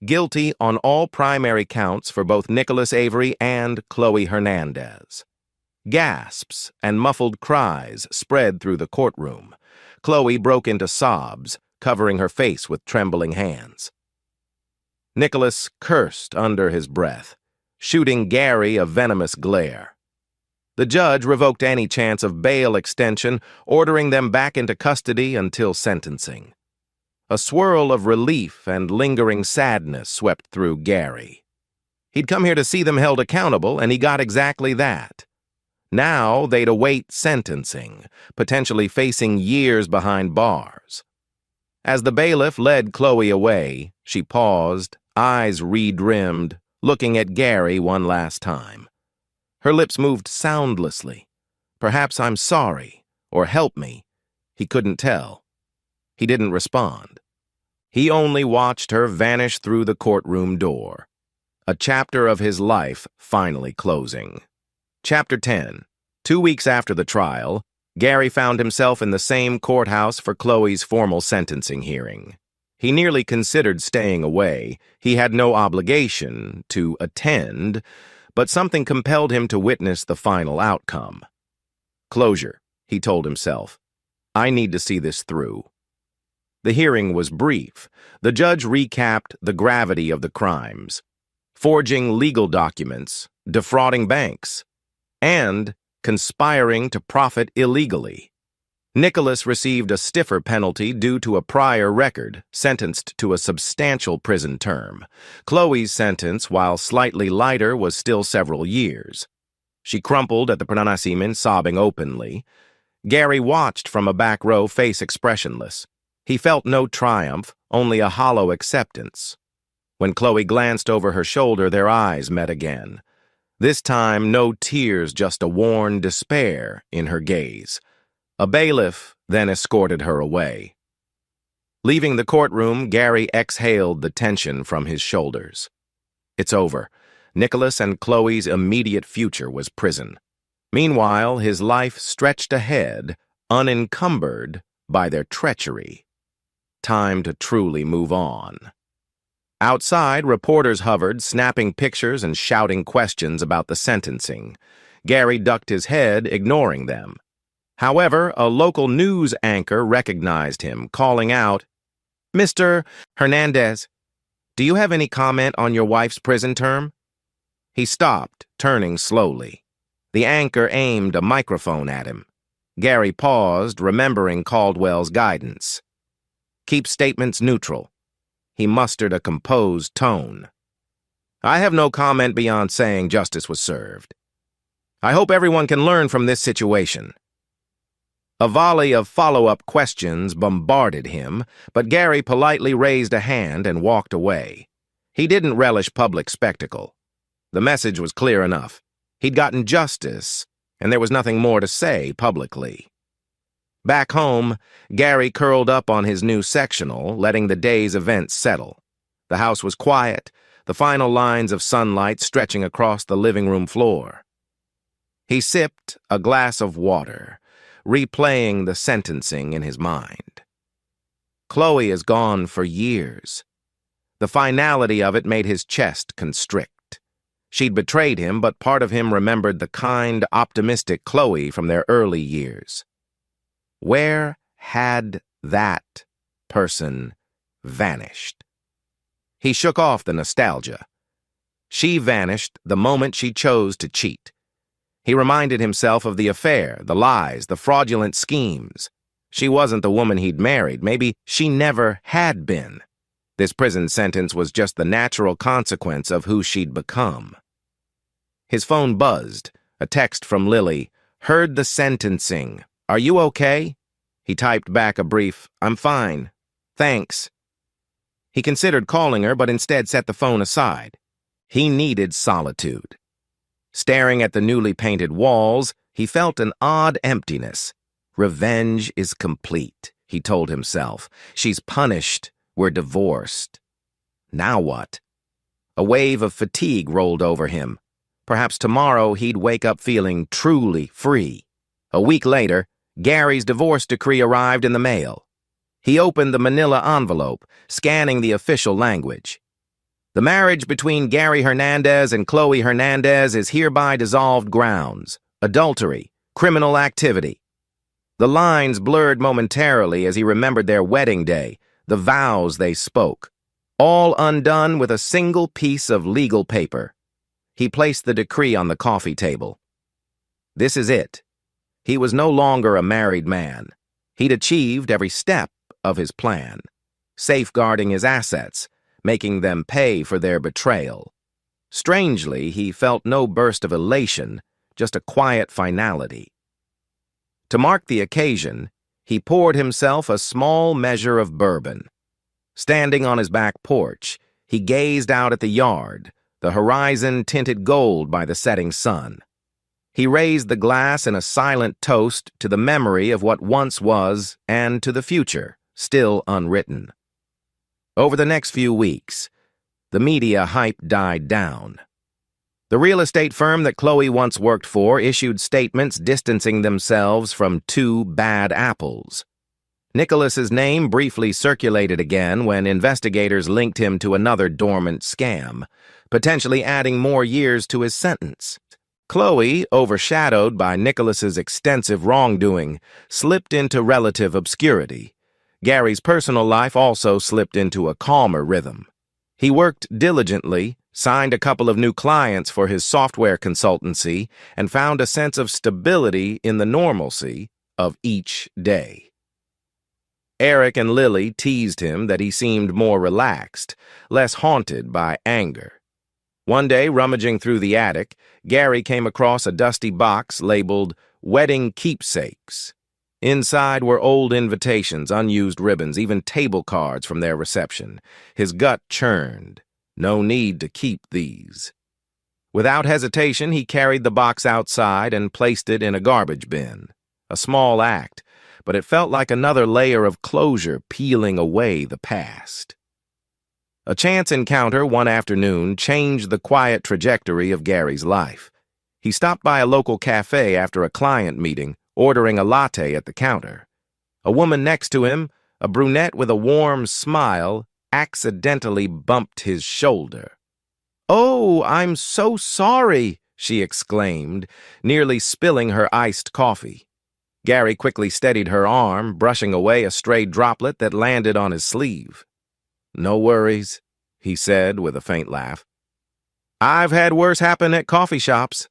Guilty on all primary counts for both Nicholas Avery and Chloe Hernandez. Gasps and muffled cries spread through the courtroom. Chloe broke into sobs, covering her face with trembling hands. Nicholas cursed under his breath, shooting Gary a venomous glare. The judge revoked any chance of bail extension, ordering them back into custody until sentencing. A swirl of relief and lingering sadness swept through Gary. He'd come here to see them held accountable, and he got exactly that. Now they'd await sentencing, potentially facing years behind bars. As the bailiff led Chloe away, she paused, eyes redrimmed, looking at Gary one last time. Her lips moved soundlessly. Perhaps I'm sorry, or help me. He couldn't tell. He didn't respond. He only watched her vanish through the courtroom door. A chapter of his life finally closing. Chapter 10. 2 weeks after the trial, Gary found himself in the same courthouse for Chloe's formal sentencing hearing. He nearly considered staying away. He had no obligation to attend, but something compelled him to witness the final outcome. Closure, he told himself. I need to see this through. The hearing was brief. The judge recapped the gravity of the crimes: forging legal documents, defrauding banks, and conspiring to profit illegally. Nicholas received a stiffer penalty due to a prior record, sentenced to a substantial prison term. Chloe's sentence, while slightly lighter, was still several years. She crumpled at the pronouncement, sobbing openly. Gary watched from a back row, face expressionless. He felt no triumph, only a hollow acceptance. When Chloe glanced over her shoulder, their eyes met again. This time, no tears, just a worn despair in her gaze. A bailiff then escorted her away. Leaving the courtroom, Gary exhaled the tension from his shoulders. It's over. Nicholas and Chloe's immediate future was prison. Meanwhile, his life stretched ahead, unencumbered by their treachery. Time to truly move on. Outside, reporters hovered, snapping pictures and shouting questions about the sentencing. Gary ducked his head, ignoring them. However, a local news anchor recognized him, calling out, "Mr. Hernandez, do you have any comment on your wife's prison term?" He stopped, turning slowly. The anchor aimed a microphone at him. Gary paused, remembering Caldwell's guidance. Keep statements neutral. He mustered a composed tone. I have no comment beyond saying justice was served. I hope everyone can learn from this situation. A volley of follow-up questions bombarded him, but Gary politely raised a hand and walked away. He didn't relish public spectacle. The message was clear enough. He'd gotten justice, and there was nothing more to say publicly. Back home, Gary curled up on his new sectional, letting the day's events settle. The house was quiet, the final lines of sunlight stretching across the living room floor. He sipped a glass of water, replaying the sentencing in his mind. Chloe is gone for years. The finality of it made his chest constrict. She'd betrayed him, but part of him remembered the kind, optimistic Chloe from their early years. Where had that person vanished? He shook off the nostalgia. She vanished the moment she chose to cheat. He reminded himself of the affair, the lies, the fraudulent schemes. She wasn't the woman he'd married. Maybe she never had been. This prison sentence was just the natural consequence of who she'd become. His phone buzzed. A text from Lily. "Heard the sentencing. Are you okay?" He typed back a brief, "I'm fine. Thanks." He considered calling her, but instead set the phone aside. He needed solitude. Staring at the newly painted walls, he felt an odd emptiness. Revenge is complete, he told himself. She's punished. We're divorced. Now what? A wave of fatigue rolled over him. Perhaps tomorrow he'd wake up feeling truly free. A week later, Gary's divorce decree arrived in the mail. He opened the manila envelope, scanning the official language. "The marriage between Gary Hernandez and Chloe Hernandez is hereby dissolved grounds. Adultery, criminal activity." The lines blurred momentarily as he remembered their wedding day, the vows they spoke, all undone with a single piece of legal paper. He placed the decree on the coffee table. This is it. He was no longer a married man. He'd achieved every step of his plan, safeguarding his assets, making them pay for their betrayal. Strangely, he felt no burst of elation, just a quiet finality. To mark the occasion, he poured himself a small measure of bourbon. Standing on his back porch, he gazed out at the yard, the horizon tinted gold by the setting sun. He raised the glass in a silent toast to the memory of what once was and to the future, still unwritten. Over the next few weeks, the media hype died down. The real estate firm that Chloe once worked for issued statements distancing themselves from two bad apples. Nicholas's name briefly circulated again when investigators linked him to another dormant scam, potentially adding more years to his sentence. Chloe, overshadowed by Nicholas's extensive wrongdoing, slipped into relative obscurity. Gary's personal life also slipped into a calmer rhythm. He worked diligently, signed a couple of new clients for his software consultancy, and found a sense of stability in the normalcy of each day. Eric and Lily teased him that he seemed more relaxed, less haunted by anger. One day, rummaging through the attic, Gary came across a dusty box labeled "Wedding Keepsakes." Inside were old invitations, unused ribbons, even table cards from their reception. His gut churned. No need to keep these. Without hesitation, he carried the box outside and placed it in a garbage bin. A small act, but it felt like another layer of closure peeling away the past. A chance encounter one afternoon changed the quiet trajectory of Gary's life. He stopped by a local cafe after a client meeting, ordering a latte at the counter. A woman next to him, a brunette with a warm smile, accidentally bumped his shoulder. "Oh, I'm so sorry," she exclaimed, nearly spilling her iced coffee. Gary quickly steadied her arm, brushing away a stray droplet that landed on his sleeve. "No worries," he said with a faint laugh. "I've had worse happen at coffee shops."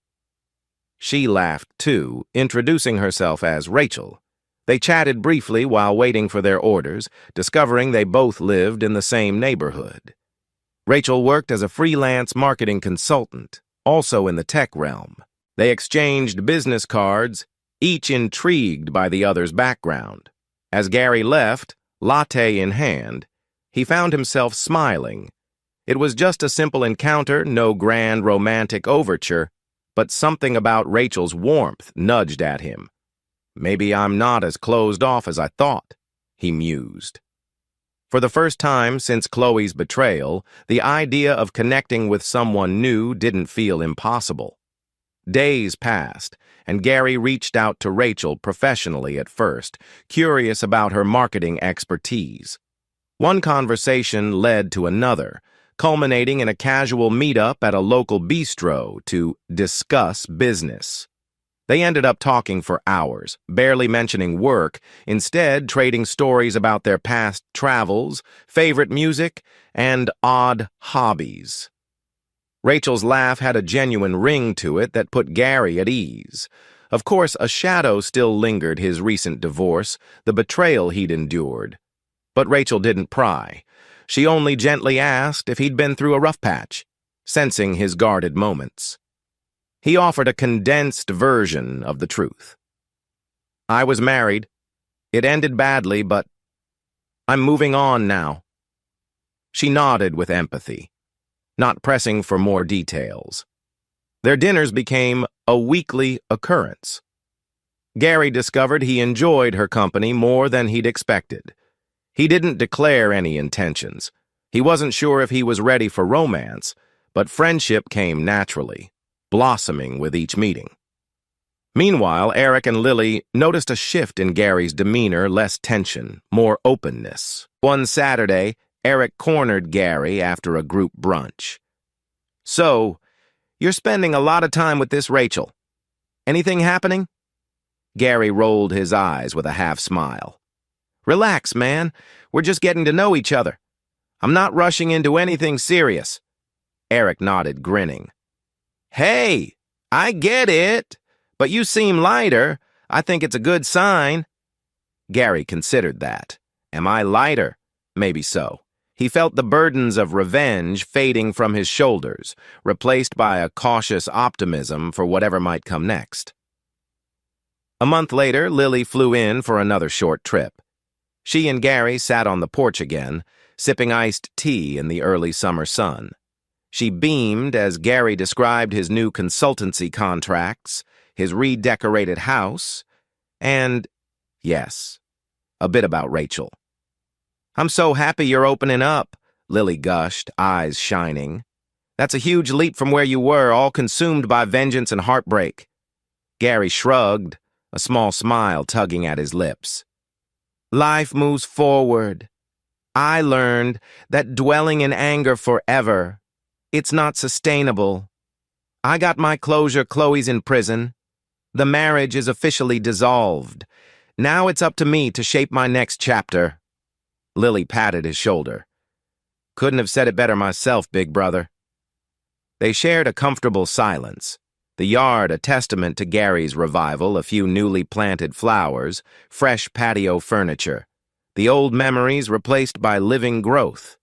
She laughed too, introducing herself as Rachel. They chatted briefly while waiting for their orders, discovering they both lived in the same neighborhood. Rachel worked as a freelance marketing consultant, also in the tech realm. They exchanged business cards, each intrigued by the other's background. As Gary left, latte in hand, he found himself smiling. It was just a simple encounter, no grand romantic overture, but something about Rachel's warmth nudged at him. Maybe I'm not as closed off as I thought, he mused. For the first time since Chloe's betrayal, the idea of connecting with someone new didn't feel impossible. Days passed, and Gary reached out to Rachel professionally at first, curious about her marketing expertise. One conversation led to another, culminating in a casual meetup at a local bistro to discuss business. They ended up talking for hours, barely mentioning work, instead trading stories about their past travels, favorite music, and odd hobbies. Rachel's laugh had a genuine ring to it that put Gary at ease. Of course, a shadow still lingered his recent divorce, the betrayal he'd endured. But Rachel didn't pry. She only gently asked if he'd been through a rough patch, sensing his guarded moments. He offered a condensed version of the truth. I was married. It ended badly, but I'm moving on now. She nodded with empathy, not pressing for more details. Their dinners became a weekly occurrence. Gary discovered he enjoyed her company more than he'd expected. He didn't declare any intentions. He wasn't sure if he was ready for romance, but friendship came naturally, blossoming with each meeting. Meanwhile, Eric and Lily noticed a shift in Gary's demeanor, less tension, more openness. One Saturday, Eric cornered Gary after a group brunch. So, you're spending a lot of time with this Rachel. Anything happening? Gary rolled his eyes with a half-smile. Relax, man. We're just getting to know each other. I'm not rushing into anything serious. Eric nodded, grinning. Hey, I get it, but you seem lighter. I think it's a good sign. Gary considered that. Am I lighter? Maybe so. He felt the burdens of revenge fading from his shoulders, replaced by a cautious optimism for whatever might come next. A month later, Lily flew in for another short trip. She and Gary sat on the porch again, sipping iced tea in the early summer sun. She beamed as Gary described his new consultancy contracts, his redecorated house, and, yes, a bit about Rachel. I'm so happy you're opening up, Lily gushed, eyes shining. That's a huge leap from where you were, all consumed by vengeance and heartbreak. Gary shrugged, a small smile tugging at his lips. Life moves forward. I learned that dwelling in anger forever, it's not sustainable. I got my closure. Chloe's in prison. The marriage is officially dissolved. Now it's up to me to shape my next chapter. Lily patted his shoulder. Couldn't have said it better myself, big brother. They shared a comfortable silence, the yard a testament to Gary's revival, a few newly planted flowers, fresh patio furniture, the old memories replaced by living growth.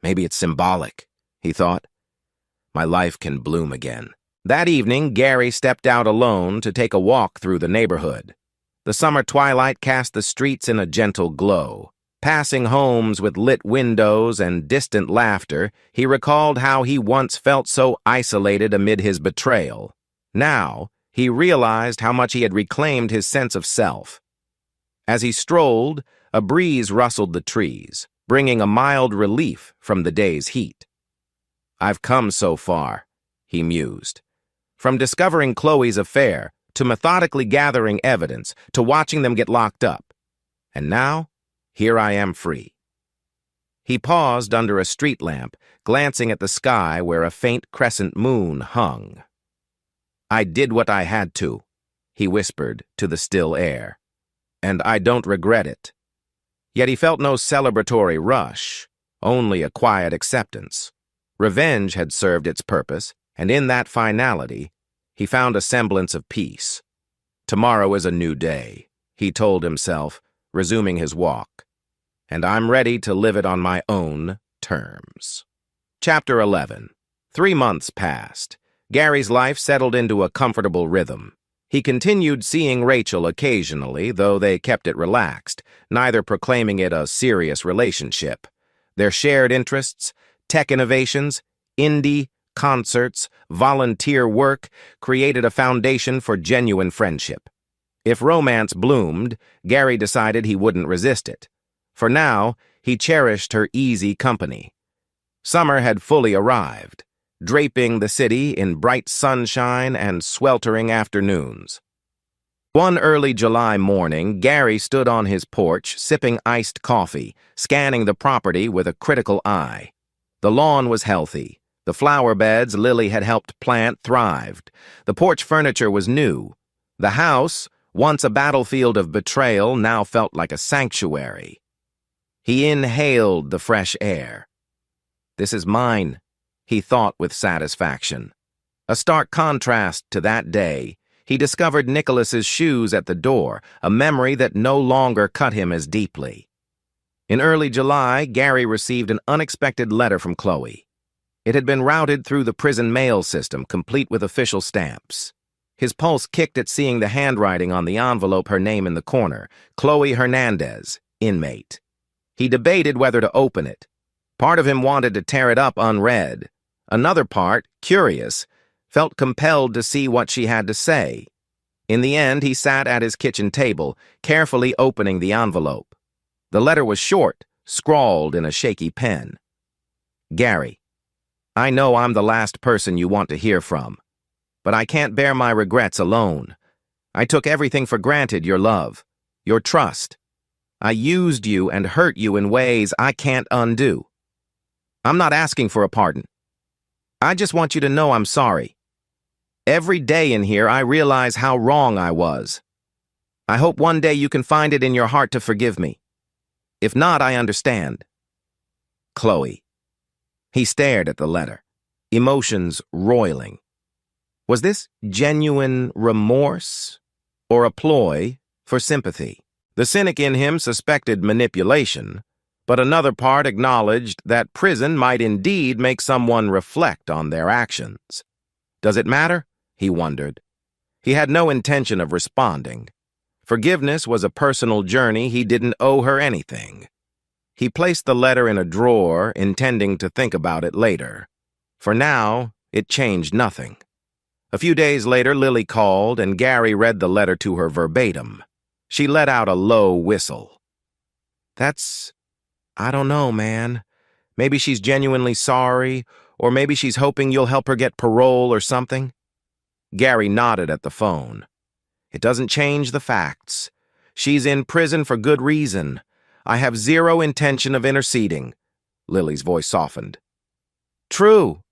Maybe it's symbolic, he thought. My life can bloom again. That evening, Gary stepped out alone to take a walk through the neighborhood. The summer twilight cast the streets in a gentle glow. Passing homes with lit windows and distant laughter, he recalled how he once felt so isolated amid his betrayal. Now, he realized how much he had reclaimed his sense of self. As he strolled, a breeze rustled the trees, bringing a mild relief from the day's heat. I've come so far, he mused. From discovering Chloe's affair, to methodically gathering evidence, to watching them get locked up. And now, here I am free. He paused under a street lamp, glancing at the sky where a faint crescent moon hung. I did what I had to, he whispered to the still air, and I don't regret it. Yet he felt no celebratory rush, only a quiet acceptance. Revenge had served its purpose, and in that finality, he found a semblance of peace. Tomorrow is a new day, he told himself, resuming his walk, and I'm ready to live it on my own terms. Chapter 11. 3 months passed. Gary's life settled into a comfortable rhythm. He continued seeing Rachel occasionally, though they kept it relaxed, neither proclaiming it a serious relationship. Their shared interests, tech innovations, indie, concerts, volunteer work created a foundation for genuine friendship. If romance bloomed, Gary decided he wouldn't resist it. For now, he cherished her easy company. Summer had fully arrived, draping the city in bright sunshine and sweltering afternoons. One early July morning, Gary stood on his porch, sipping iced coffee, scanning the property with a critical eye. The lawn was healthy. The flower beds Lily had helped plant thrived. The porch furniture was new. The house, once a battlefield of betrayal, now felt like a sanctuary. He inhaled the fresh air. "This is mine," he thought with satisfaction. A stark contrast to that day, he discovered Nicholas's shoes at the door, a memory that no longer cut him as deeply. In early July, Gary received an unexpected letter from Chloe. It had been routed through the prison mail system, complete with official stamps. His pulse kicked at seeing the handwriting on the envelope, her name in the corner, Chloe Hernandez, inmate. He debated whether to open it. Part of him wanted to tear it up unread. Another part, curious, felt compelled to see what she had to say. In the end, he sat at his kitchen table, carefully opening the envelope. The letter was short, scrawled in a shaky pen. "Gary, I know I'm the last person you want to hear from, but I can't bear my regrets alone. I took everything for granted, your love, your trust. I used you and hurt you in ways I can't undo. I'm not asking for a pardon. I just want you to know I'm sorry. Every day in here I realize how wrong I was. I hope one day you can find it in your heart to forgive me. If not, I understand. Chloe." He stared at the letter, emotions roiling. Was this genuine remorse or a ploy for sympathy? The cynic in him suspected manipulation, but another part acknowledged that prison might indeed make someone reflect on their actions. Does it matter? He wondered. He had no intention of responding. Forgiveness was a personal journey. He didn't owe her anything. He placed the letter in a drawer, intending to think about it later. For now, it changed nothing. A few days later, Lily called, and Gary read the letter to her verbatim. She let out a low whistle. I don't know, man. Maybe she's genuinely sorry, or maybe she's hoping you'll help her get parole or something." Gary nodded at the phone. "It doesn't change the facts. She's in prison for good reason. I have zero intention of interceding." Lily's voice softened. "True.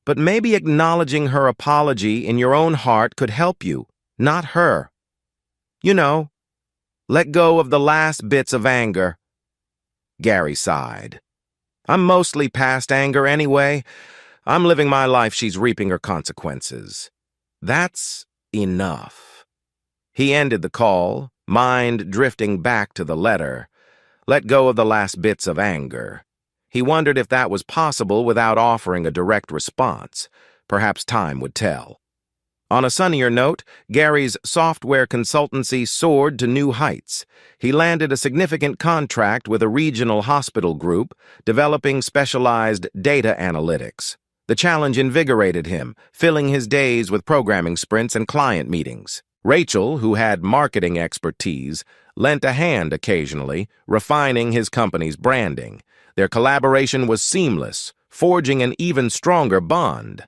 But maybe acknowledging her apology in your own heart could help you, not her. You know, let go of the last bits of anger." Gary sighed. "I'm mostly past anger anyway. I'm living my life, she's reaping her consequences. That's enough." He ended the call, mind drifting back to the letter. Let go of the last bits of anger. He wondered if that was possible without offering a direct response. Perhaps time would tell. On a sunnier note, Gary's software consultancy soared to new heights. He landed a significant contract with a regional hospital group, developing specialized data analytics. The challenge invigorated him, filling his days with programming sprints and client meetings. Rachel, who had marketing expertise, lent a hand occasionally, refining his company's branding. Their collaboration was seamless, forging an even stronger bond.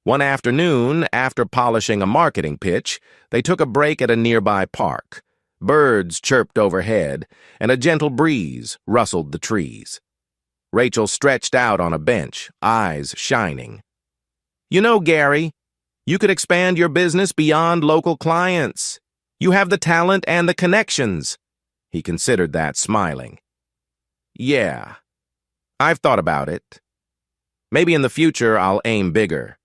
One afternoon, after polishing a marketing pitch, they took a break at a nearby park. Birds chirped overhead, and a gentle breeze rustled the trees. Rachel stretched out on a bench, eyes shining. "You know, Gary, you could expand your business beyond local clients. You have the talent and the connections." He considered that, smiling. "Yeah, I've thought about it. Maybe in the future I'll aim bigger.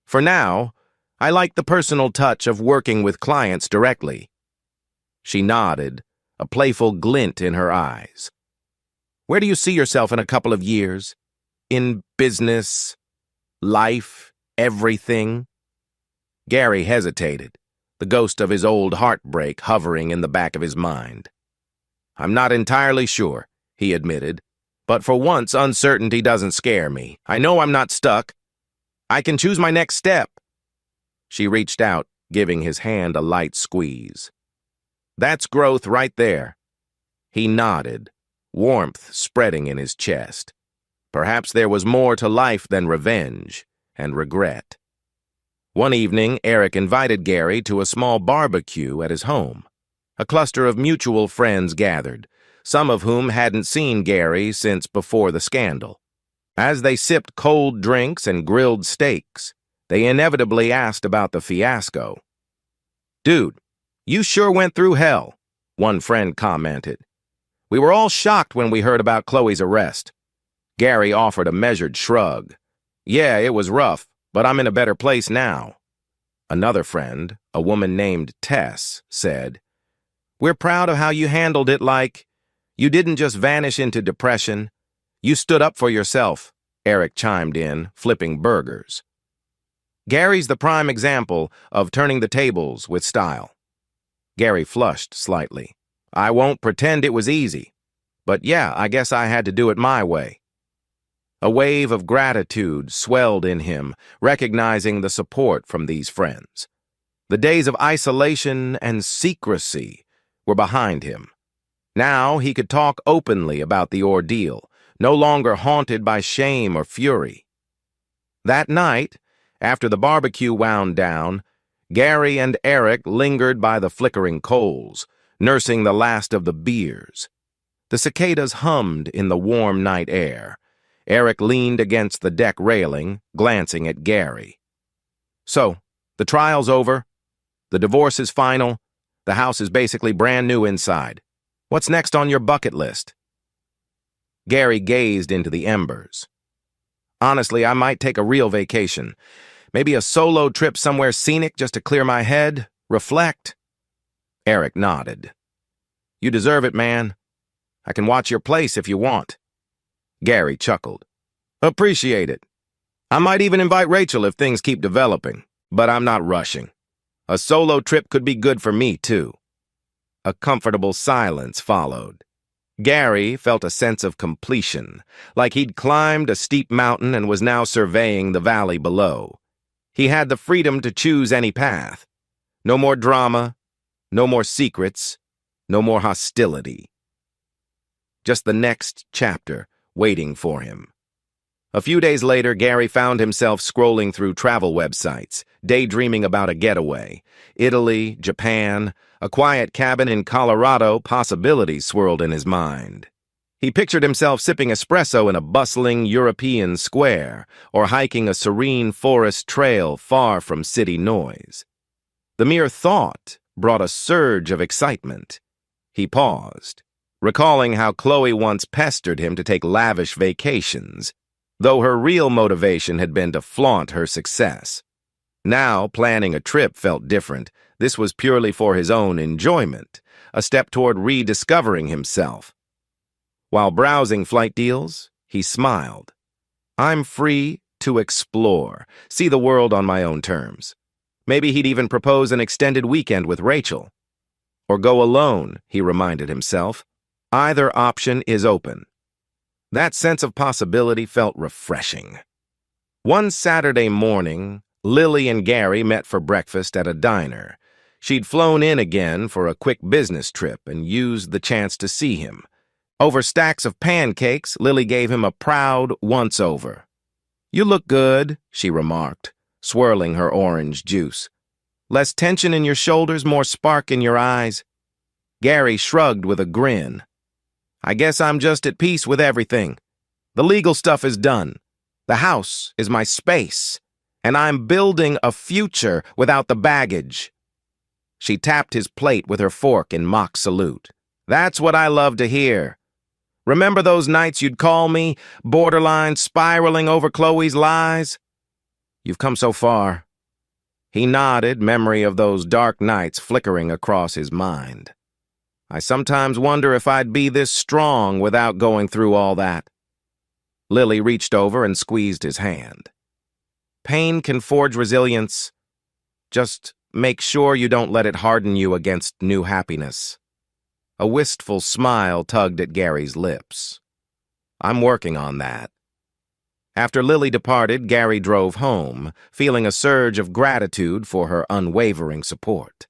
For now, I like the personal touch of working with clients directly." She nodded, a playful glint in her eyes. "Where do you see yourself in a couple of years? In business, life, everything?" Gary hesitated, the ghost of his old heartbreak hovering in the back of his mind. "I'm not entirely sure," he admitted, "but for once uncertainty doesn't scare me. I know I'm not stuck." I can choose my next step. She reached out, giving his hand a light squeeze. That's growth right there. He nodded, warmth spreading in his chest. Perhaps there was more to life than revenge and regret. One evening, Eric invited Gary to a small barbecue at his home. A cluster of mutual friends gathered, some of whom hadn't seen Gary since before the scandal. As they sipped cold drinks and grilled steaks, they inevitably asked about the fiasco. "Dude, you sure went through hell," one friend commented. "We were all shocked when we heard about Chloe's arrest." Gary offered a measured shrug. "Yeah, it was rough, but I'm in a better place now." Another friend, a woman named Tess, said, "We're proud of how you handled it. Like, you didn't just vanish into depression. You stood up for yourself," Eric chimed in, flipping burgers. "Gary's the prime example of turning the tables with style." Gary flushed slightly. "I won't pretend it was easy. But yeah, I guess I had to do it my way." A wave of gratitude swelled in him, recognizing the support from these friends. The days of isolation and secrecy were behind him. Now he could talk openly about the ordeal, no longer haunted by shame or fury. That night, after the barbecue wound down, Gary and Eric lingered by the flickering coals, nursing the last of the beers. The cicadas hummed in the warm night air. Eric leaned against the deck railing, glancing at Gary. "So, the trial's over. The divorce is final. The house is basically brand new inside. What's next on your bucket list?" Gary gazed into the embers. "Honestly, I might take a real vacation. Maybe a solo trip somewhere scenic just to clear my head, reflect." Eric nodded. "You deserve it, man. I can watch your place if you want." Gary chuckled. "Appreciate it. I might even invite Rachel if things keep developing, but I'm not rushing. A solo trip could be good for me, too." A comfortable silence followed. Gary felt a sense of completion, like he'd climbed a steep mountain and was now surveying the valley below. He had the freedom to choose any path. No more drama, no more secrets, no more hostility. Just the next chapter waiting for him. A few days later, Gary found himself scrolling through travel websites, daydreaming about a getaway. Italy, Japan, a quiet cabin in Colorado, possibilities swirled in his mind. He pictured himself sipping espresso in a bustling European square, or hiking a serene forest trail far from city noise. The mere thought brought a surge of excitement. He paused, recalling how Chloe once pestered him to take lavish vacations, though her real motivation had been to flaunt her success. Now, planning a trip felt different. This was purely for his own enjoyment, a step toward rediscovering himself. While browsing flight deals, he smiled. "I'm free to explore, see the world on my own terms." Maybe he'd even propose an extended weekend with Rachel. Or go alone, he reminded himself. Either option is open. That sense of possibility felt refreshing. One Saturday morning, Lily and Gary met for breakfast at a diner. She'd flown in again for a quick business trip and used the chance to see him. Over stacks of pancakes, Lily gave him a proud once-over. "You look good," she remarked, swirling her orange juice. "Less tension in your shoulders, more spark in your eyes." Gary shrugged with a grin. "I guess I'm just at peace with everything. The legal stuff is done. The house is my space, and I'm building a future without the baggage." She tapped his plate with her fork in mock salute. "That's what I love to hear. Remember those nights you'd call me, borderline spiraling over Chloe's lies? You've come so far." He nodded, memory of those dark nights flickering across his mind. "I sometimes wonder if I'd be this strong without going through all that." Lily reached over and squeezed his hand. "Pain can forge resilience. Just make sure you don't let it harden you against new happiness." A wistful smile tugged at Gary's lips. "I'm working on that." After Lily departed, Gary drove home, feeling a surge of gratitude for her unwavering support.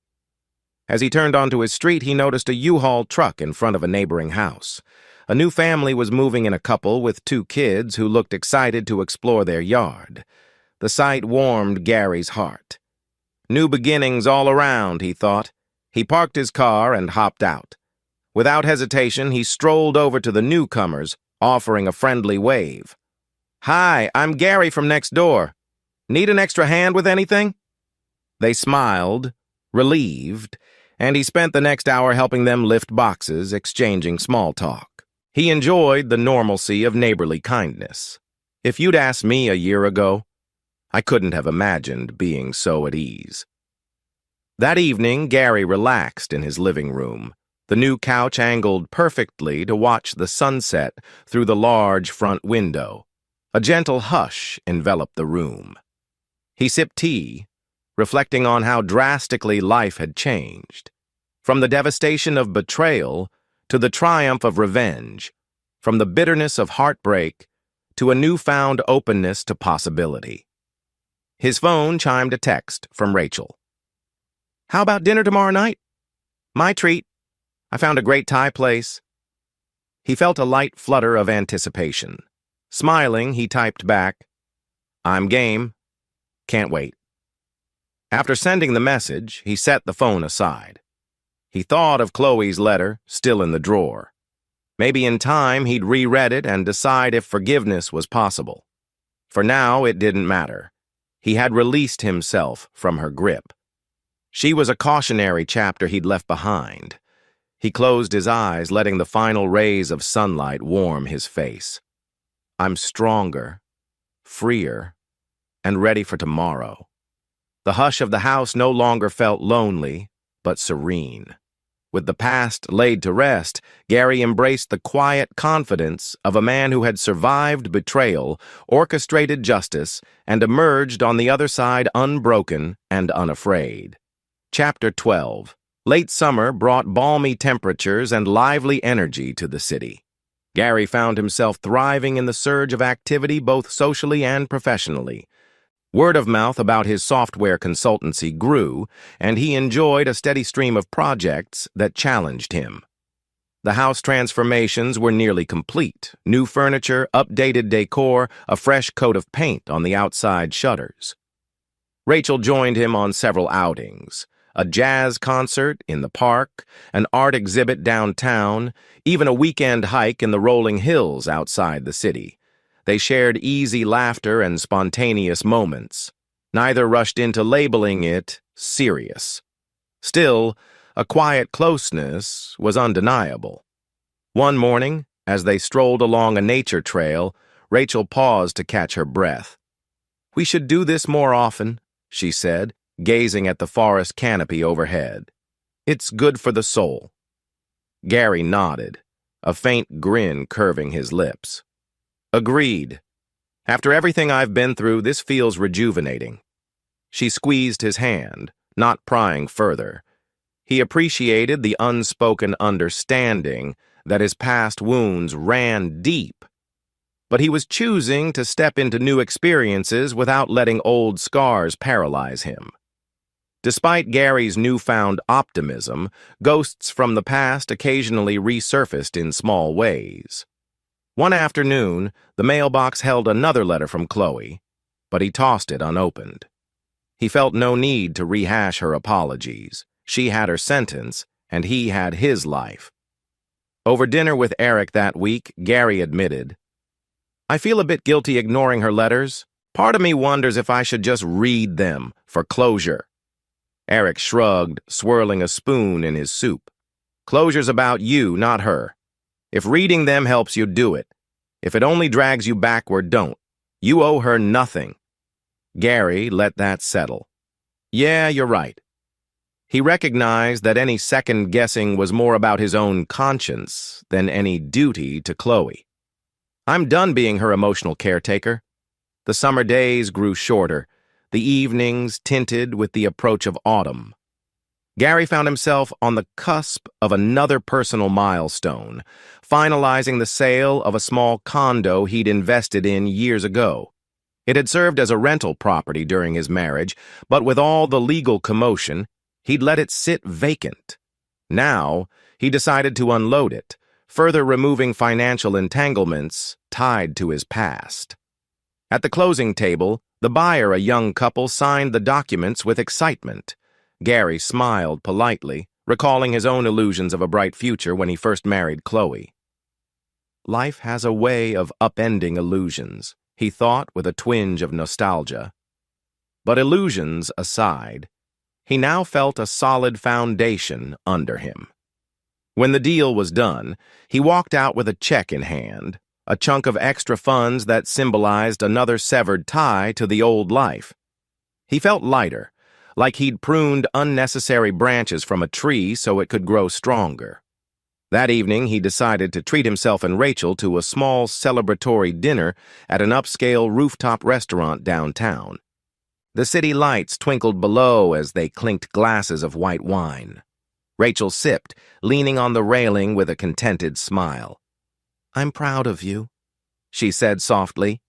As he turned onto his street, he noticed a U-Haul truck in front of a neighboring house. A new family was moving in, a couple with 2 kids who looked excited to explore their yard. The sight warmed Gary's heart. New beginnings all around, he thought. He parked his car and hopped out. Without hesitation, he strolled over to the newcomers, offering a friendly wave. "Hi, I'm Gary from next door. Need an extra hand with anything?" They smiled, relieved, and he spent the next hour helping them lift boxes, exchanging small talk. He enjoyed the normalcy of neighborly kindness. If you'd asked me a year ago, I couldn't have imagined being so at ease. That evening, Gary relaxed in his living room, the new couch angled perfectly to watch the sunset through the large front window. A gentle hush enveloped the room. He sipped tea, reflecting on how drastically life had changed. From the devastation of betrayal to the triumph of revenge, from the bitterness of heartbreak to a newfound openness to possibility. His phone chimed a text from Rachel. "How about dinner tomorrow night?" "My treat. I found a great Thai place." He felt a light flutter of anticipation. Smiling, he typed back, "I'm game. Can't wait." After sending the message, he set the phone aside. He thought of Chloe's letter, still in the drawer. Maybe in time he'd reread it and decide if forgiveness was possible. For now, it didn't matter. He had released himself from her grip. She was a cautionary chapter he'd left behind. He closed his eyes, letting the final rays of sunlight warm his face. "I'm stronger, freer, and ready for tomorrow." The hush of the house no longer felt lonely, but serene. With the past laid to rest, Gary embraced the quiet confidence of a man who had survived betrayal, orchestrated justice, and emerged on the other side unbroken and unafraid. Chapter 12. Late summer brought balmy temperatures and lively energy to the city. Gary found himself thriving in the surge of activity both socially and professionally. Word of mouth about his software consultancy grew, and he enjoyed a steady stream of projects that challenged him. The house transformations were nearly complete. New furniture, updated decor, a fresh coat of paint on the outside shutters. Rachel joined him on several outings. A jazz concert in the park, an art exhibit downtown, even a weekend hike in the rolling hills outside the city. They shared easy laughter and spontaneous moments. Neither rushed into labeling it serious. Still, a quiet closeness was undeniable. One morning, as they strolled along a nature trail, Rachel paused to catch her breath. "We should do this more often," she said, gazing at the forest canopy overhead. "It's good for the soul." Gary nodded, a faint grin curving his lips. "Agreed. After everything I've been through, this feels rejuvenating." She squeezed his hand, not prying further. He appreciated the unspoken understanding that his past wounds ran deep. But he was choosing to step into new experiences without letting old scars paralyze him. Despite Gary's newfound optimism, ghosts from the past occasionally resurfaced in small ways. One afternoon, the mailbox held another letter from Chloe, but he tossed it unopened. He felt no need to rehash her apologies. She had her sentence, and he had his life. Over dinner with Eric that week, Gary admitted, "I feel a bit guilty ignoring her letters. Part of me wonders if I should just read them for closure." Eric shrugged, swirling a spoon in his soup. "Closure's about you, not her. If reading them helps you, do it. If it only drags you backward, don't. You owe her nothing." Gary let that settle. "Yeah, you're right." He recognized that any second-guessing was more about his own conscience than any duty to Chloe. "I'm done being her emotional caretaker." The summer days grew shorter, the evenings tinted with the approach of autumn. Gary found himself on the cusp of another personal milestone, finalizing the sale of a small condo he'd invested in years ago. It had served as a rental property during his marriage, but with all the legal commotion, he'd let it sit vacant. Now, he decided to unload it, further removing financial entanglements tied to his past. At the closing table, the buyer, a young couple, signed the documents with excitement. Gary smiled politely, recalling his own illusions of a bright future when he first married Chloe. Life has a way of upending illusions, he thought with a twinge of nostalgia. But illusions aside, he now felt a solid foundation under him. When the deal was done, he walked out with a check in hand, a chunk of extra funds that symbolized another severed tie to the old life. He felt lighter, like he'd pruned unnecessary branches from a tree so it could grow stronger. That evening, he decided to treat himself and Rachel to a small celebratory dinner at an upscale rooftop restaurant downtown. The city lights twinkled below as they clinked glasses of white wine. Rachel sipped, leaning on the railing with a contented smile. "I'm proud of you," she said softly.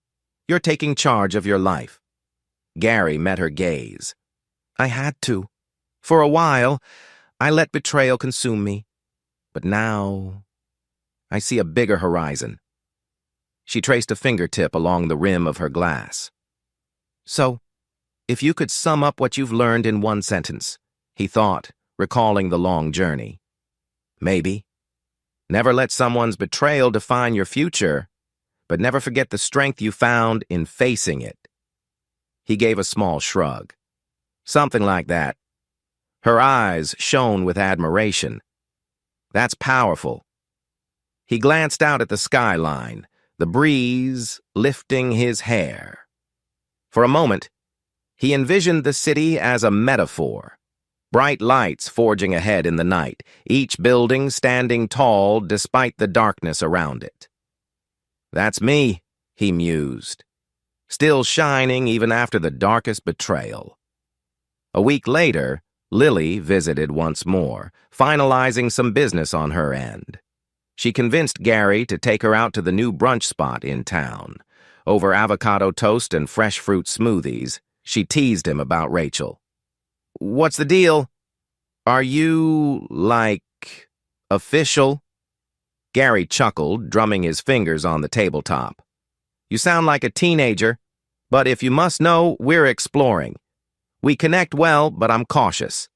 "You're taking charge of your life." Gary met her gaze. "I had to. For a while, I let betrayal consume me. But now, I see a bigger horizon." She traced a fingertip along the rim of her glass. "So, if you could sum up what you've learned in one sentence," he thought, recalling the long journey. "Maybe. Never let someone's betrayal define your future, but never forget the strength you found in facing it." He gave a small shrug. "Something like that." Her eyes shone with admiration. "That's powerful." He glanced out at the skyline, the breeze lifting his hair. For a moment, he envisioned the city as a metaphor. Bright lights forging ahead in the night, each building standing tall despite the darkness around it. "That's me," he mused, "still shining even after the darkest betrayal." A week later, Lily visited once more, finalizing some business on her end. She convinced Gary to take her out to the new brunch spot in town. Over avocado toast and fresh fruit smoothies, she teased him about Rachel. "What's the deal? Are you, official?" Gary chuckled, drumming his fingers on the tabletop. "You sound like a teenager, but if you must know, we're exploring. We connect well, but I'm cautious."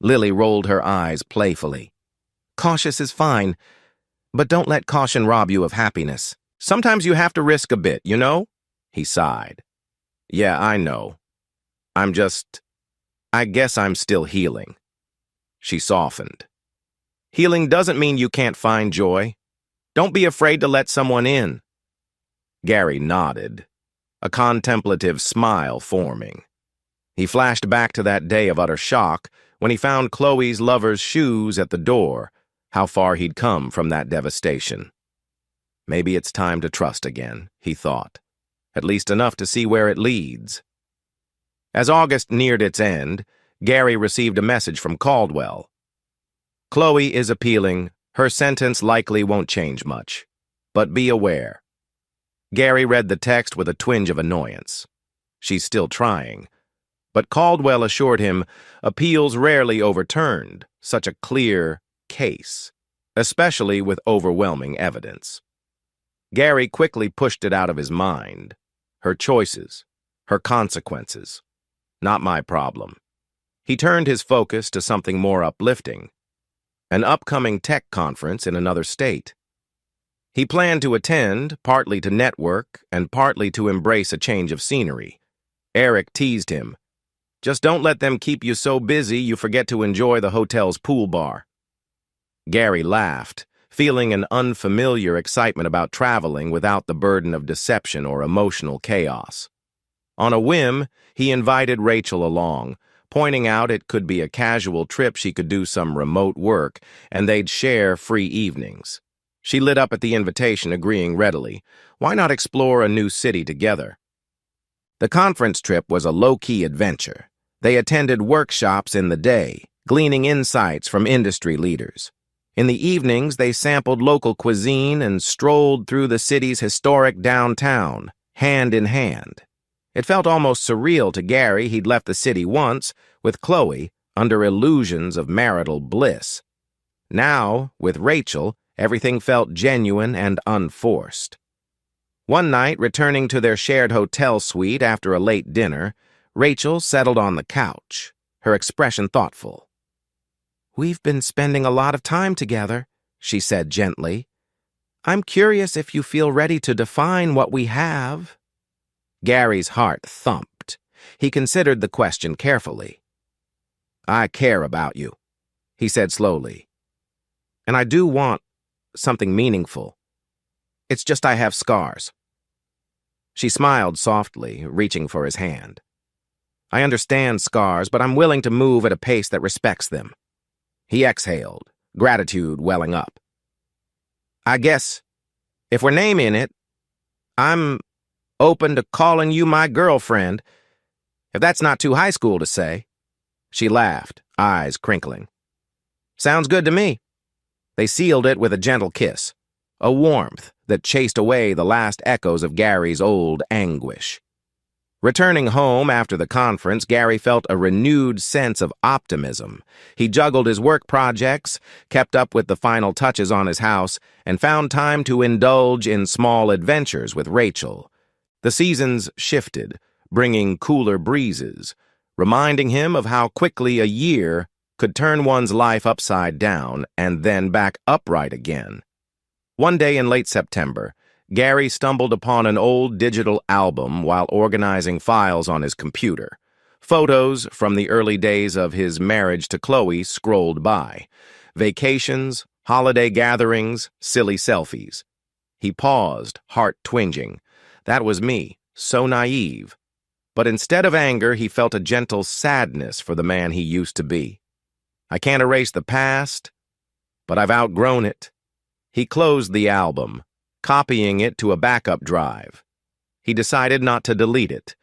Lily rolled her eyes playfully. "Cautious is fine, but don't let caution rob you of happiness. Sometimes you have to risk a bit, you know?" He sighed. "Yeah, I know. I guess I'm still healing." She softened. "Healing doesn't mean you can't find joy. Don't be afraid to let someone in." Gary nodded, a contemplative smile forming. He flashed back to that day of utter shock when he found Chloe's lover's shoes at the door, how far he'd come from that devastation. Maybe it's time to trust again, he thought, at least enough to see where it leads. As August neared its end, Gary received a message from Caldwell. "Chloe is appealing. Her sentence likely won't change much. But be aware." Gary read the text with a twinge of annoyance. She's still trying. But Caldwell assured him appeals rarely overturned such a clear case, especially with overwhelming evidence. Gary quickly pushed it out of his mind. Her choices, her consequences. Not my problem. He turned his focus to something more uplifting. An upcoming tech conference in another state. He planned to attend, partly to network and partly to embrace a change of scenery. Eric teased him. "Just don't let them keep you so busy you forget to enjoy the hotel's pool bar." Gary laughed, feeling an unfamiliar excitement about traveling without the burden of deception or emotional chaos. On a whim, he invited Rachel along, pointing out it could be a casual trip she could do some remote work, and they'd share free evenings. She lit up at the invitation, agreeing readily. Why not explore a new city together? The conference trip was a low-key adventure. They attended workshops in the day, gleaning insights from industry leaders. In the evenings, they sampled local cuisine and strolled through the city's historic downtown, hand in hand. It felt almost surreal to Gary he'd left the city once, with Chloe, under illusions of marital bliss. Now, with Rachel, everything felt genuine and unforced. One night, returning to their shared hotel suite after a late dinner, Rachel settled on the couch, her expression thoughtful. "We've been spending a lot of time together," she said gently. "I'm curious if you feel ready to define what we have." Gary's heart thumped. He considered the question carefully. "I care about you," he said slowly. "And I do want something meaningful. It's just I have scars." She smiled softly, reaching for his hand. "I understand scars, but I'm willing to move at a pace that respects them." He exhaled, gratitude welling up. "I guess, if we're naming it, I'm open to calling you my girlfriend, if that's not too high school to say." She laughed, eyes crinkling. "Sounds good to me." They sealed it with a gentle kiss, a warmth that chased away the last echoes of Gary's old anguish. Returning home after the conference, Gary felt a renewed sense of optimism. He juggled his work projects, kept up with the final touches on his house, and found time to indulge in small adventures with Rachel. The seasons shifted, bringing cooler breezes, reminding him of how quickly a year could turn one's life upside down and then back upright again. One day in late September, Gary stumbled upon an old digital album while organizing files on his computer. Photos from the early days of his marriage to Chloe scrolled by. Vacations, holiday gatherings, silly selfies. He paused, heart twinging. That was me, so naive. But instead of anger, he felt a gentle sadness for the man he used to be. "I can't erase the past, but I've outgrown it." He closed the album, copying it to a backup drive. He decided not to delete it.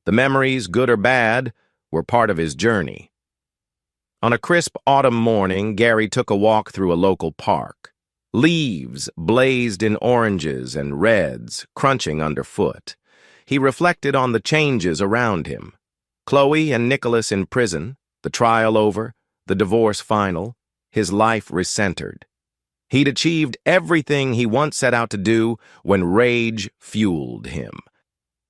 The memories, good or bad, were part of his journey. On a crisp autumn morning, Gary took a walk through a local park. Leaves blazed in oranges and reds, crunching underfoot. He reflected on the changes around him. Chloe and Nicholas in prison, the trial over, the divorce final, his life recentered. He'd achieved everything he once set out to do when rage fueled him.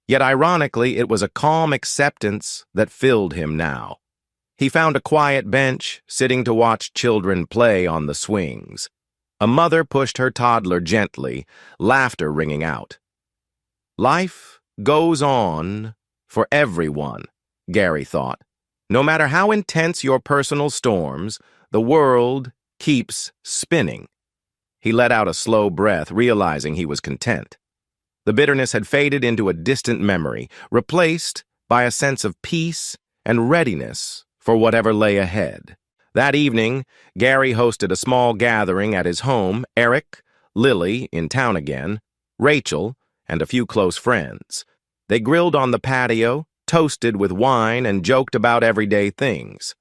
Yet ironically, it was a calm acceptance that filled him now. He found a quiet bench, sitting to watch children play on the swings. A mother pushed her toddler gently, laughter ringing out. Life goes on for everyone, Gary thought. No matter how intense your personal storms, the world keeps spinning. He let out a slow breath, realizing he was content. The bitterness had faded into a distant memory, replaced by a sense of peace and readiness for whatever lay ahead. That evening, Gary hosted a small gathering at his home. Eric, Lily, in town again, Rachel, and a few close friends. They grilled on the patio, toasted with wine, and joked about everyday things.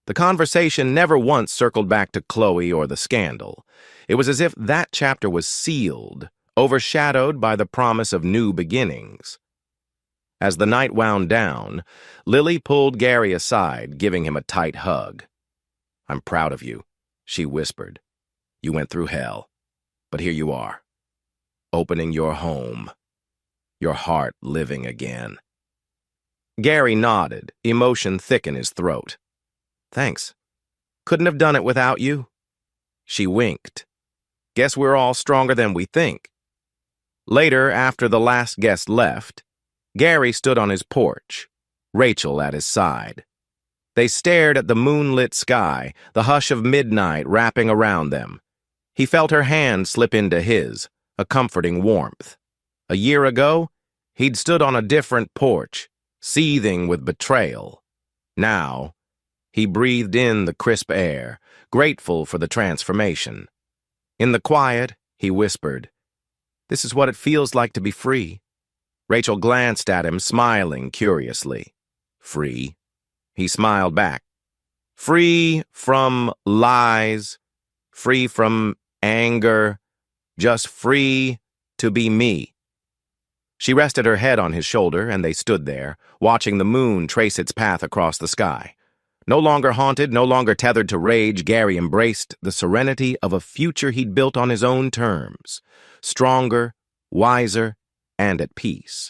The conversation never once circled back to Chloe or the scandal. It was as if that chapter was sealed, overshadowed by the promise of new beginnings. As the night wound down, Lily pulled Gary aside, giving him a tight hug. "I'm proud of you," she whispered. "You went through hell, but here you are, opening your home, your heart living again." Gary nodded, emotion thick in his throat. "Thanks. Couldn't have done it without you." She winked. "Guess we're all stronger than we think." Later, after the last guest left, Gary stood on his porch, Rachel at his side. They stared at the moonlit sky, the hush of midnight wrapping around them. He felt her hand slip into his, a comforting warmth. A year ago, he'd stood on a different porch, seething with betrayal. Now, he breathed in the crisp air, grateful for the transformation. In the quiet, he whispered, "This is what it feels like to be free." Rachel glanced at him, smiling curiously. "Free?" He smiled back. Free from lies, free from anger, just free to be me. She rested her head on his shoulder, and they stood there, watching the moon trace its path across the sky. No longer haunted, no longer tethered to rage, Gary embraced the serenity of a future he'd built on his own terms, stronger, wiser, and at peace.